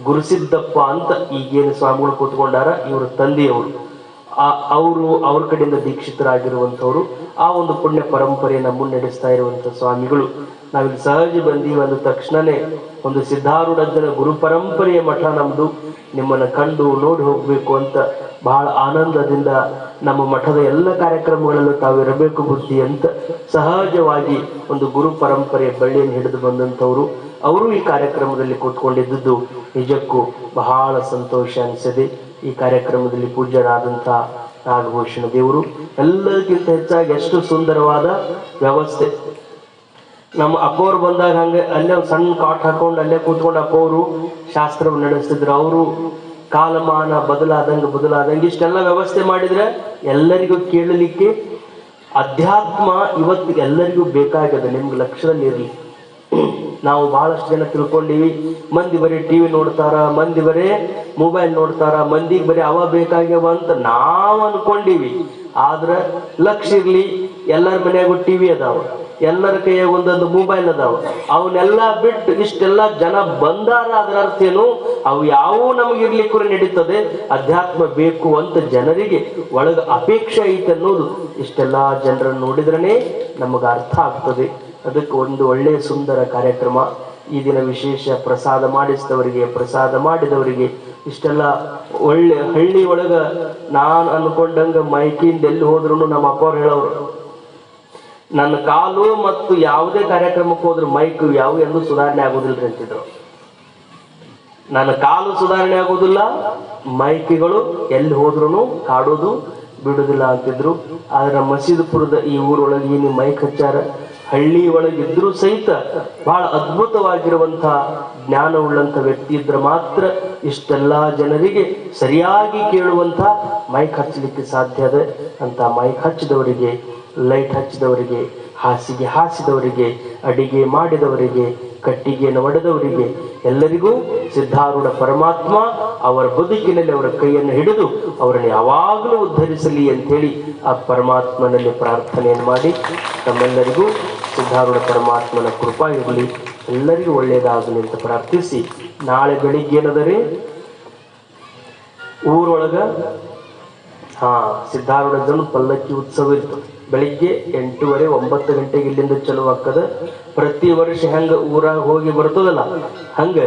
ಗುರುಸಿದ್ದಪ್ಪ ಅಂತ ಈಗೇನು ಸ್ವಾಮಿಗಳು ಕೂತ್ಕೊಂಡಾರ, ಇವರು ತಂದೆಯವರು. ಅವರು ಅವ್ರ ಕಡೆಯಿಂದ ದೀಕ್ಷಿತರಾಗಿರುವಂಥವ್ರು. ಆ ಒಂದು ಪುಣ್ಯ ಪರಂಪರೆಯನ್ನು ಮುನ್ನಡೆಸ್ತಾ ಇರುವಂಥ ಸ್ವಾಮಿಗಳು. ನಾವಿಲ್ಲಿ ಸಹಜ ಬಂದೀವಿ ಅಂದ ತಕ್ಷಣನೇ ಒಂದು ಸಿದ್ಧಾರೂಢಜ್ಜನ ಗುರು ಪರಂಪರೆಯ ಮಠ ನಮ್ದು, ನಿಮ್ಮನ್ನ ಕಂಡು ನೋಡಿ ಹೋಗ್ಬೇಕು ಅಂತ ಬಹಳ ಆನಂದದಿಂದ ನಮ್ಮ ಮಠದ ಎಲ್ಲ ಕಾರ್ಯಕ್ರಮಗಳಲ್ಲೂ ತಾವಿರಬೇಕು ಬುದ್ಧಿ ಅಂತ ಸಹಜವಾಗಿ ಒಂದು ಗುರು ಪರಂಪರೆಯ ಬಳ್ಳಿಯನ್ನು ಹಿಡಿದು ಬಂದಂಥವ್ರು. ಅವರು ಈ ಕಾರ್ಯಕ್ರಮದಲ್ಲಿ ಕೂತ್ಕೊಂಡಿದ್ದು ನಿಜಕ್ಕೂ ಬಹಳ ಸಂತೋಷ ಅನಿಸಿದೆ. ಈ ಕಾರ್ಯಕ್ರಮದಲ್ಲಿ ಪೂಜ್ಯರಾದಂಥ ನಾಗಭೂಷಣ ದೇವರು ಎಲ್ಲರಿಗಿಂತ ಹೆಚ್ಚಾಗಿ ಎಷ್ಟು ಸುಂದರವಾದ ವ್ಯವಸ್ಥೆ. ನಮ್ಮ ಅಪ್ಪವ್ರು ಬಂದಾಗ ಹಂಗೆ ಅಲ್ಲೇ ಒಂದು ಸಣ್ಣ ಕಾಟ್ ಹಾಕೊಂಡು ಅಲ್ಲೇ ಕೂತ್ಕೊಂಡು ಅಪ್ಪವರು ಶಾಸ್ತ್ರವನ್ನು ನಡೆಸ್ತಿದ್ರು. ಅವರು ಕಾಲಮಾನ ಬದಲಾದಂಗೆ ಇಷ್ಟೆಲ್ಲ ವ್ಯವಸ್ಥೆ ಮಾಡಿದ್ರೆ ಎಲ್ಲರಿಗೂ ಕೇಳಲಿಕ್ಕೆ ಅಧ್ಯಾತ್ಮ ಇವತ್ತು ಎಲ್ಲರಿಗೂ ಬೇಕಾಗದೆ. ನಿಮ್ಗೆ ಲಕ್ಷ್ಯದಲ್ಲಿ ಇರಲಿ. ನಾವು ಬಹಳಷ್ಟು ಜನ ತಿಳ್ಕೊಂಡಿವಿ, ಮಂದಿ ಬರೀ ಟಿವಿ ನೋಡ್ತಾರ, ಮಂದಿ ಬರೇ ಮೊಬೈಲ್ ನೋಡ್ತಾರ, ಮಂದಿಗೆ ಬರೀ ಅವ ಬೇಕಾಗ್ಯವ ಅಂತ ನಾವು ಅನ್ಕೊಂಡಿವಿ. ಆದ್ರೆ ಲಕ್ಷ್ಯ ಇರ್ಲಿ, ಎಲ್ಲರ ಮನೆಯಾಗೂ ಟಿವಿ ಅದಾವ, ಎಲ್ಲರ ಕೈಯಾಗ ಒಂದೊಂದು ಮೊಬೈಲ್ ಅದಾವ. ಅವನ್ನೆಲ್ಲ ಬಿಟ್ಟು ಇಷ್ಟೆಲ್ಲ ಜನ ಬಂದಾರ, ಅದರ ಅರ್ಥ ಏನು? ಅವು ಯಾವ ನಮಗಿರ್ಲಿಕ್ಕೂ ನಡೀತದೆ. ಅಧ್ಯಾತ್ಮ ಬೇಕು ಅಂತ ಜನರಿಗೆ ಒಳಗ ಅಪೇಕ್ಷೆ ಐತೆ ಅನ್ನೋದು ಇಷ್ಟೆಲ್ಲ ಜನರನ್ನು ನೋಡಿದ್ರೇ ನಮಗೆ ಅರ್ಥ ಆಗ್ತದೆ. ಅದಕ್ಕೆ ಒಂದು ಒಳ್ಳೆಯ ಸುಂದರ ಕಾರ್ಯಕ್ರಮ. ಈ ದಿನ ವಿಶೇಷ ಪ್ರಸಾದ ಮಾಡಿದವರಿಗೆ ಇಷ್ಟೆಲ್ಲ ಒಳ್ಳೆ ಹಳ್ಳಿ ಒಳಗ ನಾನು ಅನ್ಕೊಂಡಂಗ ಮೈಕಿಂದ ಎಲ್ಲಿ ಹೋದ್ರು ನಮ್ಮ ಅಪ್ಪವ್ರು ಹೇಳೋರು, ನನ್ನ ಕಾಲು ಮತ್ತು ಯಾವುದೇ ಕಾರ್ಯಕ್ರಮಕ್ಕೆ ಹೋದ್ರೆ ಮೈಕ್ ಯಾವ ಎಂದು ಸುಧಾರಣೆ ಆಗೋದಿಲ್ರಿ ಅಂತಿದ್ರು. ನನ್ನ ಕಾಲು ಸುಧಾರಣೆ ಆಗೋದಿಲ್ಲ, ಮೈಕ್ಗಳು ಎಲ್ಲಿ ಹೋದ್ರು ಕಾಡೋದು ಬಿಡುದಿಲ್ಲ ಅಂತಿದ್ರು. ಆದ್ರೆ ಮಸೀದ್ಪುರದ ಈ ಊರೊಳಗೆ ಏನು ಮೈಕ್ ಹಚ್ಚಾರ, ಹಳ್ಳಿ ಒಳಗಿದ್ರು ಸಹಿತ ಬಹಳ ಅದ್ಭುತವಾಗಿರುವಂತಹ ಜ್ಞಾನವುಳ್ಳಂಥ ವ್ಯಕ್ತಿ ಇದ್ರೆ ಮಾತ್ರ ಇಷ್ಟೆಲ್ಲ ಜನರಿಗೆ ಸರಿಯಾಗಿ ಕೇಳುವಂಥ ಮೈಕ್ ಹಚ್ಚಲಿಕ್ಕೆ ಸಾಧ್ಯ ಅದ ಅಂತ. ಮೈಕ್ ಹಚ್ಚಿದವರಿಗೆ, ಲೈಟ್ ಹಚ್ಚಿದವರಿಗೆ, ಹಾಸಿಗೆ ಹಾಸಿದವರಿಗೆ, ಅಡಿಗೆ ಮಾಡಿದವರಿಗೆ, ಕಟ್ಟಿಗೆಯನ್ನು ಒಡೆದವರಿಗೆ ಎಲ್ಲರಿಗೂ ಸಿದ್ಧಾರೂಢ ಪರಮಾತ್ಮ ಅವರ ಬದುಕಿನಲ್ಲಿ ಅವರ ಕೈಯನ್ನು ಹಿಡಿದು ಅವರನ್ನು ಯಾವಾಗಲೂ ಉದ್ಧರಿಸಲಿ ಅಂತೇಳಿ ಆ ಪರಮಾತ್ಮನಲ್ಲಿ ಪ್ರಾರ್ಥನೆಯನ್ನು ಮಾಡಿ ತಮ್ಮೆಲ್ಲರಿಗೂ ಸಿದ್ಧಾರೂಢ ಪರಮಾತ್ಮನ ಕೃಪಾ ಇರಲಿ, ಎಲ್ಲರಿಗೂ ಒಳ್ಳೆಯದಾಗಲಿ ಅಂತ ಪ್ರಾರ್ಥಿಸಿ, ನಾಳೆ ಬೆಳಿಗ್ಗೆ ಏನದರಿ ಊರೊಳಗ ಸಿದ್ಧಾರೂಢ ಜನ ಪಲ್ಲಕ್ಕಿ ಉತ್ಸವ ಇರ್ತದೆ. ಬೆಳಿಗ್ಗೆ 8:30 9 ಗಂಟೆಗೆ ಇಲ್ಲಿಂದ ಚಲೋ ಆಗ್ತದ. ಪ್ರತಿ ವರ್ಷ ಹೆಂಗ ಊರಾಗ ಹೋಗಿ ಬರ್ತದಲ್ಲ ಹಂಗ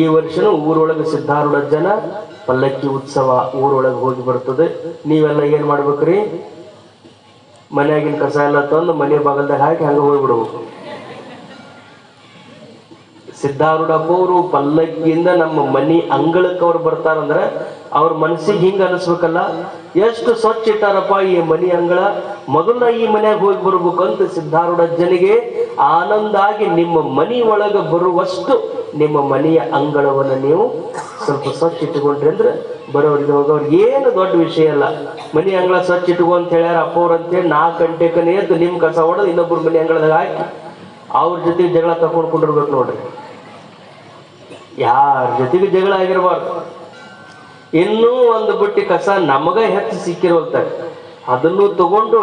ಈ ವರ್ಷನೂ ಊರೊಳಗೆ ಸಿದ್ಧಾರೂಢ ಜನ ಪಲ್ಲಕ್ಕಿ ಉತ್ಸವ ಊರೊಳಗೆ ಹೋಗಿ ಬರ್ತದೆ. ನೀವೆಲ್ಲ ಏನ್ ಮಾಡ್ಬೇಕ್ರಿ, ಮನೆಯಾಗಿನ ಕಸ ಎಲ್ಲ ತಂದು ಮನೆ ಬಾಗಲ್ದಾಗ ಹಾಕಿ ಹಂಗ ಹೋಗ್ಬಿಡ್ಬೇಕು. ಸಿದ್ಧಾರೂಢಪ್ಪ ಅವರು ಪಲ್ಲಕ್ಕಿಯಿಂದ ನಮ್ಮ ಮನಿ ಅಂಗಳಕ್ಕೆ ಅವ್ರು ಬರ್ತಾರಂದ್ರ ಅವ್ರ ಮನಸ್ಸಿಗೆ ಹಿಂಗ ಅನಿಸ್ಬೇಕಲ್ಲ, ಎಷ್ಟು ಸ್ವಚ್ಛ ಇಟ್ಟಾರಪ್ಪ ಈ ಮನಿ ಅಂಗಳ, ಮೊದಲ ಈ ಮನ್ಯಾಗ ಹೋಗಿ ಬರ್ಬೇಕಂತ ಸಿದ್ಧಾರೂಢ ಜನಿಗೆ ಆನಂದ ಆಗಿ ನಿಮ್ಮ ಮನಿ ಒಳಗ ಬರುವಷ್ಟು ನಿಮ್ಮ ಮನೆಯ ಅಂಗಳವನ್ನು ನೀವು ಸ್ವಲ್ಪ ಸ್ವಚ್ಛ ಇಟ್ಟುಕೊಂಡ್ರಿ ಅಂದ್ರೆ ಬರೋರಿಗೆ ಹೋಗೋರಿಗೆ ಏನು ದೊಡ್ಡ ವಿಷಯ ಅಲ್ಲ. ಮನಿ ಅಂಗಳ ಸ್ವಚ್ಛ ಇಟ್ಕೊ ಅಂತ ಹೇಳ್ಯಾರ ಅಪ್ಪ ಅವ್ರು ಅಂತೇಳಿ 4 ಗಂಟೆಗೆ ಎದ್ದು ನಿಮ್ ಕಸ ಹೊಡೆದು ಇನ್ನೊಬ್ರು ಮನಿ ಅಂಗಳದಾಗ ಹಾಕಿ ಅವ್ರ ಜೊತೆಗೆ ಜಗಳ ತಕೊಂಡ್ಕೊಂಡಿರ್ಬೇಕು ನೋಡ್ರಿ. ಯಾರ ಜೊತೆಗೆ ಜಗಳ ಆಗಿರ್ಬಾರ್ದು. ಇನ್ನೂ ಒಂದು ಬುಟ್ಟಿ ಕಸ ನಮಗ ಹೆಚ್ಚು ಸಿಕ್ಕಿರುವಂತ ಅದನ್ನು ತಗೊಂಡು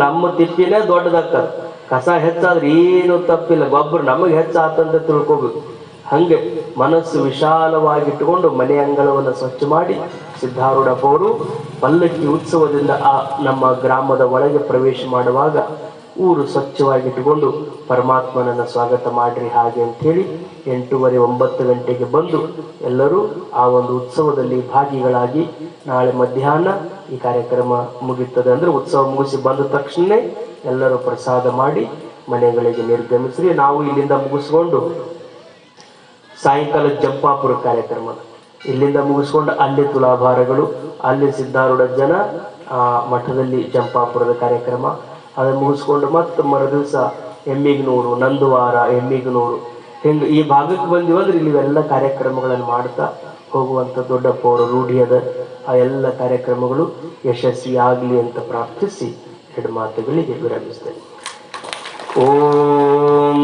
ನಮ್ಮ ತಿಪ್ಪಿನೇ ದೊಡ್ಡದಾಗ್ತದೆ. ಕಸ ಹೆಚ್ಚಾದ್ರೆ ಏನು ತಪ್ಪಿಲ್ಲ, ಗೊಬ್ಬರ ನಮಗೆ ಹೆಚ್ಚಾತಂತ ತಿಳ್ಕೊಬೇಕು. ಹಂಗೆ ಮನಸ್ಸು ವಿಶಾಲವಾಗಿಟ್ಟುಕೊಂಡು ಮನೆ ಅಂಗಳವನ್ನು ಸ್ವಚ್ಛ ಮಾಡಿ ಸಿದ್ಧಾರೂಢಪ್ಪ ಅವರು ಪಲ್ಲಕ್ಕಿ ಉತ್ಸವದಿಂದ ನಮ್ಮ ಗ್ರಾಮದ ಒಳಗೆ ಪ್ರವೇಶ ಮಾಡುವಾಗ ಊರು ಸ್ವಚ್ಛವಾಗಿಟ್ಟುಕೊಂಡು ಪರಮಾತ್ಮನನ್ನ ಸ್ವಾಗತ ಮಾಡ್ರಿ ಹಾಗೆ ಅಂಥೇಳಿ 8:30 9 ಗಂಟೆಗೆ ಬಂದು ಎಲ್ಲರೂ ಆ ಒಂದು ಉತ್ಸವದಲ್ಲಿ ಭಾಗಿಗಳಾಗಿ ನಾಳೆ ಮಧ್ಯಾಹ್ನ ಈ ಕಾರ್ಯಕ್ರಮ ಮುಗಿಯುತ್ತದೆ. ಅಂದ್ರೆ ಉತ್ಸವ ಮುಗಿಸಿ ಬಂದ ತಕ್ಷಣ ಎಲ್ಲರೂ ಪ್ರಸಾದ ಮಾಡಿ ಮನೆಗಳಿಗೆ ನಿರ್ಗಮಿಸ್ರಿ. ನಾವು ಇಲ್ಲಿಂದ ಮುಗಿಸ್ಕೊಂಡು ಸಾಯಂಕಾಲ ಜಂಪಾಪುರ ಕಾರ್ಯಕ್ರಮ ಇಲ್ಲಿಂದ ಮುಗಿಸ್ಕೊಂಡು ಅಲ್ಲಿ ತುಲಾಭಾರಗಳು, ಅಲ್ಲಿ ಸಿದ್ಧಾರೂಢ ಜನ ಮಠದಲ್ಲಿ ಜಂಪಾಪುರದ ಕಾರ್ಯಕ್ರಮ, ಅದನ್ನು ಮುಗಿಸ್ಕೊಂಡು ಮತ್ತೆ ಮರುದಿವಸ ಎಮ್ಮಿಗನೂರು, ನಂದುವಾರ, ಎಮ್ಮಿಗನೂರು ಹಿಂಗೆ ಈ ಭಾಗಕ್ಕೆ ಬಂದಿವಂದ್ರೆ ಇಲ್ಲಿ ಎಲ್ಲ ಕಾರ್ಯಕ್ರಮಗಳನ್ನು ಮಾಡ್ತಾ ಹೋಗುವಂಥ ದೊಡ್ಡಪ್ಪ ಅವರ ರೂಢಿ ಅದ. ಆ ಎಲ್ಲ ಕಾರ್ಯಕ್ರಮಗಳು ಯಶಸ್ವಿ ಆಗಲಿ ಅಂತ ಪ್ರಾರ್ಥಿಸಿ 2 ಮಾತುಗಳಿಗೆ ವಿರಮಿಸ್ತೇನೆ. ಓಂ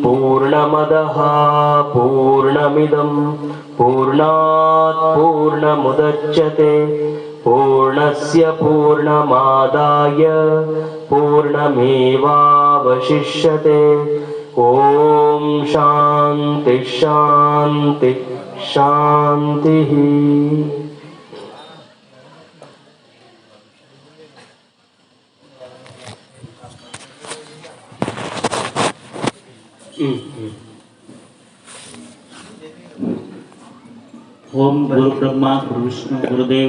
ಪೂರ್ಣಮದಃ ಪೂರ್ಣಮಿದಂ ಪೂರ್ಣಾತ್ ಪೂರ್ಣಮುದಚ್ಯತೆ ಪೂರ್ಣಸ್ಯ ಪೂರ್ಣಮಾದಾಯ ಪೂರ್ಣಮೇವಾವಶಿಷ್ಯತೆ. ಓಂ ಶಾಂತಿ ಶಾಂತಿ ಶಾಂತಿ. ಓಂ ಗುರು ಬ್ರಹ್ಮ ಗುರು ವಿಷ್ಣು ಗುರುದೇವ